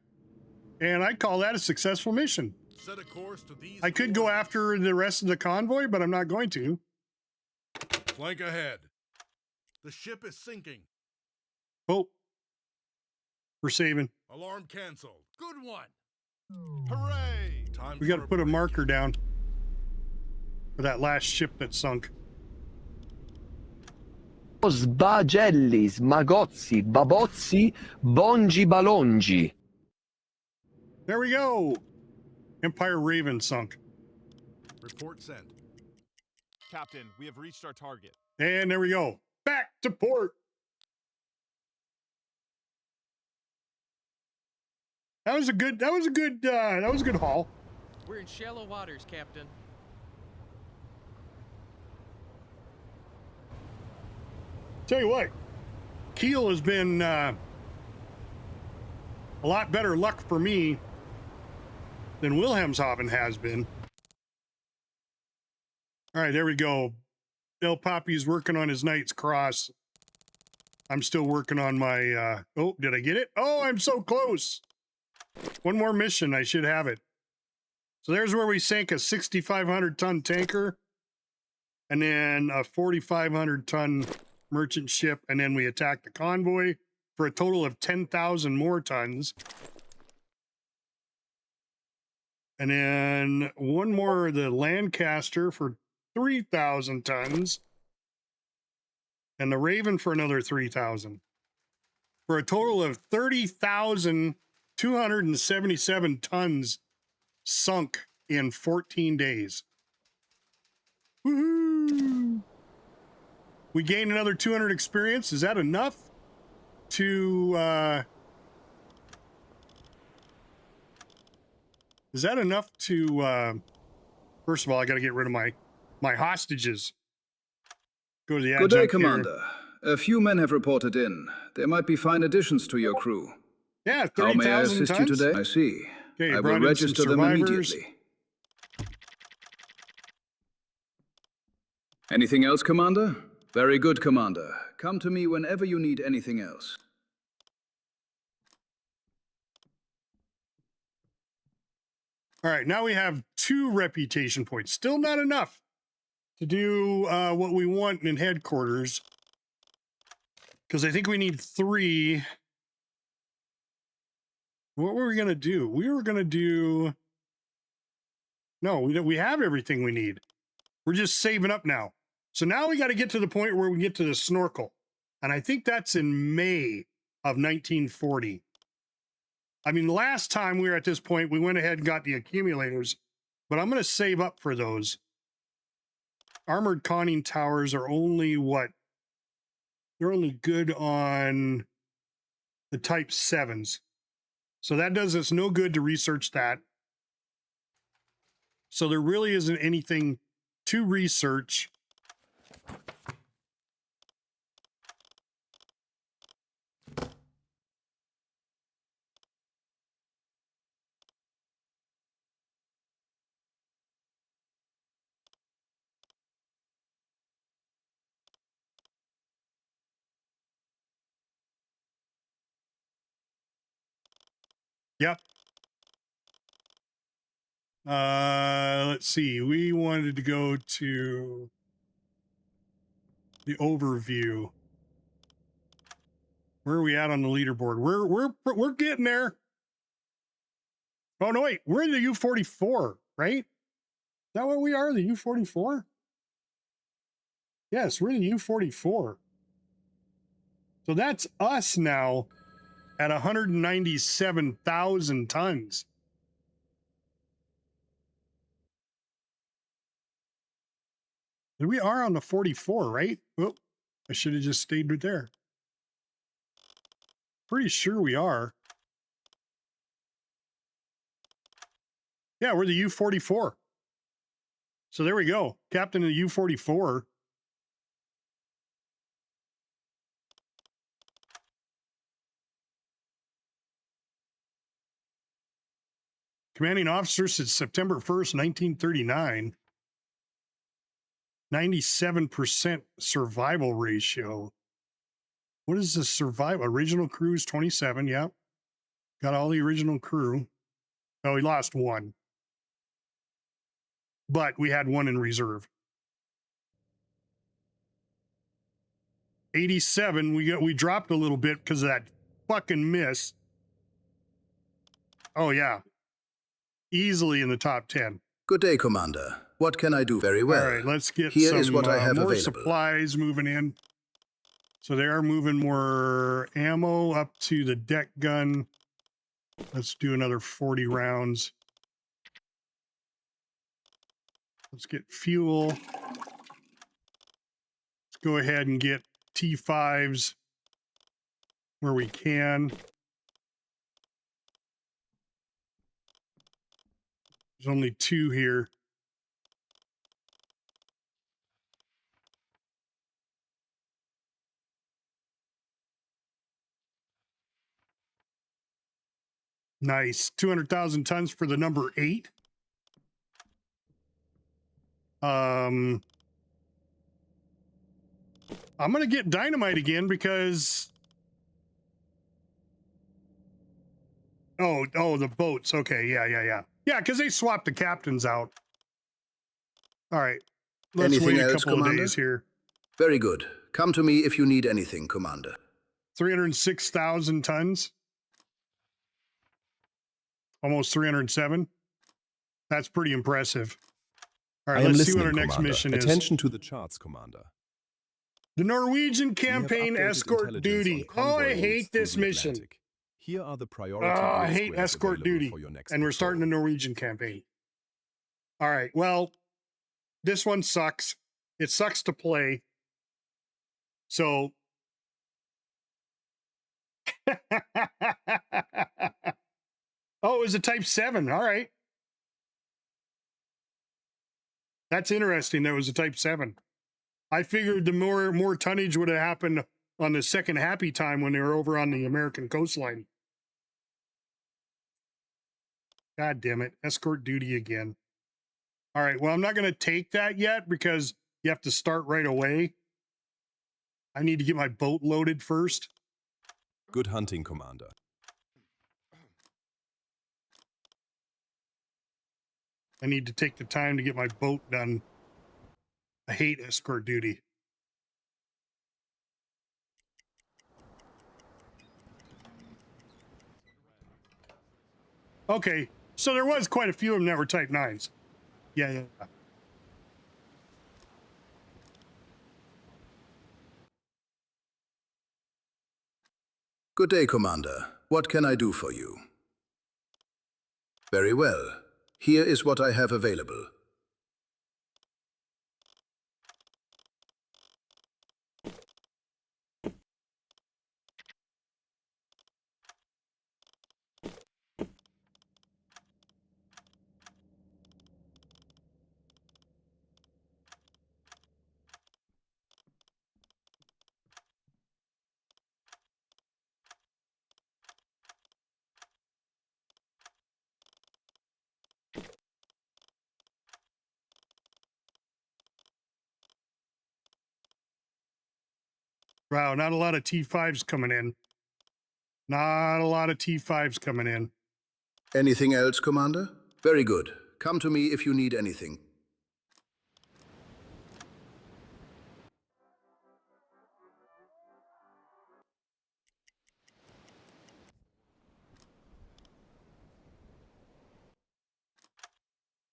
[SPEAKER 3] And I call that a successful mission.
[SPEAKER 2] Set a course to these.
[SPEAKER 3] I could go after the rest of the convoy, but I'm not going to.
[SPEAKER 2] Flank ahead. The ship is sinking.
[SPEAKER 3] Oh. We're saving.
[SPEAKER 2] Alarm canceled.
[SPEAKER 8] Good one.
[SPEAKER 2] Hooray! Time
[SPEAKER 3] We got to
[SPEAKER 2] for a
[SPEAKER 3] put a
[SPEAKER 2] break.
[SPEAKER 3] marker down for that last ship that sunk.
[SPEAKER 4] Sbagelli, smagozzi, babozzi, bongi balongi.
[SPEAKER 3] There we go. Empire Raven sunk.
[SPEAKER 2] Report sent.
[SPEAKER 6] Captain, we have reached our target.
[SPEAKER 3] And there we go. Back to port. That was a good haul.
[SPEAKER 8] We're in shallow waters, Captain.
[SPEAKER 3] Tell you what, Kiel has been a lot better luck for me than Wilhelmshaven has been. All right, there we go. El Papi's working on his Knight's Cross. I'm still working on my, oh, did I get it? Oh, I'm so close. One more mission, I should have it. So there's where we sank a 6,500 ton tanker and then a 4,500 ton merchant ship, and then we attacked the convoy for a total of 10,000 more tons. And then one more, the Lancaster for 3,000 tons. And the Raven for another 3,000. For a total of 30,277 tons sunk in 14 days. Woohoo! We gained another 200 experience. Is that enough to, first of all, I got to get rid of my hostages. Go to the
[SPEAKER 5] Good day,
[SPEAKER 3] adjunct here.
[SPEAKER 5] Commander. A few men have reported in. There might be fine additions to your crew.
[SPEAKER 3] Yeah,
[SPEAKER 5] How may I
[SPEAKER 3] 30,000
[SPEAKER 5] assist
[SPEAKER 3] tons.
[SPEAKER 5] you today? I see.
[SPEAKER 3] Okay,
[SPEAKER 5] I
[SPEAKER 3] brought
[SPEAKER 5] will
[SPEAKER 3] in some
[SPEAKER 5] register them
[SPEAKER 3] survivors.
[SPEAKER 5] immediately. Anything else, Commander? Very good, Commander. Come to me whenever you need anything else.
[SPEAKER 3] All right, now we have 2 reputation points. Still not enough to do what we want in headquarters. Because I think we need 3. What were we going to do? We were going to do... No, we have everything we need. We're just saving up now. So now we got to get to the point where we get to the snorkel. And I think that's in May of 1940. I mean, last time we were at this point, we went ahead and got the accumulators, but I'm going to save up for those. Armored conning towers are only what? They're only good on the Type 7s. So that does us no good to research that. So there really isn't anything to research. Yep. Let's see. We wanted to go to the overview. Where are we at on the leaderboard? We're getting there. Oh no, wait. We're in the U-44, right? Is that what we are? The U-44? Yes, we're in the U-44. So that's us now at 197,000 tons. We are on the 44, right? Oh, I should have just stayed right there. Pretty sure we are. Yeah, we're the U-44. So there we go. Captain of the U-44. Commanding officer since September 1st, 1939. 97% survival ratio. What is the survival? Original crews 27. Yep. Got all the original crew. Oh, we lost one. But we had one in reserve. 87. We dropped a little bit because of that fucking miss. Oh yeah. Easily in the top 10.
[SPEAKER 5] Good day, Commander. What can I do? Very well.
[SPEAKER 3] All right, let's get
[SPEAKER 5] Here
[SPEAKER 3] some
[SPEAKER 5] is what I have
[SPEAKER 3] more
[SPEAKER 5] available.
[SPEAKER 3] supplies moving in. So they are moving more ammo up to the deck gun. Let's do another 40 rounds. Let's get fuel. Let's go ahead and get T5s where we can. There's only 2 here. Nice. 200,000 tons for the number 8. I'm going to get dynamite again because... Oh, the boats. Okay, yeah. Yeah, because they swapped the captains out. All right. Let's
[SPEAKER 5] Anything
[SPEAKER 3] wait a
[SPEAKER 5] else,
[SPEAKER 3] couple
[SPEAKER 5] Commander?
[SPEAKER 3] of days here.
[SPEAKER 5] Very good. Come to me if you need anything, Commander.
[SPEAKER 3] 306,000 tons. Almost 307. That's pretty impressive. All right, let's see what our next mission is.
[SPEAKER 6] Attention to the charts, Commander.
[SPEAKER 3] The Norwegian
[SPEAKER 6] We have
[SPEAKER 3] campaign
[SPEAKER 6] updated
[SPEAKER 3] escort
[SPEAKER 6] intelligence
[SPEAKER 3] duty.
[SPEAKER 6] on
[SPEAKER 3] Oh,
[SPEAKER 6] convoy
[SPEAKER 3] I
[SPEAKER 6] routes
[SPEAKER 3] hate
[SPEAKER 6] through
[SPEAKER 3] this
[SPEAKER 6] the
[SPEAKER 3] mission.
[SPEAKER 6] Atlantic. Here are the priority
[SPEAKER 3] I
[SPEAKER 6] grid
[SPEAKER 3] hate
[SPEAKER 6] squares
[SPEAKER 3] escort
[SPEAKER 6] available
[SPEAKER 3] duty.
[SPEAKER 6] for your next
[SPEAKER 3] And we're starting the
[SPEAKER 6] patrol.
[SPEAKER 3] Norwegian campaign. All right, well, this one sucks. It sucks to play. So... Oh, it was a Type 7. All right. That's interesting. That was a Type 7. I figured the more tonnage would have happened on the second happy time when they were over on the American coastline. God damn it. Escort duty again. All right. Well, I'm not going to take that yet because you have to start right away. I need to get my boat loaded first.
[SPEAKER 6] Good hunting, Commander.
[SPEAKER 3] I need to take the time to get my boat done. I hate escort duty. Okay, so there was quite a few of them that were Type 9s. Yeah.
[SPEAKER 5] Good day, Commander. What can I do for you? Very well. Here is what I have available.
[SPEAKER 3] Wow, not a lot of T5s coming in. Not a lot of T5s coming in.
[SPEAKER 5] Anything else, Commander? Very good. Come to me if you need anything.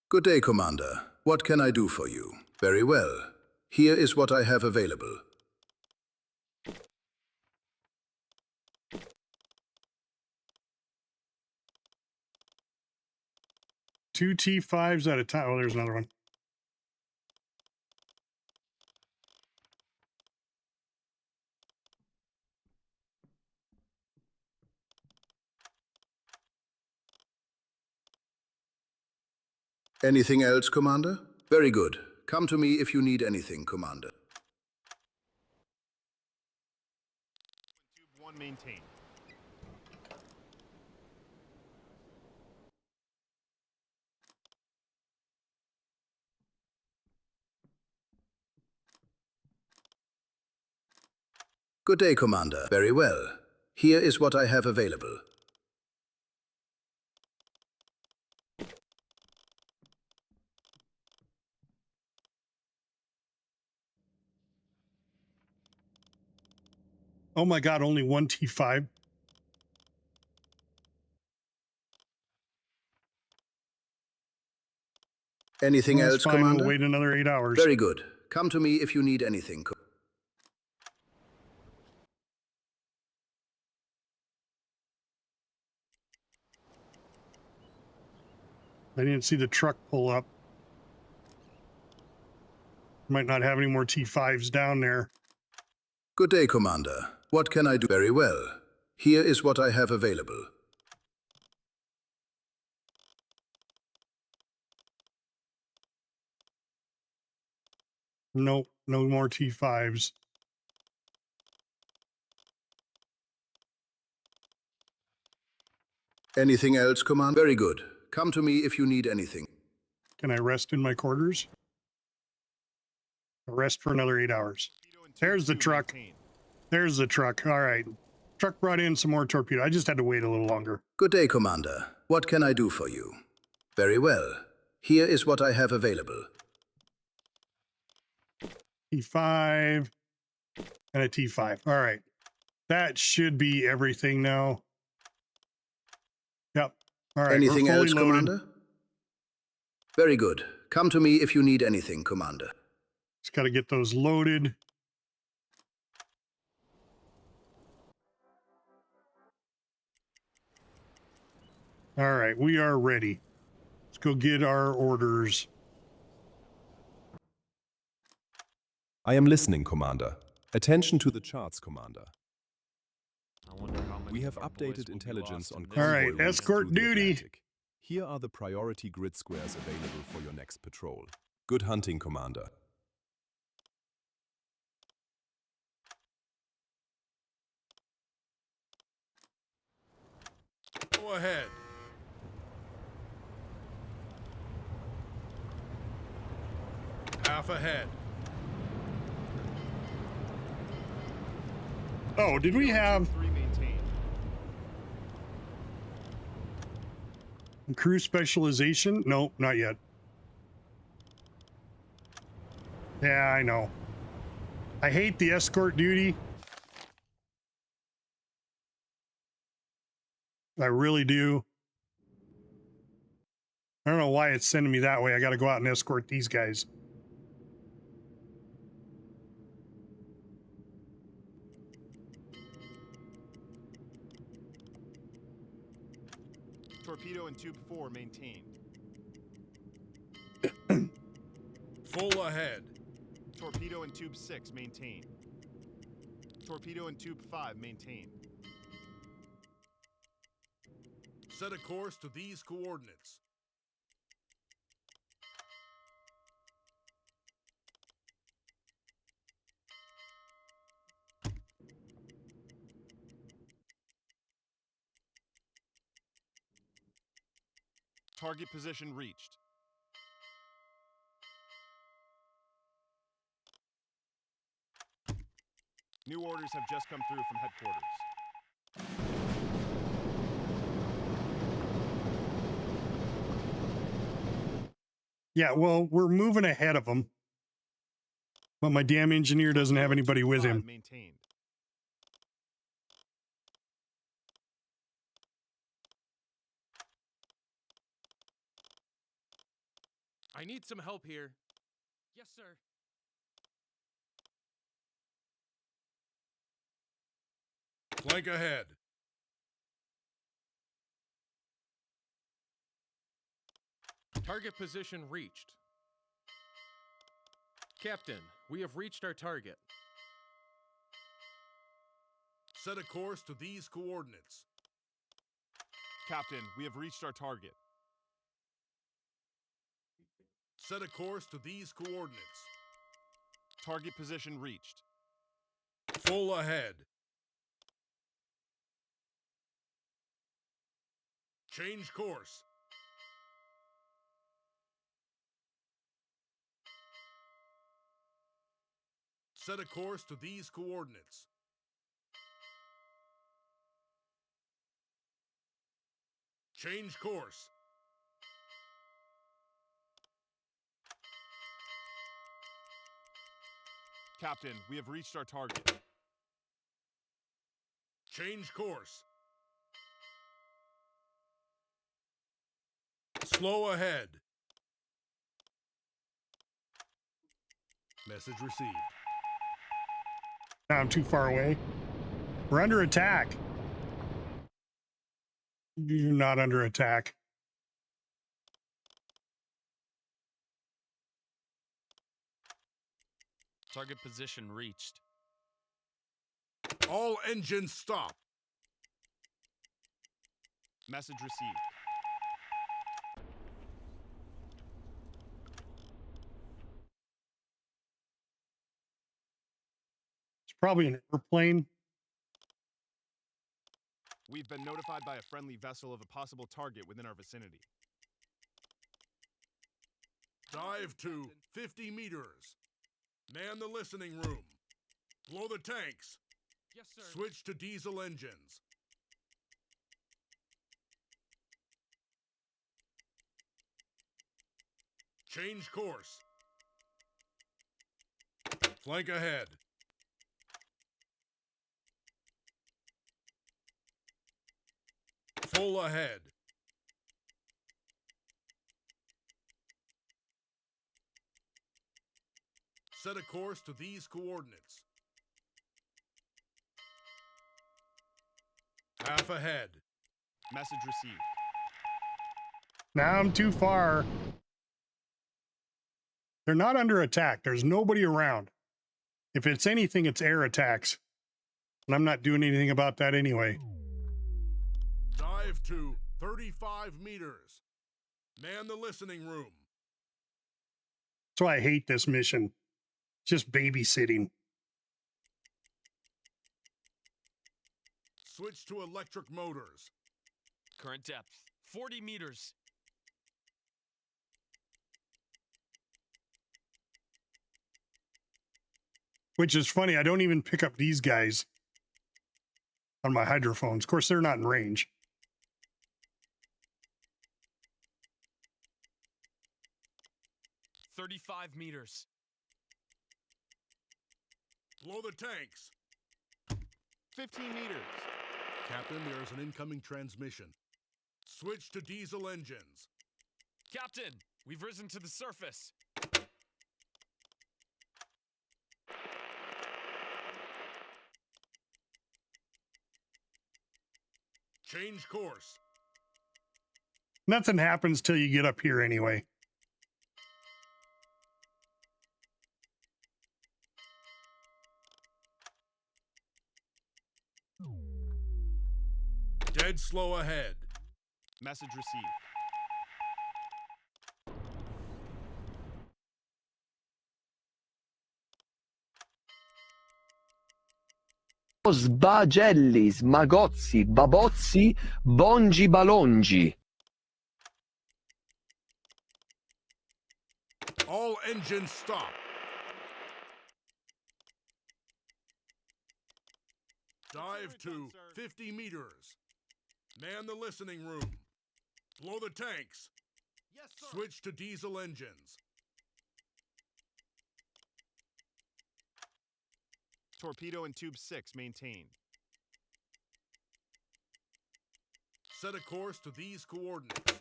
[SPEAKER 5] Good day, Commander. What can I do for you? Very well. Here is what I have available.
[SPEAKER 3] Two T5s at a time. Oh, there's another one.
[SPEAKER 5] Anything else, Commander? Very good. Come to me if you need anything, Commander.
[SPEAKER 6] Tube 1 maintained.
[SPEAKER 5] Good day, Commander. Very well. Here is what I have available.
[SPEAKER 3] Oh my God, only one T5.
[SPEAKER 5] Anything
[SPEAKER 3] Well, that's
[SPEAKER 5] else,
[SPEAKER 3] fine.
[SPEAKER 5] Commander?
[SPEAKER 3] We'll wait another 8 hours.
[SPEAKER 5] Very good. Come to me if you need anything.
[SPEAKER 3] I didn't see the truck pull up. Might not have any more T5s down there.
[SPEAKER 5] Good day, Commander. What can I do? Very well. Here is what I have available.
[SPEAKER 3] Nope, no more T5s.
[SPEAKER 5] Anything else, Commander? Very good. Come to me if you need anything.
[SPEAKER 3] Can I rest in my quarters? Rest for another 8 hours. There's the truck. There's the truck. All right. Truck brought in some more torpedo. I just had to wait a little longer.
[SPEAKER 5] Good day, Commander. What can I do for you? Very well. Here is what I have available.
[SPEAKER 3] T5 and a T5. All right. That should be everything now. Yep. All right.
[SPEAKER 5] Anything
[SPEAKER 3] we're fully
[SPEAKER 5] else,
[SPEAKER 3] loaded.
[SPEAKER 5] Commander? Very good. Come to me if you need anything, Commander.
[SPEAKER 3] Just got to get those loaded. All right, we are ready. Let's go get our orders.
[SPEAKER 11] I am listening, Commander. Attention to the charts, Commander. We have updated intelligence on
[SPEAKER 3] All right,
[SPEAKER 11] convoy routes
[SPEAKER 3] escort
[SPEAKER 11] through the
[SPEAKER 3] duty.
[SPEAKER 11] Atlantic. Here are the priority grid squares available for your next patrol. Good hunting, Commander.
[SPEAKER 2] Go ahead. Half ahead.
[SPEAKER 3] Oh, did we have
[SPEAKER 6] 3 maintained.
[SPEAKER 3] crew specialization? Nope, not yet. Yeah, I know. I hate the escort duty. I really do. I don't know why it's sending me that way. I got to go out and escort these guys.
[SPEAKER 6] Torpedo and tube 4 maintained.
[SPEAKER 2] Full ahead.
[SPEAKER 6] Torpedo and tube 6 maintained. Torpedo and tube 5 maintained.
[SPEAKER 2] Set a course to these coordinates.
[SPEAKER 6] Target position reached. New orders have just come through from headquarters.
[SPEAKER 3] Yeah, well, we're moving ahead of them. But my damn engineer doesn't have anybody with him.
[SPEAKER 6] Maintained.
[SPEAKER 8] I need some help here. Yes, sir.
[SPEAKER 2] Flank ahead.
[SPEAKER 8] Target position reached. Captain, we have reached our target.
[SPEAKER 2] Set a course to these coordinates.
[SPEAKER 6] Captain, we have reached our target.
[SPEAKER 2] Set a course to these coordinates.
[SPEAKER 6] Target position reached.
[SPEAKER 2] Full ahead. Change course. Set a course to these coordinates. Change course.
[SPEAKER 6] Captain, we have reached our target.
[SPEAKER 2] Change course. Slow ahead. Message received.
[SPEAKER 3] Now I'm too far away. We're under attack. You're not under attack.
[SPEAKER 7] Target position reached.
[SPEAKER 2] All engines stop.
[SPEAKER 6] Message received.
[SPEAKER 3] It's probably an airplane.
[SPEAKER 6] We've been notified by a friendly vessel of a possible target within our vicinity.
[SPEAKER 2] Dive to 50 meters. Man the listening room. Blow the tanks.
[SPEAKER 8] Yes, sir.
[SPEAKER 2] Switch to diesel engines. Change course. Flank ahead. Full ahead. Set a course to these coordinates. Half ahead.
[SPEAKER 6] Message received.
[SPEAKER 3] Now I'm too far. They're not under attack. There's nobody around. If it's anything, it's air attacks. And I'm not doing anything about that anyway.
[SPEAKER 2] Dive to 35 meters. Man the listening room.
[SPEAKER 3] That's why I hate this mission. Just babysitting.
[SPEAKER 2] Switch to electric motors.
[SPEAKER 7] Current depth 40 meters.
[SPEAKER 3] Which is funny. I don't even pick up these guys on my hydrophones. Of course, they're not in range.
[SPEAKER 7] $35 meters.
[SPEAKER 2] Blow the tanks.
[SPEAKER 6] 15 meters.
[SPEAKER 2] Captain, there is an incoming transmission. Switch to diesel engines.
[SPEAKER 7] Captain, we've risen to the surface.
[SPEAKER 2] Change course.
[SPEAKER 3] Nothing happens till you get up here anyway.
[SPEAKER 2] Dead slow ahead.
[SPEAKER 6] Message received.
[SPEAKER 4] Sbagelli, smagozzi, babozzi, bongi balongi.
[SPEAKER 2] All engines stop. Dive to 50 meters. Man the listening room. Blow the tanks.
[SPEAKER 6] Yes, sir.
[SPEAKER 2] Switch to diesel engines.
[SPEAKER 6] Torpedo in tube 6 maintained.
[SPEAKER 2] Set a course to these coordinates.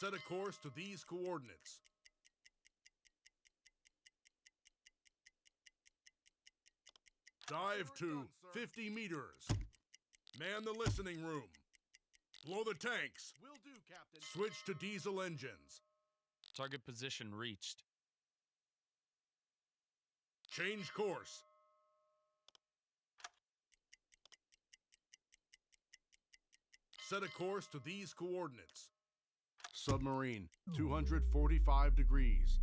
[SPEAKER 2] Set a course to these coordinates. Dive to 50 meters. Man the listening room. Blow the tanks.
[SPEAKER 6] Will do, Captain.
[SPEAKER 2] Switch to diesel engines.
[SPEAKER 7] Target position reached.
[SPEAKER 2] Change course. Set a course to these coordinates. Submarine, 245 degrees.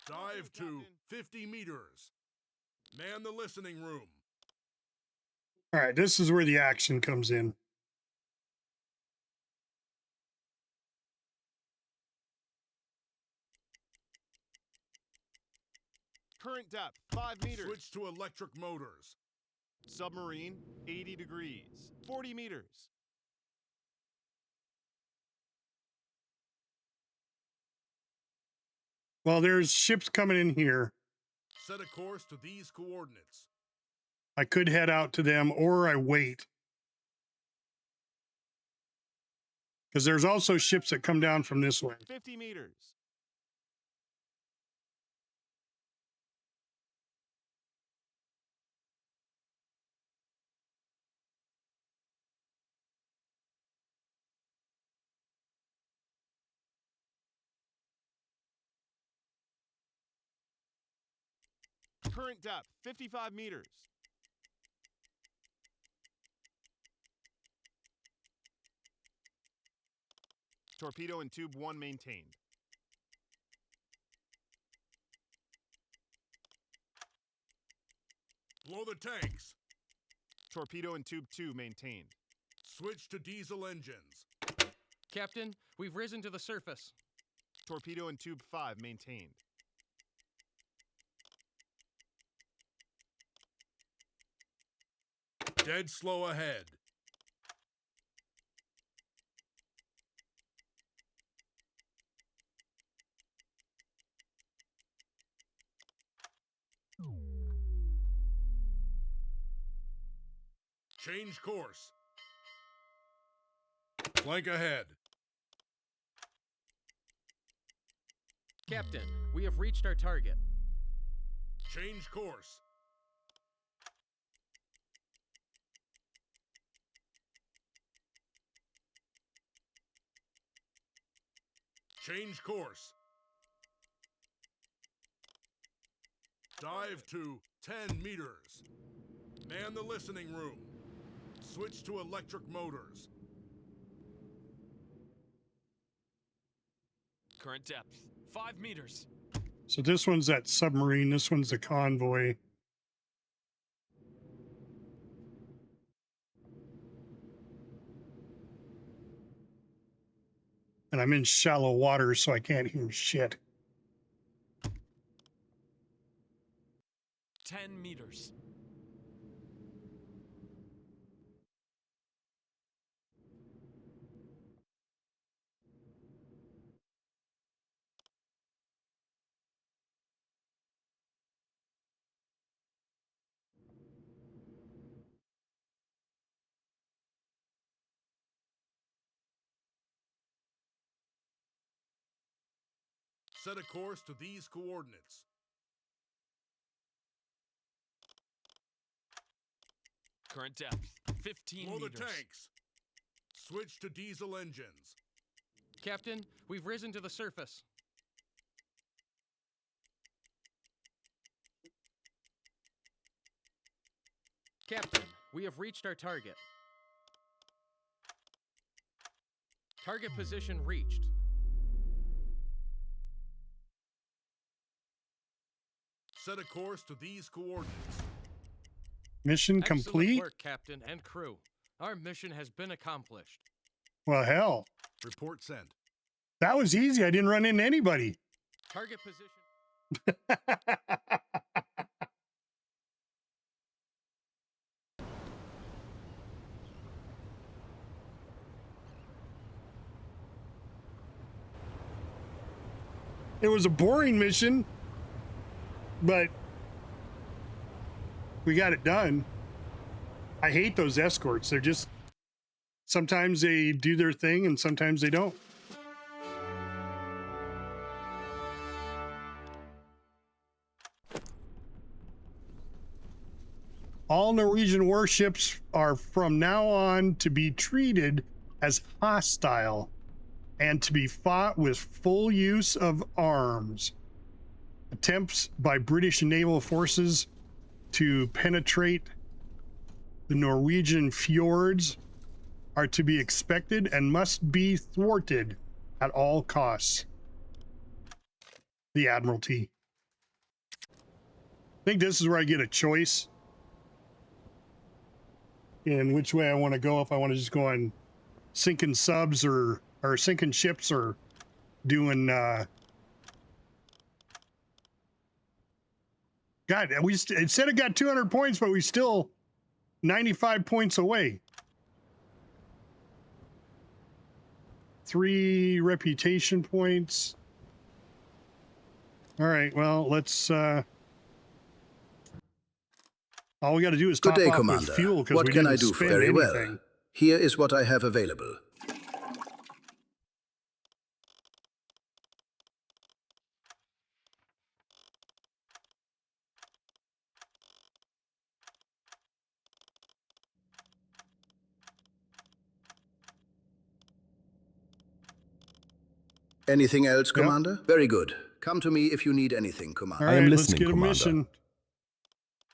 [SPEAKER 2] Dive to 50 meters. Man the listening room.
[SPEAKER 3] All right, this is where the action comes in.
[SPEAKER 6] Current depth, 5 meters.
[SPEAKER 2] Switch to electric motors.
[SPEAKER 6] Submarine, 80 degrees. 40 meters.
[SPEAKER 3] Well, there's ships coming in here.
[SPEAKER 2] Set a course to these coordinates.
[SPEAKER 3] I could head out to them, or I wait. Because there's also ships that come down from this way.
[SPEAKER 6] 50 meters. Current depth, 55 meters. Torpedo in tube 1 maintained.
[SPEAKER 2] Blow the tanks.
[SPEAKER 6] Torpedo in tube 2 maintained.
[SPEAKER 2] Switch to diesel engines.
[SPEAKER 8] Captain, we've risen to the surface.
[SPEAKER 6] Torpedo in tube 5 maintained.
[SPEAKER 2] Dead slow ahead. Change course. Flank ahead.
[SPEAKER 8] Captain, we have reached our target.
[SPEAKER 2] Change course. Change course. Dive to 10 meters. Man the listening room. Switch to electric motors.
[SPEAKER 7] Current depth, 5 meters.
[SPEAKER 3] So this one's that submarine. This one's the convoy. And I'm in shallow water, so I can't hear shit.
[SPEAKER 7] 10 meters.
[SPEAKER 2] Set a course to these coordinates.
[SPEAKER 7] Current depth, 15
[SPEAKER 2] Blow
[SPEAKER 7] meters.
[SPEAKER 2] the tanks. Switch to diesel engines.
[SPEAKER 8] Captain, we've risen to the surface. Captain, we have reached our target. Target position reached.
[SPEAKER 2] Set a course to these coordinates.
[SPEAKER 3] Mission
[SPEAKER 8] Excellent
[SPEAKER 3] complete.
[SPEAKER 8] work, Captain and crew. Our mission has been accomplished.
[SPEAKER 3] Well, hell.
[SPEAKER 2] Report sent.
[SPEAKER 3] That was easy. I didn't run into anybody.
[SPEAKER 8] Target position.
[SPEAKER 3] It was a boring mission, but we got it done. I hate those escorts. They're just, sometimes they do their thing and sometimes they don't. All Norwegian warships are from now on to be treated as hostile and to be fought with full use of arms. Attempts by British naval forces to penetrate the Norwegian fjords are to be expected and must be thwarted at all costs. The Admiralty. I think this is where I get a choice in which way I want to go, if I want to just go on sinking subs or sinking ships or doing God, it said it got 200 points, but we still 95 points away. 3 reputation points. All right, well, let's all we got to do is top
[SPEAKER 5] Good day,
[SPEAKER 3] off
[SPEAKER 5] Commander.
[SPEAKER 3] with fuel because
[SPEAKER 5] What
[SPEAKER 3] we
[SPEAKER 5] can
[SPEAKER 3] didn't
[SPEAKER 5] I do?
[SPEAKER 3] spend
[SPEAKER 5] Very
[SPEAKER 3] anything.
[SPEAKER 5] well. Here is what I have available. Anything else, Commander? Very good. Come to me if you need anything, Commander.
[SPEAKER 3] All
[SPEAKER 11] I am
[SPEAKER 3] right,
[SPEAKER 11] listening,
[SPEAKER 3] let's get a
[SPEAKER 11] Commander.
[SPEAKER 3] mission.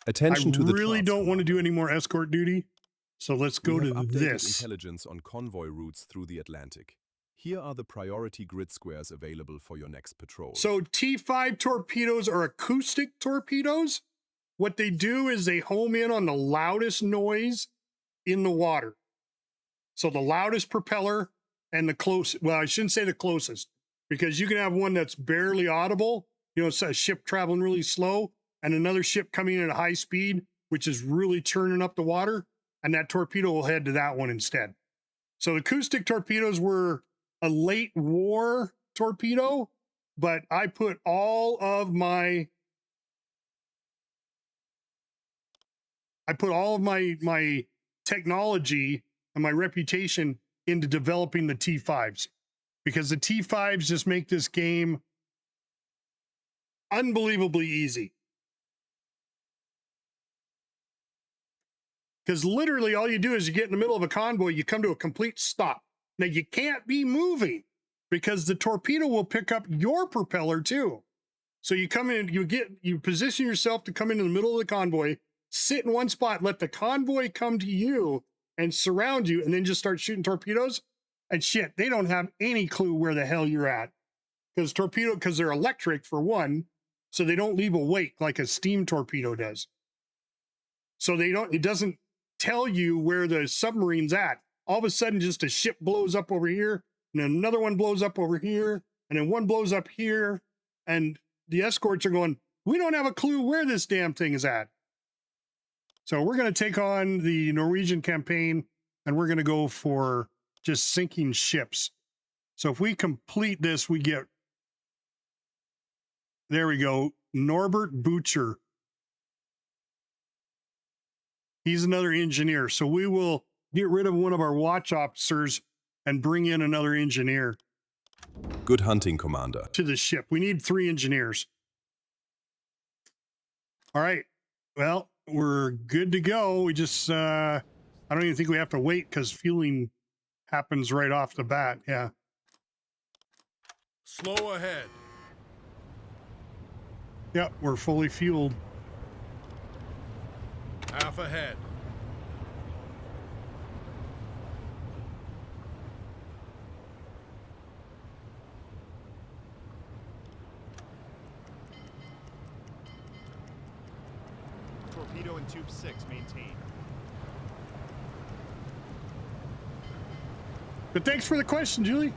[SPEAKER 11] Attention to
[SPEAKER 3] I
[SPEAKER 11] the
[SPEAKER 3] really
[SPEAKER 11] charts,
[SPEAKER 3] don't want to do
[SPEAKER 11] Commander.
[SPEAKER 3] any more escort duty, so let's go
[SPEAKER 11] We
[SPEAKER 3] to
[SPEAKER 11] have updated
[SPEAKER 3] this.
[SPEAKER 11] intelligence on convoy routes through the Atlantic. Here are the priority grid squares available for your next patrol.
[SPEAKER 3] So T5 torpedoes are acoustic torpedoes. What they do is they home in on the loudest noise in the water. So the loudest propeller and the closest, well, I shouldn't say the closest, because you can have one that's barely audible, you know, it's a ship traveling really slow, and another ship coming in at high speed, which is really churning up the water, and that torpedo will head to that one instead. So acoustic torpedoes were a late war torpedo, but I put all of my technology and my reputation into developing the T5s, because the T5s just make this game unbelievably easy. Because literally all you do is you get in the middle of a convoy, you come to a complete stop. Now you can't be moving because the torpedo will pick up your propeller too. So you come in, you position yourself to come into the middle of the convoy, sit in one spot, let the convoy come to you and surround you, and then just start shooting torpedoes. And shit, they don't have any clue where the hell you're at. Because they're electric for one, so they don't leave a wake like a steam torpedo does. So it doesn't tell you where the submarine's at. All of a sudden, just a ship blows up over here, and then another one blows up over here, and then one blows up here, and the escorts are going, we don't have a clue where this damn thing is at. So we're going to take on the Norwegian campaign, and we're going to go for just sinking ships. So if we complete this, we get, there we go, Norbert Butcher. He's another engineer. So we will get rid of one of our watch officers and bring in another engineer.
[SPEAKER 11] Good hunting, Commander.
[SPEAKER 3] To the ship. We need 3 engineers. All right. Well, we're good to go. We just, I don't even think we have to wait because fueling happens right off the bat. Yeah.
[SPEAKER 2] Slow ahead.
[SPEAKER 3] Yep, we're fully fueled.
[SPEAKER 2] Half ahead.
[SPEAKER 6] Torpedo in tube 6, maintain.
[SPEAKER 3] But thanks for the question, Julie.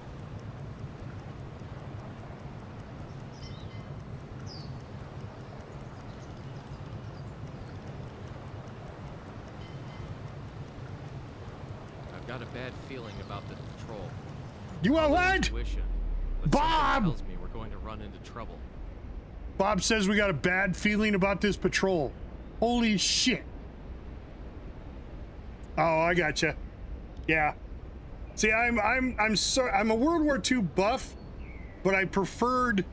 [SPEAKER 8] I've got a bad feeling about this patrol.
[SPEAKER 3] You want what?
[SPEAKER 8] Intuition, but
[SPEAKER 3] Bob!
[SPEAKER 8] something tells me we're going to run into trouble.
[SPEAKER 3] Bob says we got a bad feeling about this patrol. Holy shit. Oh, I gotcha. Yeah. See, I'm a World War II buff, but I preferred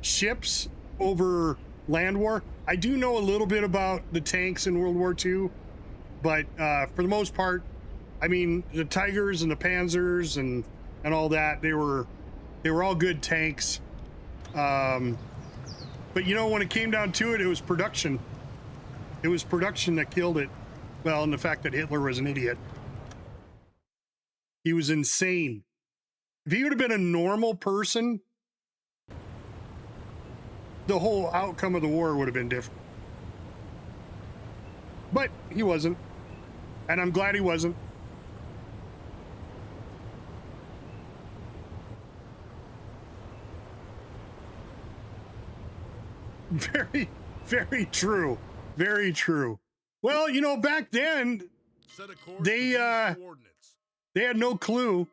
[SPEAKER 3] ships over land war. I do know a little bit about the tanks in World War II, but for the most part, I mean, the Tigers and the Panzers and all that, they were all good tanks. But you know, when it came down to it, it was production. It was production that killed it. Well, and the fact that Hitler was an idiot. He was insane. If he would have been a normal person, the whole outcome of the war would have been different. But he wasn't. And I'm glad he wasn't. Very, very true. Very true. Well, you know, back then, they had no clue.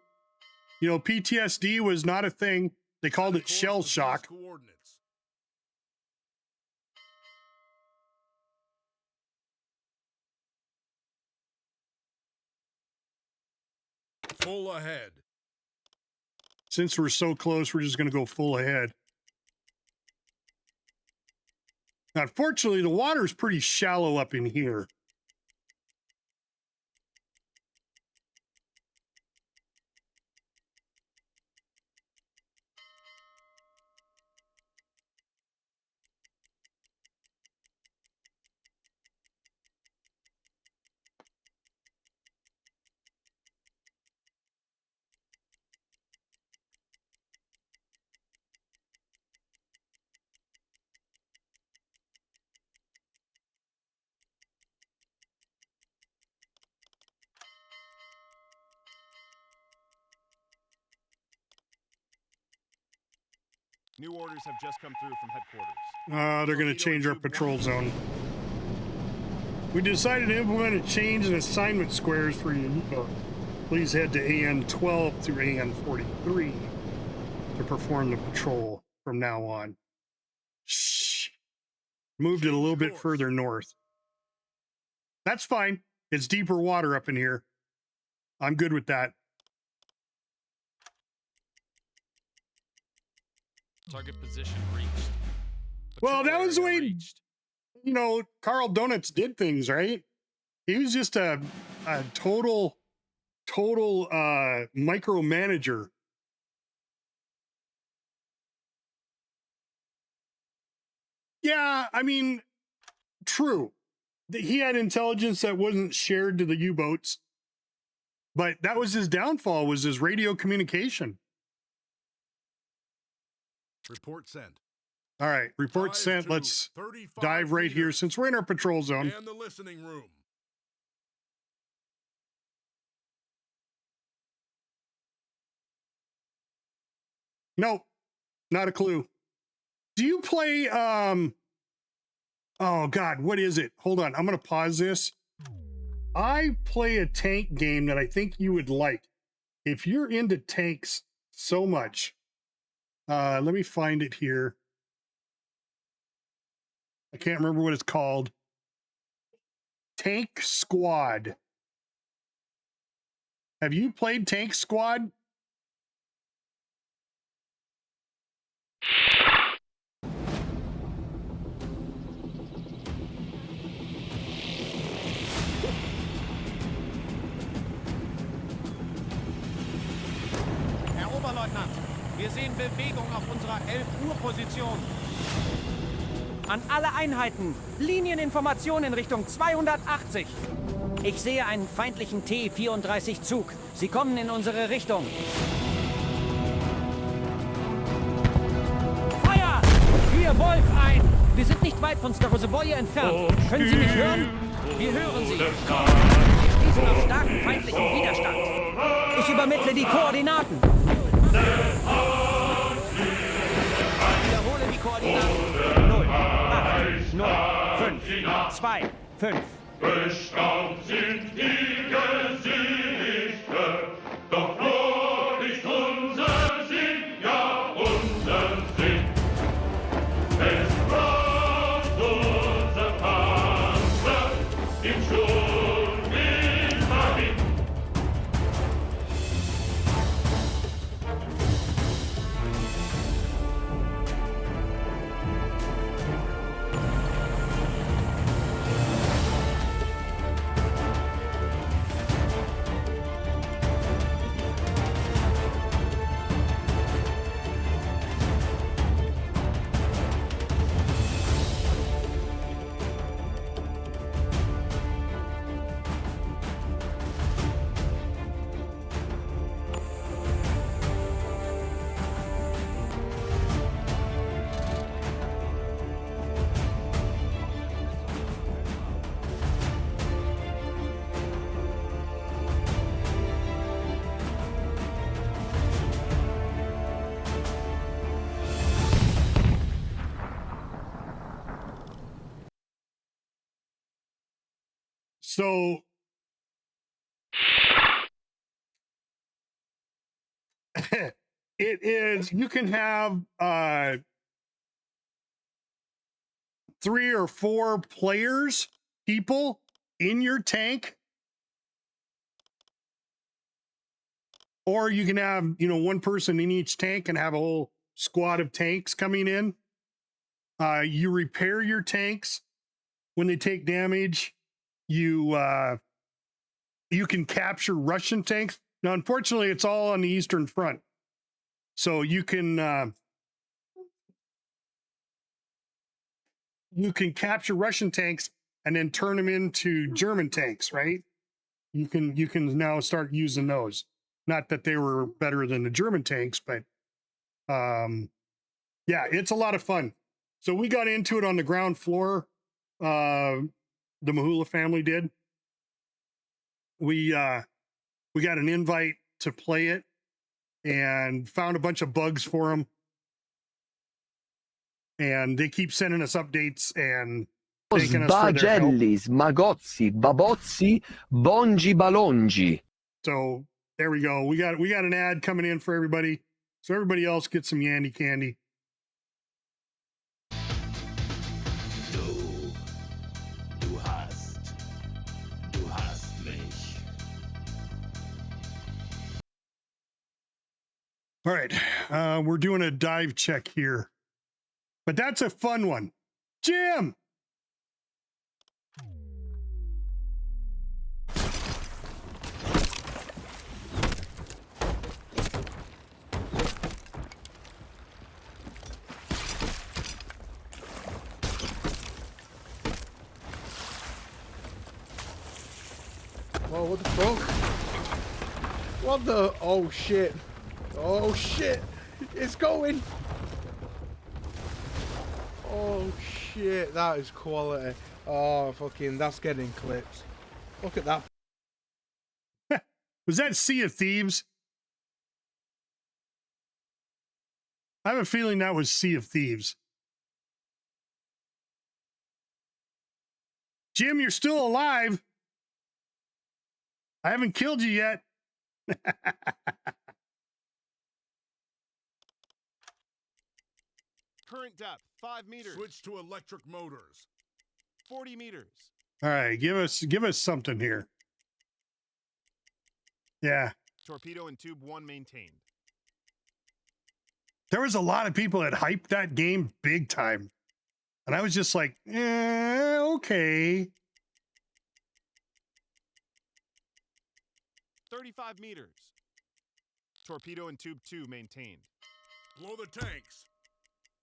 [SPEAKER 3] You know, PTSD was not a thing. They called it shell shock.
[SPEAKER 2] Full ahead.
[SPEAKER 3] Since we're so close, we're just going to go full ahead. Now, unfortunately, the water's pretty shallow up in here.
[SPEAKER 6] New orders have just come through from headquarters.
[SPEAKER 3] They're going to change our patrol zone. We decided to implement a change in assignment squares for your U-boat. Please head to AN-12 through AN-43 to perform the patrol from now on. Shh. Moved it a little bit further north. That's fine. It's deeper water up in here. I'm good with that.
[SPEAKER 7] Target position reached.
[SPEAKER 3] Well, that was the way,
[SPEAKER 7] reached.
[SPEAKER 3] you know, Carl Donuts did things, right? He was just a total micromanager. Yeah, I mean, true. He had intelligence that wasn't shared to the U-boats, but that was his downfall, was his radio communication.
[SPEAKER 2] Report sent.
[SPEAKER 3] All right, report sent. Let's dive right here since we're in our patrol zone.
[SPEAKER 2] And the listening room.
[SPEAKER 3] Nope, not a clue. Do you play, oh God, what is it? Hold on, I'm gonna pause this. I play a tank game that I think you would like. If you're into tanks so much, let me find it here. I can't remember what it's called. Tank Squad. Have you played Tank Squad?
[SPEAKER 12] Herr Oberleutnant, wir sehen Bewegung auf unserer 11-Uhr-Position.
[SPEAKER 13] An alle Einheiten, Linieninformation in Richtung 280. Ich sehe einen feindlichen T-34-Zug. Sie kommen in unsere Richtung. Feuer! Hier, Wolf, ein! Wir sind nicht weit von WWII entfernt. Können Sie mich hören? Wir hören Sie. Wir stoßen auf starken feindlichen Widerstand. Ich übermittle die Koordinaten. Wiederhole die Koordinaten. 0, 8, 0, 5, 2, 5.
[SPEAKER 1] Bestaunt sind die Gesichter, doch nur nicht unser Sinn, ja unser Sinn. Es braucht unser Panzer im Sturm immerhin.
[SPEAKER 3] So it is, you can have 3 or 4 people in your tank, or you can have, you know, 1 person in each tank and have a whole squad of tanks coming in. You repair your tanks when they take damage. You can capture Russian tanks. Now, unfortunately, it's all on the Eastern Front. So you can capture Russian tanks and then turn them into German tanks, right? You can now start using those. Not that they were better than the German tanks, but yeah, it's a lot of fun. So we got into it on the ground floor. The Mahula family did. We got an invite to play it and found a bunch of bugs for them. And they keep sending us updates and thanking us for their help.
[SPEAKER 4] Sbagelli, smagozzi, babozzi, bongi balongi.
[SPEAKER 3] So there we go. We got an ad coming in for everybody. So everybody else gets some Yandy candy.
[SPEAKER 1] Du hast mich.
[SPEAKER 3] All right, we're doing a dive check here, but that's a fun one. Jim!
[SPEAKER 14] Oh, what the fuck? What the? Oh shit. Oh shit. It's going. Oh shit. That is quality. Oh fucking, that's getting clips. Look at that.
[SPEAKER 3] Was that Sea of Thieves? I have a feeling that was Sea of Thieves. Jim, you're still alive. I haven't killed you yet.
[SPEAKER 6] Current depth, 5 meters.
[SPEAKER 2] Switch to electric motors.
[SPEAKER 6] 40 meters.
[SPEAKER 3] All right, give us something here. Yeah.
[SPEAKER 6] Torpedo and tube 1 maintained.
[SPEAKER 3] There was a lot of people that hyped that game big time. And I was just like, okay.
[SPEAKER 6] 35 meters. Torpedo and tube 2 maintained.
[SPEAKER 2] Blow the tanks.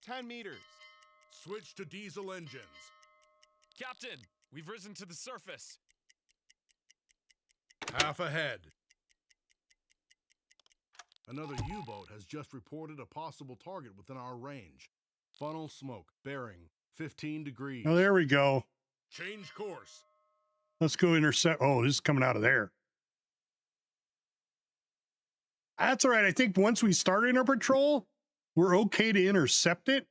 [SPEAKER 6] 10 meters.
[SPEAKER 2] Switch to diesel engines.
[SPEAKER 7] Captain, we've risen to the surface.
[SPEAKER 2] Half ahead. Another U-boat has just reported a possible target within our range. Funnel smoke, bearing 15 degrees.
[SPEAKER 3] Oh, there we go.
[SPEAKER 2] Change course.
[SPEAKER 3] Let's go intercept. Oh, this is coming out of there. That's all right. I think once we start in our patrol, we're okay to intercept it.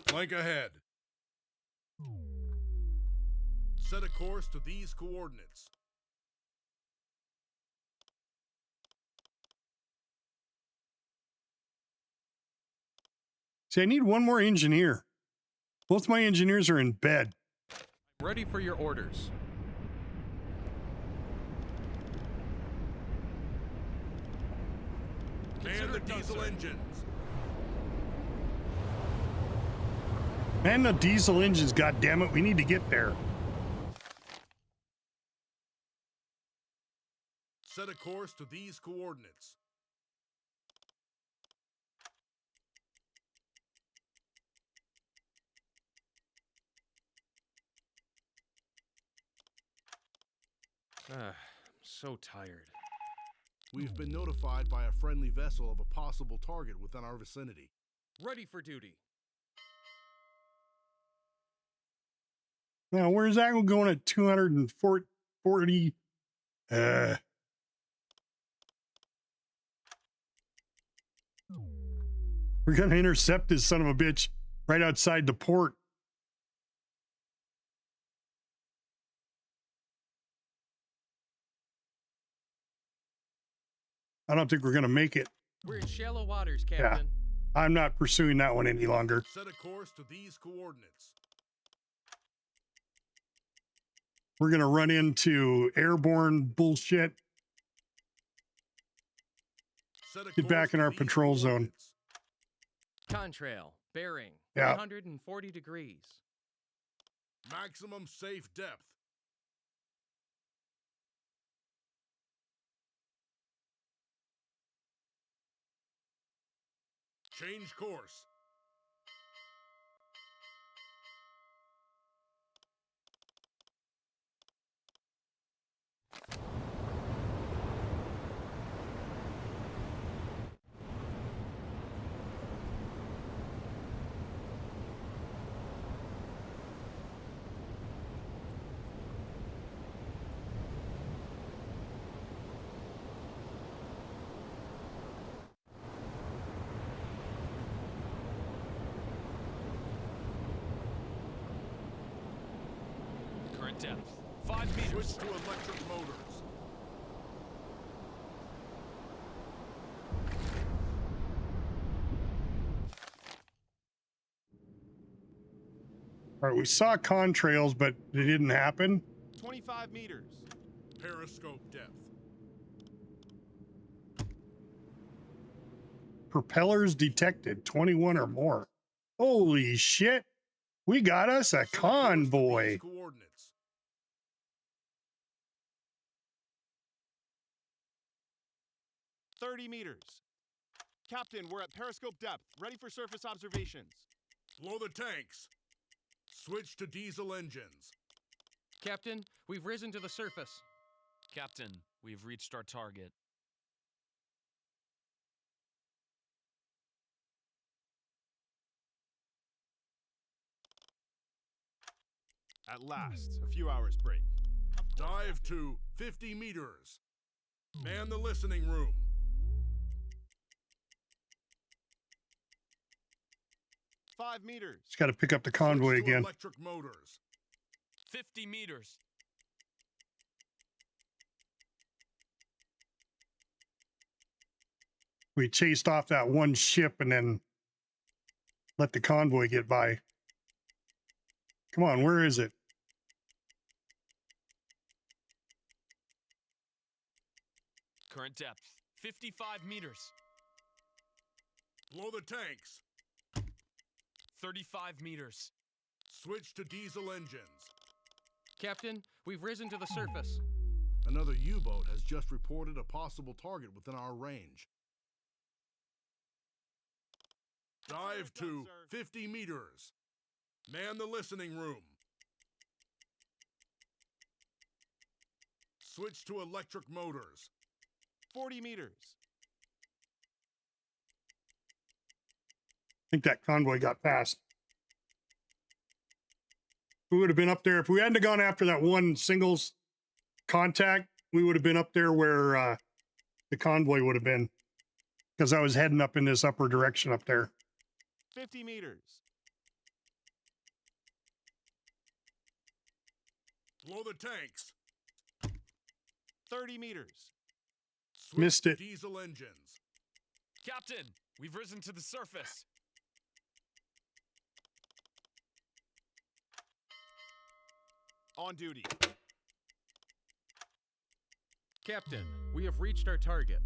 [SPEAKER 2] Flank ahead. Set a course to these coordinates.
[SPEAKER 3] See, I need one more engineer. Both my engineers are in bed.
[SPEAKER 8] Ready for your orders.
[SPEAKER 2] Man the diesel engines.
[SPEAKER 3] Man, the diesel engines, goddammit, we need to get there.
[SPEAKER 2] Set a course to these coordinates.
[SPEAKER 8] I'm so tired.
[SPEAKER 2] We've been notified by a friendly vessel of a possible target within our vicinity.
[SPEAKER 8] Ready for duty.
[SPEAKER 3] Now, where's that one going at 240? We're going to intercept this son of a bitch right outside the port. I don't think we're going to make it.
[SPEAKER 8] We're in shallow waters, Captain.
[SPEAKER 3] Yeah, I'm not pursuing that one any longer.
[SPEAKER 2] Set a course to these coordinates.
[SPEAKER 3] We're going to run into airborne bullshit. Get back in our patrol zone.
[SPEAKER 8] Contrail, bearing,
[SPEAKER 3] Yeah.
[SPEAKER 8] 340 degrees.
[SPEAKER 2] Maximum safe depth. Change course.
[SPEAKER 7] Current depth, 5 meters.
[SPEAKER 2] Switch to electric motors.
[SPEAKER 3] All right, we saw contrails, but it didn't happen.
[SPEAKER 6] 25 meters.
[SPEAKER 2] Periscope depth.
[SPEAKER 3] Propellers detected, 21 or more. Holy shit. We got us a convoy.
[SPEAKER 2] Coordinates.
[SPEAKER 6] $30 meters. Captain, we're at periscope depth, ready for surface observations.
[SPEAKER 2] Blow the tanks. Switch to diesel engines.
[SPEAKER 8] Captain, we've risen to the surface.
[SPEAKER 7] Captain, we've reached our target.
[SPEAKER 6] At last, a few hours break.
[SPEAKER 2] Dive to 50 meters. Man the listening room.
[SPEAKER 6] $5 meters.
[SPEAKER 3] Just got to pick up the convoy
[SPEAKER 2] Switch to
[SPEAKER 3] again.
[SPEAKER 2] Electric motors.
[SPEAKER 7] 50 meters.
[SPEAKER 3] We chased off that one ship and then let the convoy get by. Come on, where is it?
[SPEAKER 7] Current depth, 55 meters.
[SPEAKER 2] Blow the tanks.
[SPEAKER 7] 35 meters.
[SPEAKER 2] Switch to diesel engines.
[SPEAKER 8] Captain, we've risen to the surface.
[SPEAKER 2] Another U-boat has just reported a possible target within our range. Dive to 50 meters. Man the listening room. Switch to electric motors.
[SPEAKER 6] 40 meters.
[SPEAKER 3] I think that convoy got past. We would have been up there. If we hadn't gone after that one singles contact, we would have been up there where the convoy would have been. Because I was heading up in this upper direction up there.
[SPEAKER 6] 50 meters.
[SPEAKER 2] Blow the tanks.
[SPEAKER 6] 30 meters.
[SPEAKER 2] Switch
[SPEAKER 3] Missed it.
[SPEAKER 2] Diesel engines.
[SPEAKER 7] Captain, we've risen to the surface.
[SPEAKER 6] On duty.
[SPEAKER 8] Captain, we have reached our target.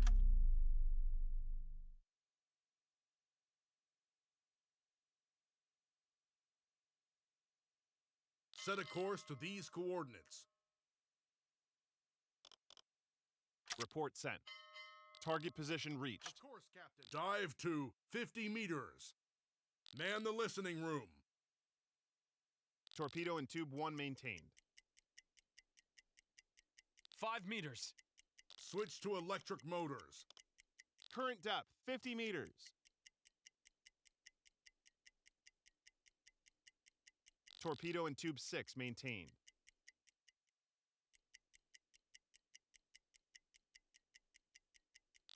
[SPEAKER 2] Set a course to these coordinates.
[SPEAKER 6] Report sent. Target position reached.
[SPEAKER 2] Of course, Captain. Dive to 50 meters. Man the listening room.
[SPEAKER 6] Torpedo in tube 1 maintained.
[SPEAKER 7] 5 meters.
[SPEAKER 2] Switch to electric motors.
[SPEAKER 6] Current depth 50 meters. Torpedo in tube 6 maintained.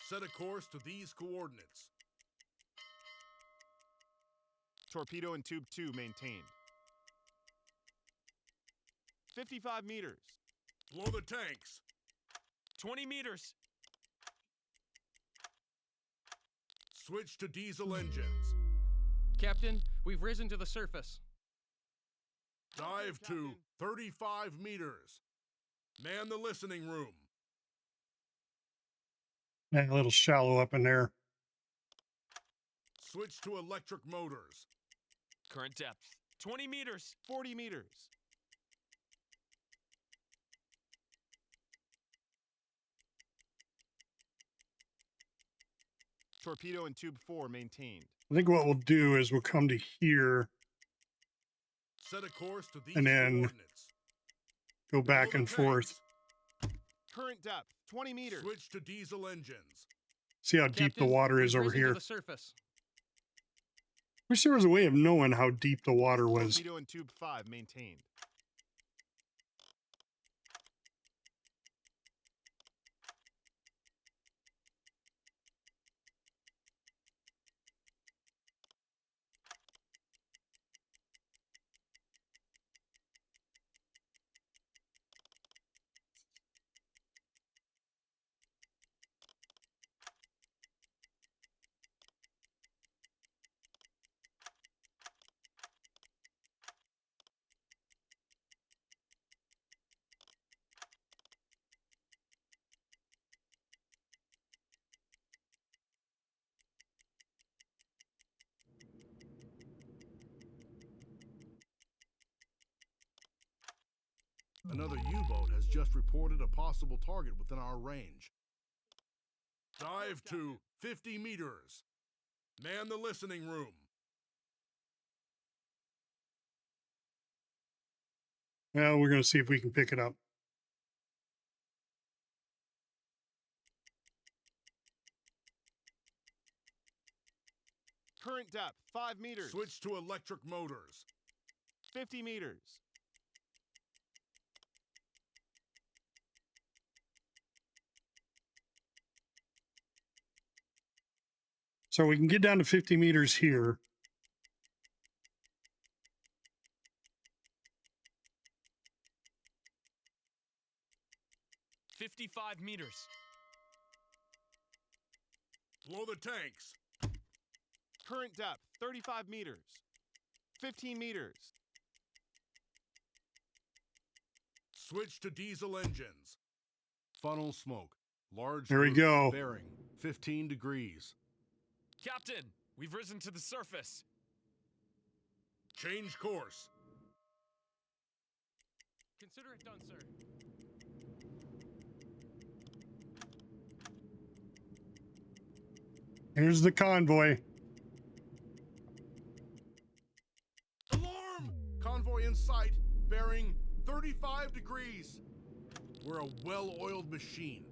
[SPEAKER 2] Set a course to these coordinates.
[SPEAKER 6] Torpedo in tube 2 maintained. 55 meters.
[SPEAKER 2] Blow the tanks.
[SPEAKER 7] 20 meters.
[SPEAKER 2] Switch to diesel engines.
[SPEAKER 8] Captain, we've risen to the surface.
[SPEAKER 2] Dive to 35 meters. Man the listening room.
[SPEAKER 3] Yeah, a little shallow up in there.
[SPEAKER 2] Switch to electric motors.
[SPEAKER 7] Current depth 20 meters.
[SPEAKER 6] 40 meters. Torpedo in tube 4 maintained.
[SPEAKER 3] I think what we'll do is we'll come to here
[SPEAKER 2] Set a course to these
[SPEAKER 3] and then
[SPEAKER 2] coordinates.
[SPEAKER 3] go back
[SPEAKER 2] Blow
[SPEAKER 3] and
[SPEAKER 2] the
[SPEAKER 3] forth.
[SPEAKER 2] tanks.
[SPEAKER 6] Current depth 20 meters.
[SPEAKER 2] Switch to diesel engines.
[SPEAKER 3] See how deep the
[SPEAKER 8] Captain,
[SPEAKER 3] water is
[SPEAKER 8] we've
[SPEAKER 3] over
[SPEAKER 8] risen to
[SPEAKER 3] here.
[SPEAKER 8] the surface.
[SPEAKER 3] Wish there was a way of knowing how deep the water was.
[SPEAKER 6] Torpedo in tube 5 maintained.
[SPEAKER 2] Another U-boat has just reported a possible target within our range. Dive to 50 meters. Man the listening room.
[SPEAKER 3] Well, we're going to see if we can pick it up.
[SPEAKER 6] Current depth 5 meters.
[SPEAKER 2] Switch to electric motors.
[SPEAKER 6] 50 meters.
[SPEAKER 3] So we can get down to 50 meters here.
[SPEAKER 7] $55 meters.
[SPEAKER 2] Blow the tanks.
[SPEAKER 6] Current depth 35 meters. 15 meters.
[SPEAKER 2] Switch to diesel engines. Funnel smoke. Large
[SPEAKER 3] There we
[SPEAKER 2] group.
[SPEAKER 3] go.
[SPEAKER 2] Bearing 15 degrees.
[SPEAKER 7] Captain, we've risen to the surface.
[SPEAKER 2] Change course.
[SPEAKER 8] Consider it done, sir.
[SPEAKER 3] Here's the convoy.
[SPEAKER 2] Alarm! Convoy in sight, bearing 35 degrees. We're a well-oiled machine.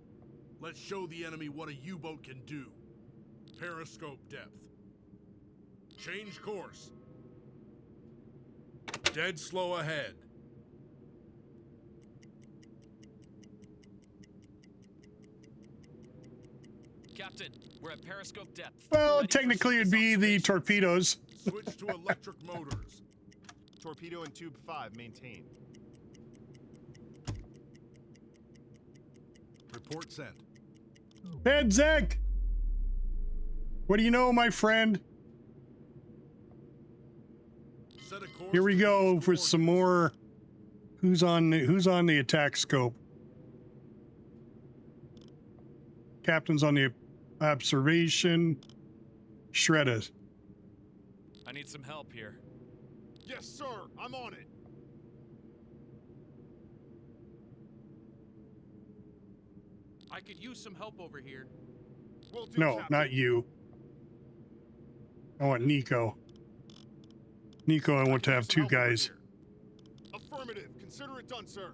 [SPEAKER 2] Let's show the enemy what a U-boat can do. Periscope depth. Change course. Dead slow ahead.
[SPEAKER 7] Captain, we're at periscope depth.
[SPEAKER 3] Well,
[SPEAKER 7] Ready for
[SPEAKER 3] technically it'd
[SPEAKER 7] surface
[SPEAKER 3] be the
[SPEAKER 7] observations.
[SPEAKER 3] torpedoes.
[SPEAKER 2] Switch to electric motors.
[SPEAKER 6] Torpedo and tube 5 maintained.
[SPEAKER 2] Report sent.
[SPEAKER 3] Bedzek! What do you know, my friend?
[SPEAKER 2] Set a course
[SPEAKER 3] Here we
[SPEAKER 2] to
[SPEAKER 3] go
[SPEAKER 2] these
[SPEAKER 3] for some more. Who's on the attack scope? Captain's on the observation. Shredder.
[SPEAKER 7] I need some help here.
[SPEAKER 6] Yes, sir. I'm on it.
[SPEAKER 8] I could use some help over here.
[SPEAKER 6] Will do,
[SPEAKER 3] No,
[SPEAKER 6] Captain.
[SPEAKER 3] not you. I want Nico. Nico, I want to have two guys.
[SPEAKER 6] Affirmative. Consider it done, sir.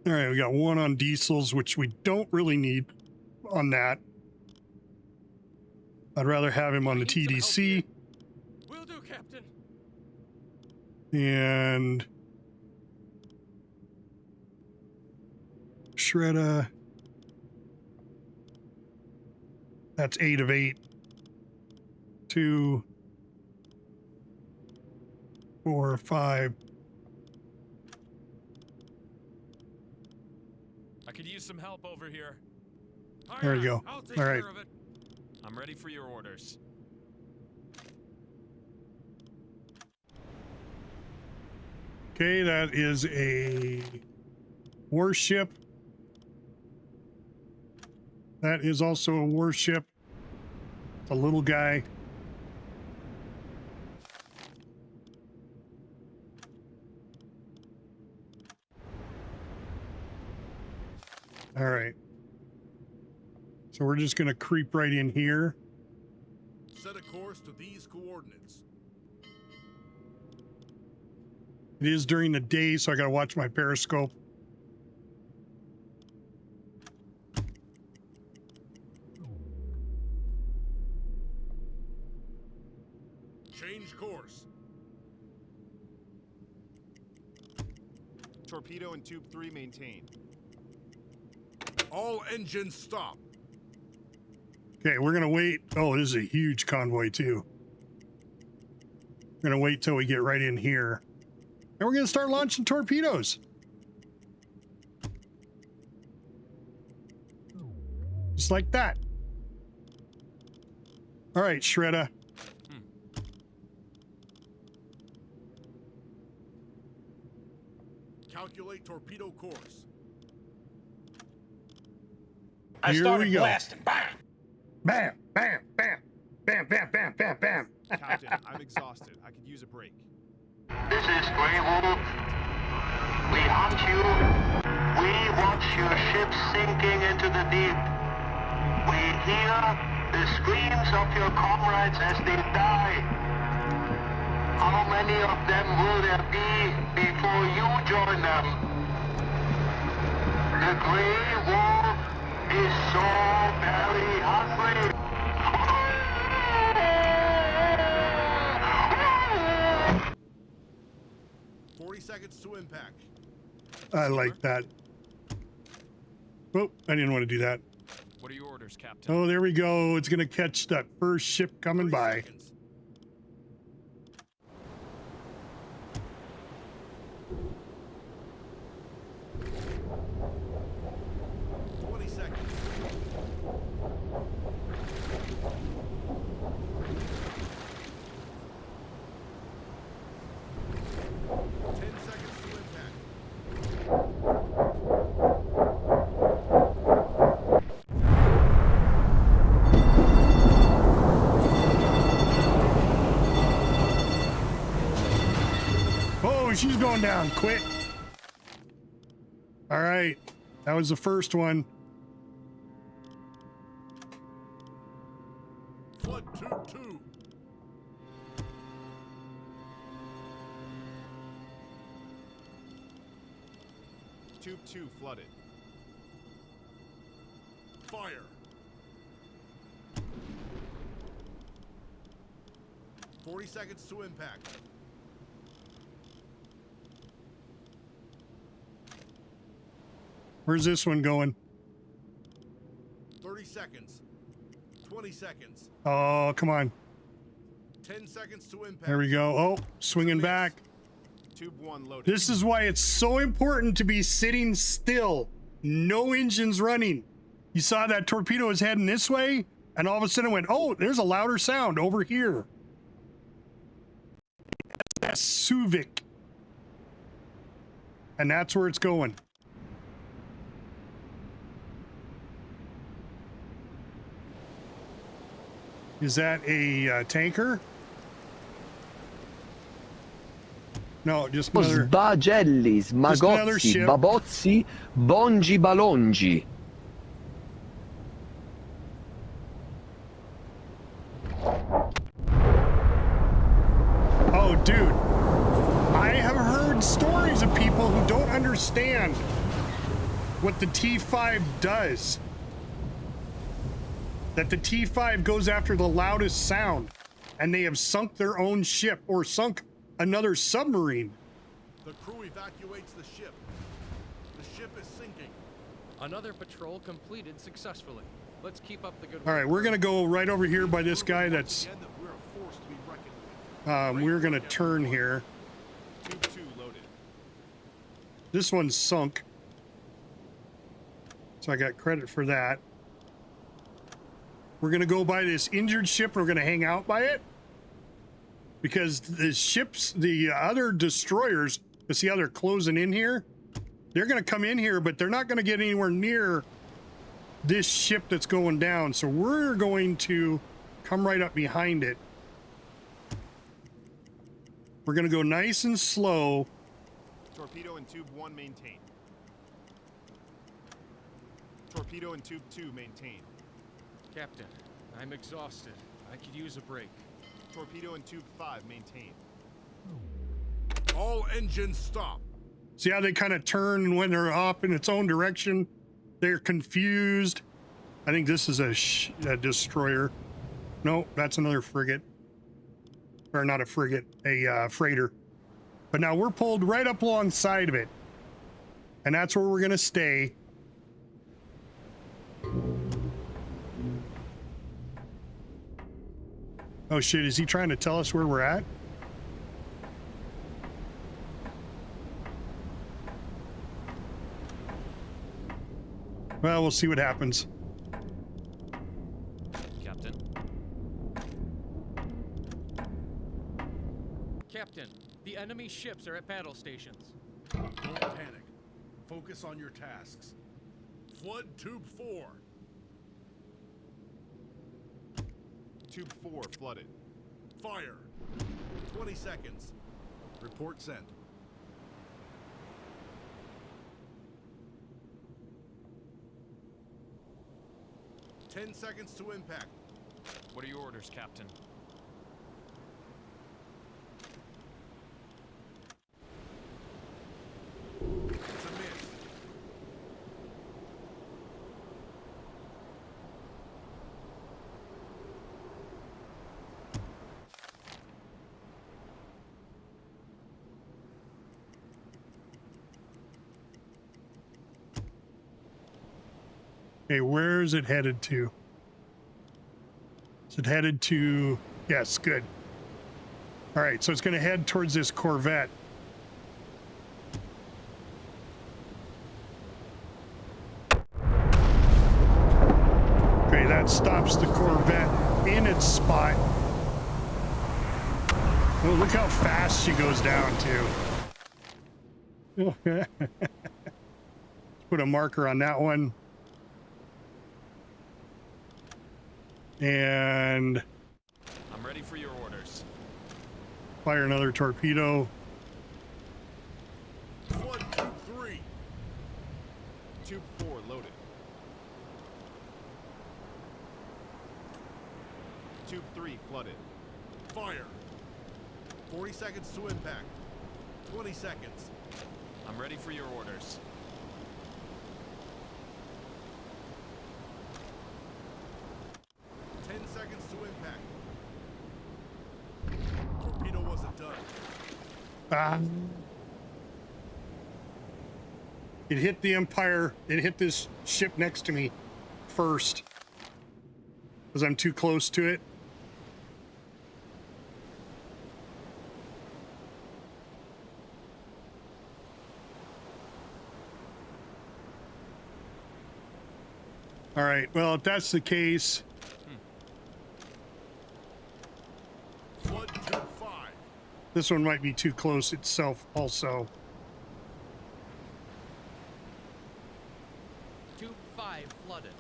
[SPEAKER 3] All right, we got one on diesels, which we don't really need on that. I'd rather have him on the TDC.
[SPEAKER 8] Will do, Captain.
[SPEAKER 3] And Shredder. That's 8 of 8. 2, 4, 5.
[SPEAKER 7] I could use some help over here.
[SPEAKER 3] There we go.
[SPEAKER 8] I'll take
[SPEAKER 3] All right.
[SPEAKER 8] care of it.
[SPEAKER 7] I'm ready for your orders.
[SPEAKER 3] Okay, that is a warship. That is also a warship. It's a little guy. All right. So we're just going to creep right in here.
[SPEAKER 2] Set a course to these coordinates.
[SPEAKER 3] It is during the day, so I got to watch my periscope.
[SPEAKER 2] Change course.
[SPEAKER 6] Torpedo and tube 3 maintained.
[SPEAKER 2] All engines stop.
[SPEAKER 3] Okay, we're going to wait. Oh, this is a huge convoy, too. We're going to wait till we get right in here. And we're going to start launching torpedoes. Just like that. All right, Shredder.
[SPEAKER 2] Calculate torpedo course.
[SPEAKER 3] Here we go. Blasting. Bam! Bam! Bam! Bam! Bam! Bam! Bam! Bam! Bam!
[SPEAKER 6] Captain, I'm exhausted. I could use a break.
[SPEAKER 10] This is Grey Wolf. We hunt you. We watch your ship sinking into the deep. We hear the screams of your comrades as they die. How many of them will there be before you join them? The Grey Wolf is so very hungry.
[SPEAKER 2] 40 seconds to impact.
[SPEAKER 3] I like that. Oh, I didn't want to do that.
[SPEAKER 7] What are your orders, Captain?
[SPEAKER 3] Oh, there we go. It's going to catch that first ship coming by.
[SPEAKER 2] Seconds.
[SPEAKER 3] She's going down quick. All right, that was the first one.
[SPEAKER 2] Flood tube 2.
[SPEAKER 6] Tube 2 flooded.
[SPEAKER 2] Fire. Forty seconds to impact.
[SPEAKER 3] Where's this one going?
[SPEAKER 2] 30 seconds. seconds. 20 seconds.
[SPEAKER 3] Oh, come on.
[SPEAKER 2] 10 seconds to impact.
[SPEAKER 3] There we go. Oh, swinging back.
[SPEAKER 6] Tube 1 loaded.
[SPEAKER 3] This is why it's so important to be sitting still. No engines running. You saw that torpedo was heading this way, and all of a sudden it went, oh, there's a louder sound over here. That's Suvik. And that's where it's going. Is that a tanker? No, just another...
[SPEAKER 4] Sbagelli, smagozzi, babozzi, bongi balongi.
[SPEAKER 3] Oh, dude. I have heard stories of people who don't understand what the T5 does. That the T5 goes after the loudest sound, and they have sunk their own ship or sunk another submarine.
[SPEAKER 2] The crew evacuates the ship. The ship is sinking.
[SPEAKER 8] Another patrol completed successfully. Let's keep up the good work.
[SPEAKER 3] All right, we're gonna go right over here by this guy that's... we're gonna turn here.
[SPEAKER 6] Tube 2 loaded.
[SPEAKER 3] This one's sunk. So I got credit for that. We're gonna go by this injured ship. We're gonna hang out by it. Because the ships, the other destroyers, you see how they're closing in here? They're gonna come in here, but they're not gonna get anywhere near this ship that's going down. So we're going to come right up behind it. We're gonna go nice and slow.
[SPEAKER 6] Torpedo in tube 1 maintained. Torpedo in tube 2 maintained.
[SPEAKER 8] Captain, I'm exhausted. I could use a break.
[SPEAKER 6] Torpedo in tube 5 maintained.
[SPEAKER 2] All engines stop.
[SPEAKER 3] See how they kind of turn and when they're off in its own direction? They're confused. I think this is a destroyer. No, that's another frigate. Or not a frigate, a freighter. But now we're pulled right up alongside of it. And that's where we're gonna stay. Oh shit, is he trying to tell us where we're at? Well, we'll see what happens.
[SPEAKER 7] Captain.
[SPEAKER 8] Captain, the enemy ships are at battle stations.
[SPEAKER 2] Don't panic. Focus on your tasks. Flood tube 4.
[SPEAKER 6] Tube 4 flooded.
[SPEAKER 2] Fire. 20 seconds. Report sent. Ten seconds to impact.
[SPEAKER 7] What are your orders, Captain?
[SPEAKER 2] It's a miss.
[SPEAKER 3] Okay, where is it headed to? Is it headed to... Yes, good. All right, so it's going to head towards this Corvette. Okay, that stops the Corvette in its spot. Oh, look how fast she goes down, too. Let's put a marker on that one. And
[SPEAKER 7] I'm ready for your orders.
[SPEAKER 3] fire another torpedo.
[SPEAKER 2] Flood tube 3.
[SPEAKER 6] Tube 4 loaded. Tube 3 flooded.
[SPEAKER 2] Fire. 40 seconds to impact. 20 seconds.
[SPEAKER 7] I'm ready for your orders.
[SPEAKER 2] Seconds to impact. Torpedo wasn't done.
[SPEAKER 3] It hit the Empire. It hit this ship next to me first. because I'm too close to it. All right, well, if that's the case... This one might be too close itself also.
[SPEAKER 8] Tube 5 flooded.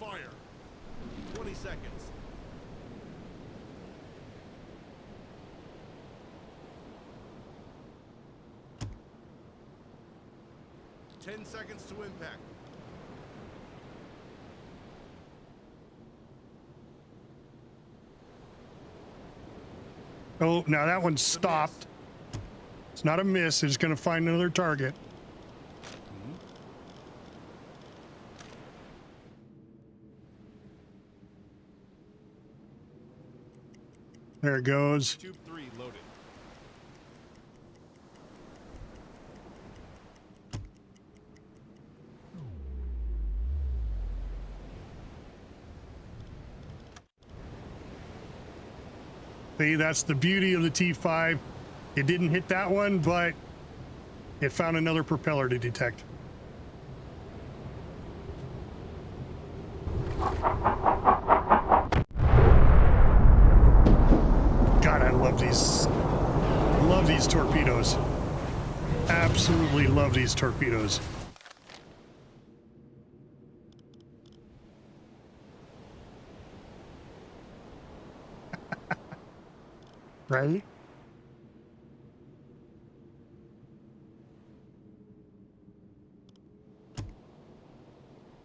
[SPEAKER 2] Fire. 20 seconds. Ten seconds to impact.
[SPEAKER 3] Oh, now that one's stopped. It's not a miss. It's going to find another target. There it goes.
[SPEAKER 6] Tube 3 loaded.
[SPEAKER 3] See, that's the beauty of the T5. It didn't hit that one, but it found another propeller to detect. God, I love these. Love these torpedoes. Absolutely love these torpedoes. Right?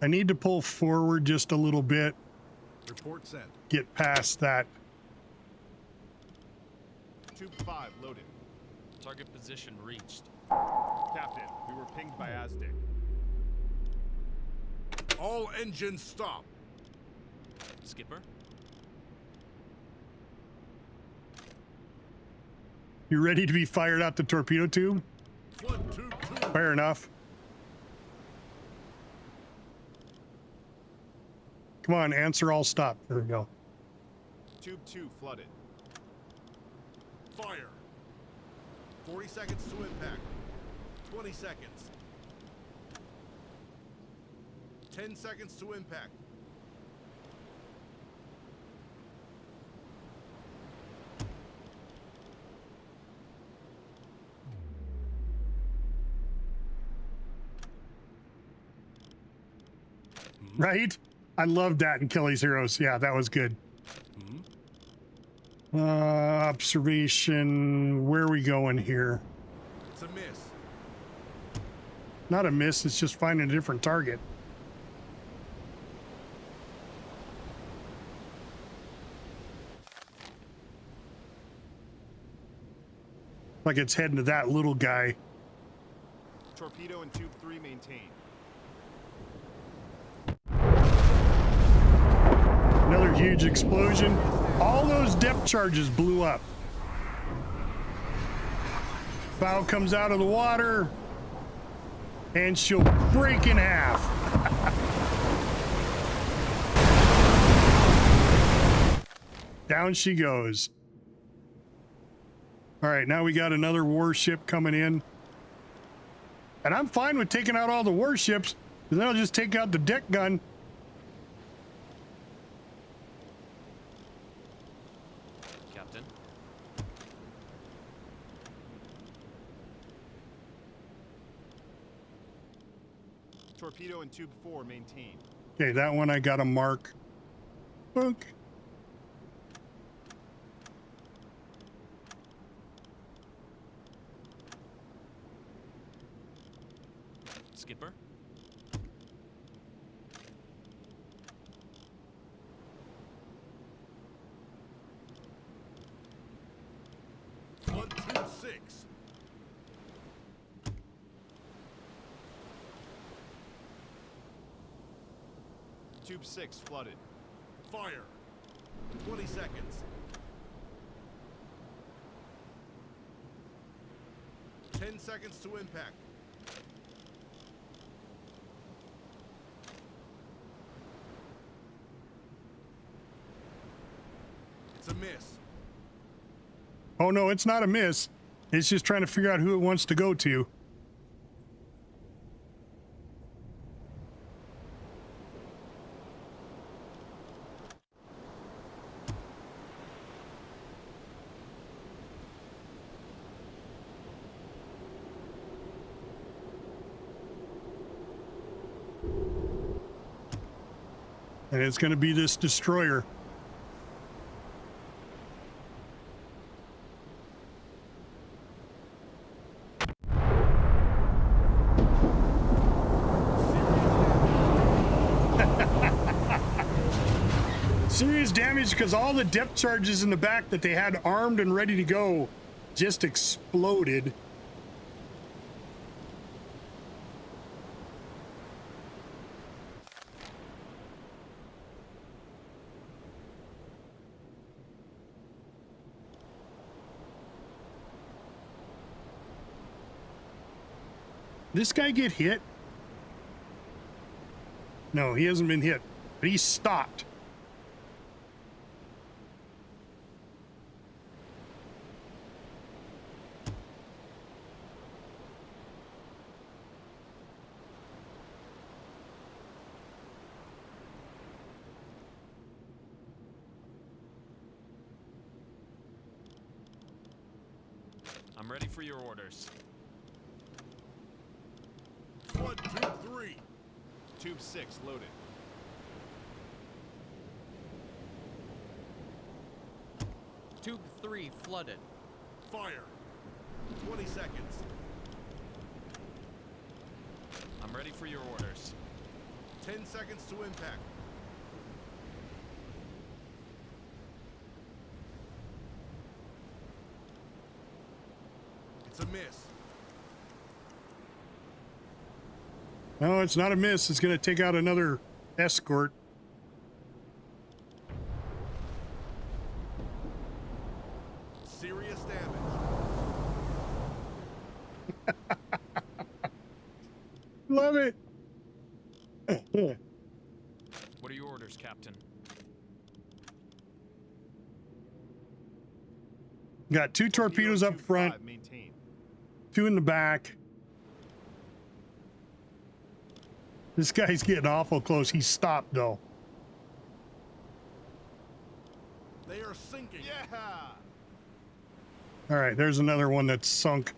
[SPEAKER 3] I need to pull forward just a little bit.
[SPEAKER 2] Report sent.
[SPEAKER 3] Get past that.
[SPEAKER 6] Tube 5 loaded.
[SPEAKER 7] Target position reached.
[SPEAKER 6] Captain, we were pinged by Aztec.
[SPEAKER 2] All engines stop.
[SPEAKER 7] Skipper?
[SPEAKER 3] You ready to be fired out the torpedo tube?
[SPEAKER 2] Flood tube 2.
[SPEAKER 3] Fair enough. Come on, answer all stop. There we go.
[SPEAKER 6] Tube 2 flooded.
[SPEAKER 2] Fire. 40 seconds to impact. 20 seconds. 10 seconds to impact.
[SPEAKER 3] Right? I loved that in Kelly's Heroes. Yeah, that was good. Observation. Where are we going here?
[SPEAKER 2] It's a miss.
[SPEAKER 3] Not a miss, it's just finding a different target. Like it's heading to that little guy.
[SPEAKER 6] Torpedo and tube 3 maintained.
[SPEAKER 3] Another huge explosion. All those depth charges blew up. Bow comes out of the water and she'll break in half. Down she goes. All right, now we got another warship coming in. And I'm fine with taking out all the warships, because then I'll just take out the deck gun.
[SPEAKER 7] Captain?
[SPEAKER 6] Torpedo and tube 4 maintained.
[SPEAKER 3] Okay, that one I got a mark. Book.
[SPEAKER 7] Skipper?
[SPEAKER 2] Flood tube 6.
[SPEAKER 6] Tube 6 flooded.
[SPEAKER 2] Fire. 20 seconds. 10 seconds to impact. miss.
[SPEAKER 3] Oh no, it's not a miss. It's just trying to figure out who it wants to go to. And it's going to be this destroyer. Serious damage because all the depth charges in the back that they had armed and ready to go just exploded. This guy get hit? No, he hasn't been hit, but he stopped.
[SPEAKER 7] I'm ready for your orders.
[SPEAKER 2] Flood tube 3.
[SPEAKER 6] Tube 6 loaded.
[SPEAKER 8] Tube 3 flooded.
[SPEAKER 2] Fire. 20 seconds.
[SPEAKER 7] I'm ready for your orders.
[SPEAKER 2] 10 seconds to impact. It's a miss.
[SPEAKER 3] No, it's not a miss. It's going to take out another escort.
[SPEAKER 2] Serious damage.
[SPEAKER 3] Love it.
[SPEAKER 7] What are your orders, Captain?
[SPEAKER 3] Got 2 torpedoes up front, 2 in the back. This guy's getting awful close. He stopped though.
[SPEAKER 2] They are sinking.
[SPEAKER 6] Yeah.
[SPEAKER 3] All right, there's another one that's sunk.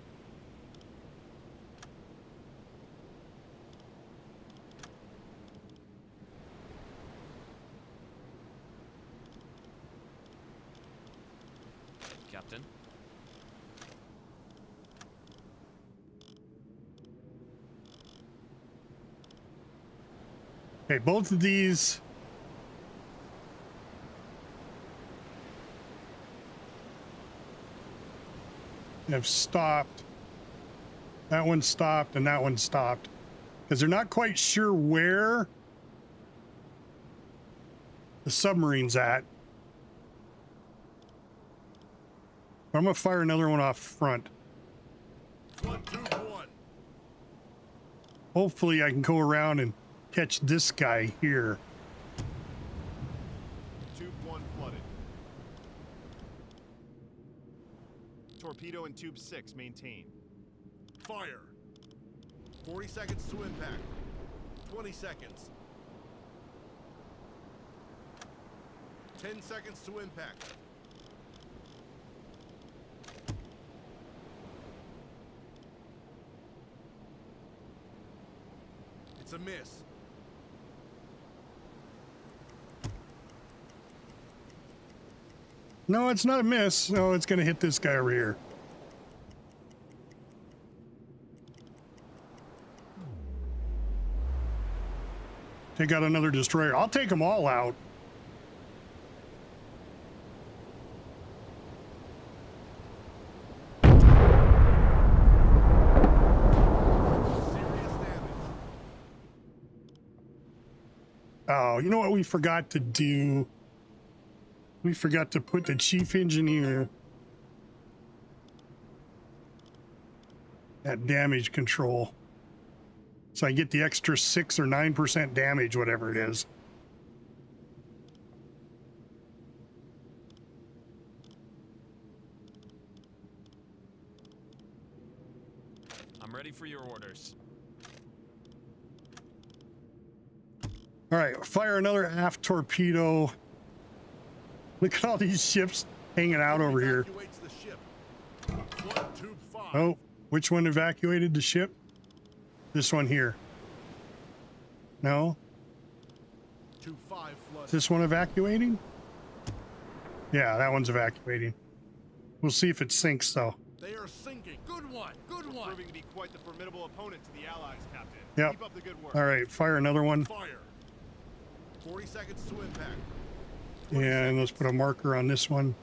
[SPEAKER 7] Captain?
[SPEAKER 3] Okay, both of these have stopped. That one stopped and that one stopped because they're not quite sure where the submarine's at. I'm gonna fire another one off front.
[SPEAKER 2] Flood tube 1.
[SPEAKER 3] Hopefully I can go around and catch this guy here.
[SPEAKER 6] Tube 1 flooded. Torpedo in tube 6 maintained.
[SPEAKER 2] Fire. 40 seconds to impact. 20 seconds. 10 seconds to impact. It's a miss.
[SPEAKER 3] No, it's not a miss. No, it's going to hit this guy over here. Take out another destroyer. I'll take them all out. Oh, you know what we forgot to do? We forgot to put the chief engineer at damage control. So I get the extra 6 or 9% damage, whatever it is. All right, fire another aft torpedo. Look at all these ships hanging out over here.
[SPEAKER 2] Evacuates the ship. Flood tube 5.
[SPEAKER 3] Oh, which one evacuated the ship? This one here. No?
[SPEAKER 2] Tube 5 flood.
[SPEAKER 3] Is this one evacuating? Yeah, that one's evacuating. We'll see if it sinks, though.
[SPEAKER 2] They are sinking. Good one. Good one.
[SPEAKER 6] Proving to be quite the formidable opponent to the Allies, Captain.
[SPEAKER 3] Yep.
[SPEAKER 6] Keep up the good work.
[SPEAKER 3] All right, fire another one.
[SPEAKER 2] Fire. 40 seconds to impact.
[SPEAKER 3] And let's put a marker on this one.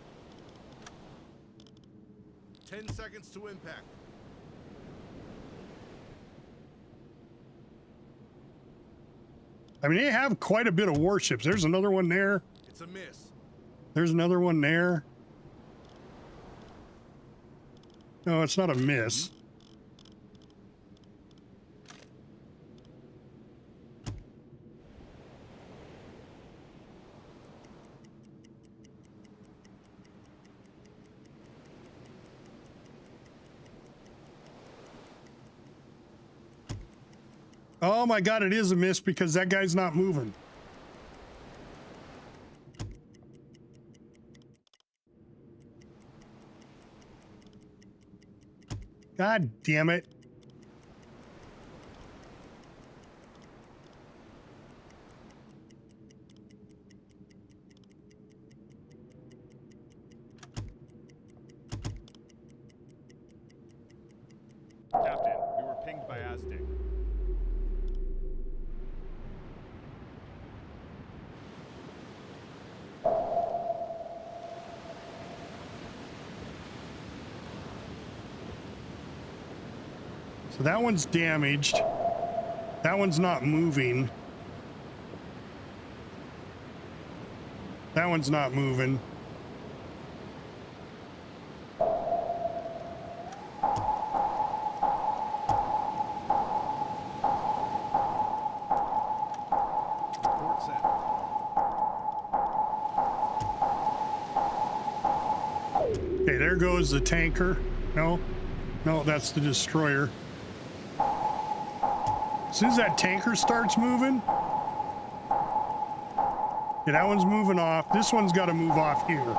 [SPEAKER 2] 10 seconds to impact.
[SPEAKER 3] I mean, they have quite a bit of warships. There's another one there.
[SPEAKER 2] It's a miss.
[SPEAKER 3] There's another one there. No, it's not a miss. Oh my God, it is a miss because that guy's not moving. God damn it.
[SPEAKER 6] Captain, we were pinged by Aztec.
[SPEAKER 3] So that one's damaged. That one's not moving. That one's not moving.
[SPEAKER 2] Report set.
[SPEAKER 3] Okay, there goes the tanker. No, that's the destroyer. As soon as that tanker starts moving, yeah, that one's moving off. This one's got to move off here.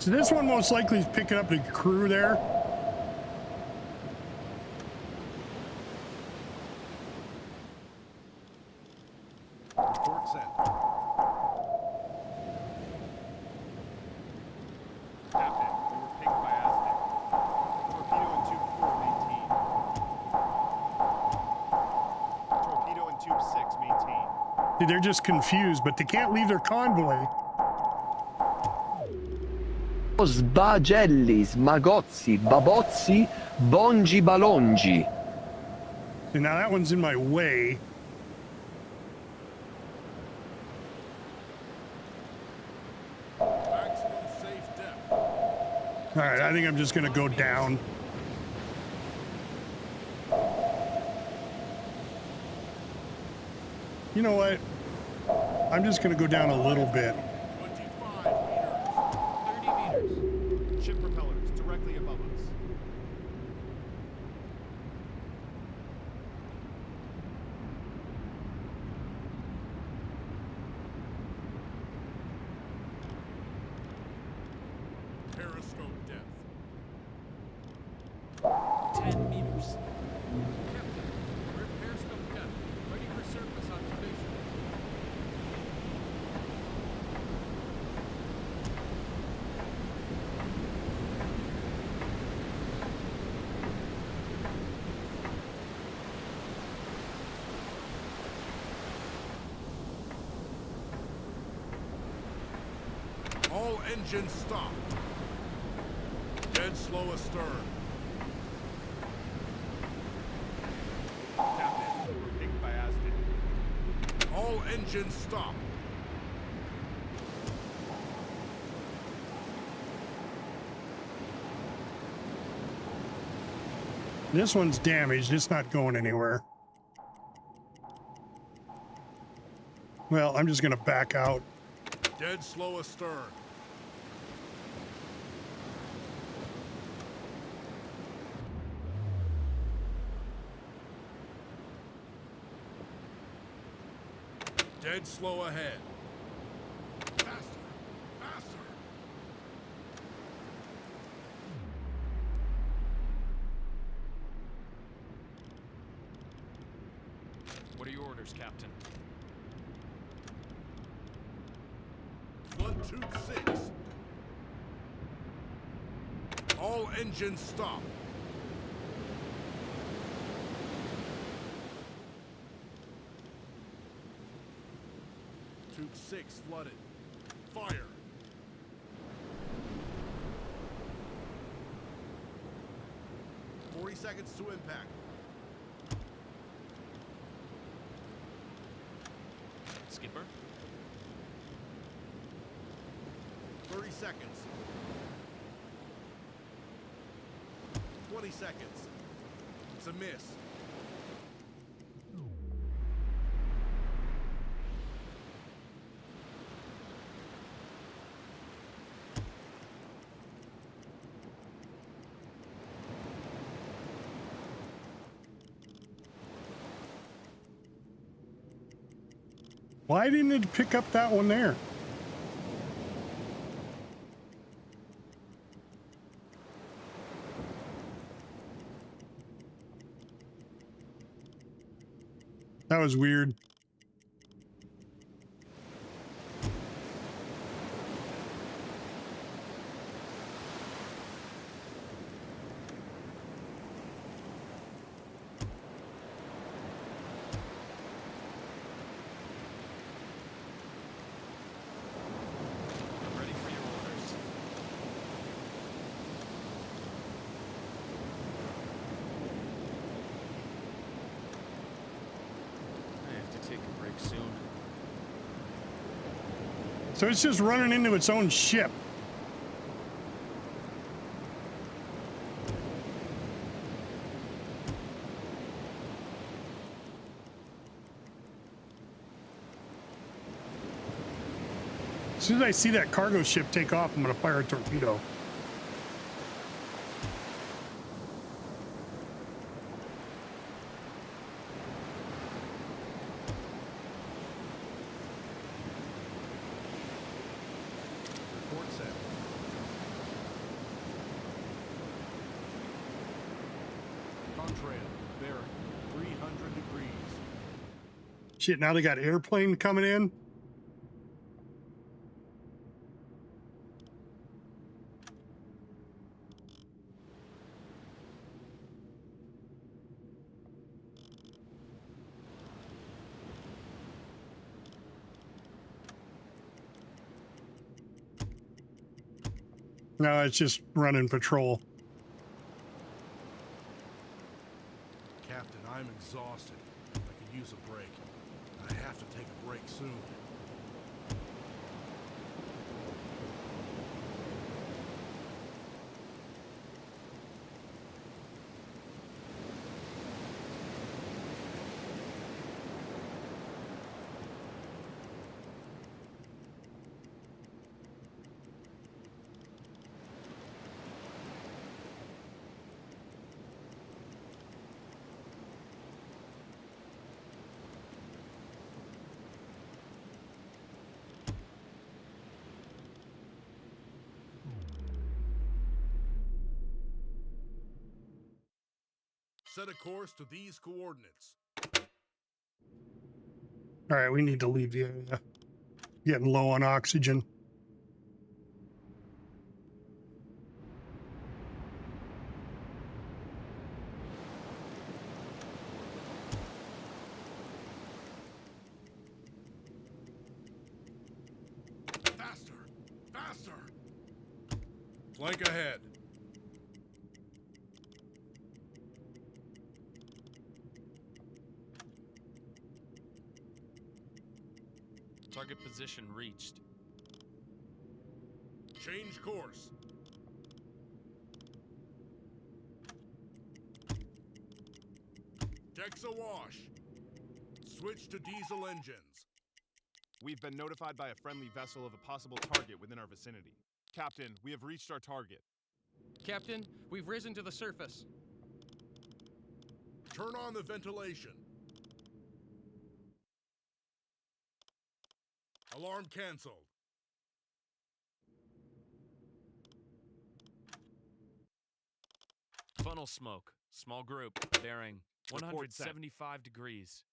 [SPEAKER 3] So this one most likely is picking up the crew there.
[SPEAKER 2] Report set.
[SPEAKER 6] Captain, we were pinged by Aztec. Torpedo in tube 4 maintained. Torpedo in tube 6 maintained.
[SPEAKER 3] See, they're just confused, but they can't leave their convoy.
[SPEAKER 4] Sbagelli, smagozzi, babozzi, bongi balongi.
[SPEAKER 3] See, now that one's in my way.
[SPEAKER 2] Maximum safe depth.
[SPEAKER 3] All right, I think I'm just gonna go down. You know what? I'm just gonna go down a little bit.
[SPEAKER 2] 25 meters.
[SPEAKER 8] 30 meters.
[SPEAKER 6] Ship propellers directly above us.
[SPEAKER 2] Periscope depth.
[SPEAKER 8] 10 meters. Captain, we're at periscope depth. Ready for surface observation.
[SPEAKER 2] All engines stop. Dead slow astern.
[SPEAKER 6] Captain, we were pinged by Aztec.
[SPEAKER 2] All engines stop.
[SPEAKER 3] This one's damaged. It's not going anywhere. Well, I'm just going to back out.
[SPEAKER 2] Dead slow astern. Dead slow ahead. Faster, faster.
[SPEAKER 7] What are your orders, Captain?
[SPEAKER 2] Flood tube 6. All engines stop. Tube 6 flooded. Fire. "40 seconds to impact.
[SPEAKER 7] Skipper?
[SPEAKER 2] 30 seconds. 20 seconds. It's a miss.
[SPEAKER 3] Why didn't it pick up that one there? That was weird.
[SPEAKER 7] I'm ready for your orders.
[SPEAKER 8] I have to take a break soon.
[SPEAKER 3] So it's just running into its own ship. As soon as I see that cargo ship take off, I'm going to fire a torpedo.
[SPEAKER 2] Report set. Contrail, bearing 300 degrees.
[SPEAKER 3] Shit, now they got airplane coming in. No, it's just running patrol.
[SPEAKER 2] Captain, I'm exhausted. I could use a break. I have to take a break soon. Set a course to these coordinates.
[SPEAKER 3] All right, we need to leave the area. Getting low on oxygen.
[SPEAKER 2] Faster! Faster! Flank ahead.
[SPEAKER 7] Target position reached.
[SPEAKER 2] Change course. Decks awash. Switch to diesel engines.
[SPEAKER 6] We've been notified by a friendly vessel of a possible target within our vicinity. Captain, we have reached our target.
[SPEAKER 8] Captain, we've risen to the surface.
[SPEAKER 2] Turn on the ventilation. Alarm canceled.
[SPEAKER 7] Funnel smoke. Small group. Bearing 175 degrees.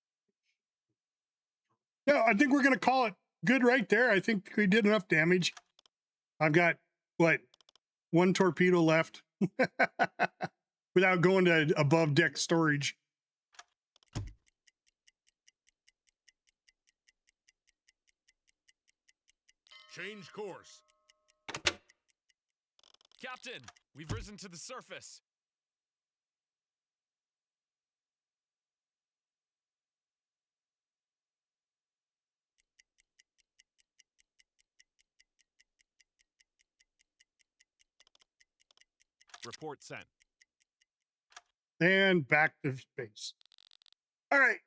[SPEAKER 3] Yeah, I think we're going to call it good right there. I think we did enough damage. I've got, what, 1 torpedo left without going to above deck storage.
[SPEAKER 2] Change course.
[SPEAKER 7] Captain, we've risen to the surface.
[SPEAKER 6] Report sent.
[SPEAKER 3] And back to space. All right.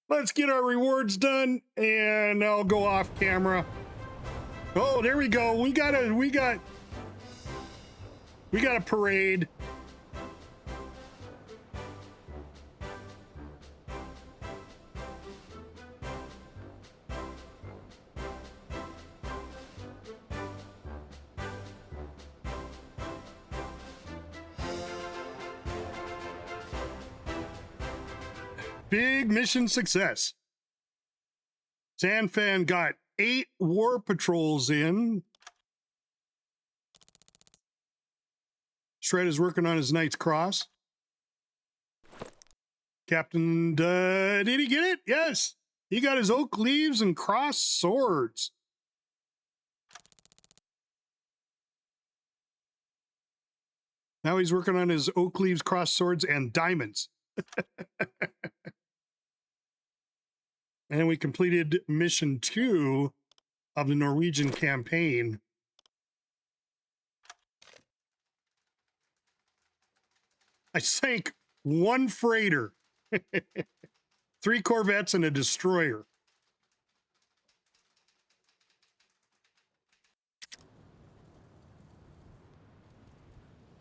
[SPEAKER 3] Let's get our rewards done, and I'll go off camera. Oh, there we go. We got a parade. Big mission success. Sandfan got 8 war patrols in. Shred is working on his Knight's Cross. Captain, did he get it? Yes. He got his oak leaves and cross swords. Now he's working on his oak leaves, cross swords, and diamonds. And we completed mission 2 of the Norwegian campaign. I sank 1 freighter, 3 corvettes, and a destroyer.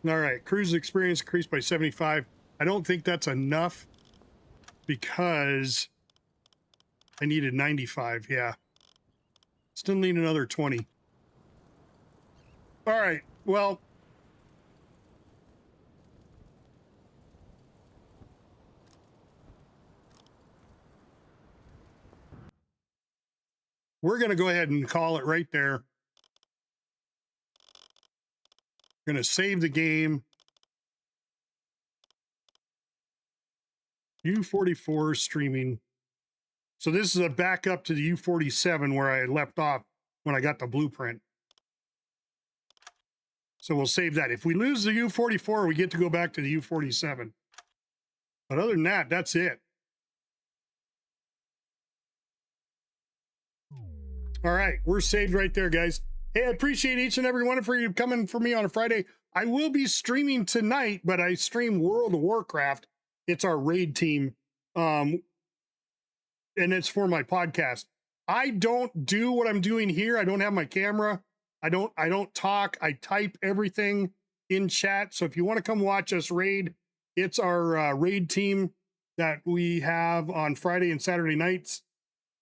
[SPEAKER 3] All right, cruise experience increased by 75. I don't think that's enough because I needed 95, yeah. Still need another 20. All right, well. We're going to go ahead and call it right there. Going to save the game. U-44 streaming. So this is a backup to the U-47 where I left off when I got the blueprint. So we'll save that. If we lose the U-44, we get to go back to the U-47. But other than that, that's it. All right, we're saved right there, guys. Hey, I appreciate each and every one of you coming for me on a Friday. I will be streaming tonight, but I stream World of Warcraft. It's our raid team. And it's for my podcast. I don't do what I'm doing here. I don't have my camera. I don't talk. I type everything in chat. So if you want to come watch us raid, it's our raid team that we have on Friday and Saturday nights.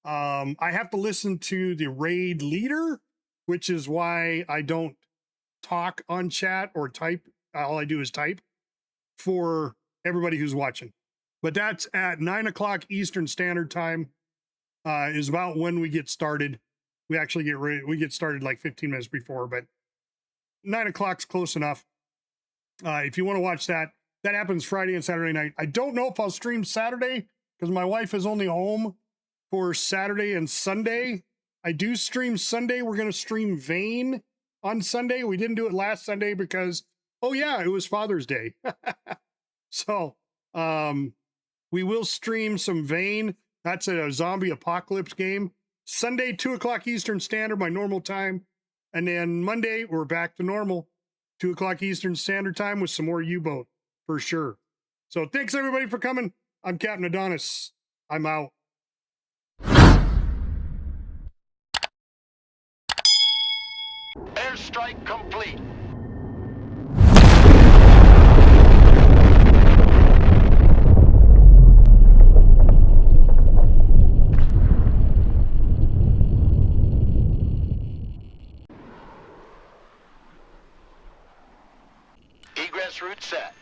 [SPEAKER 3] I have to listen to the raid leader, which is why I don't talk on chat or type. All I do is type for everybody who's watching. But that's at 9 o'clock Eastern Standard Time, is about when we get started. We actually get started like 15 minutes before, but 9 o'clock's close enough. If you want to watch that, that happens Friday and Saturday night. I don't know if I'll stream Saturday because my wife is only home for Saturday and Sunday. I do stream Sunday. We're going to stream Vane on Sunday. We didn't do it last Sunday because, oh yeah, it was Father's Day. So we will stream some Vane. That's a zombie apocalypse game. Sunday, 2 o'clock Eastern Standard, my normal time. And then Monday, we're back to normal. 2 o'clock Eastern Standard Time with some more U-Boat, for sure. So thanks everybody for coming. I'm Captain Adonis. I'm out.
[SPEAKER 10] Airstrike complete. Egress route set.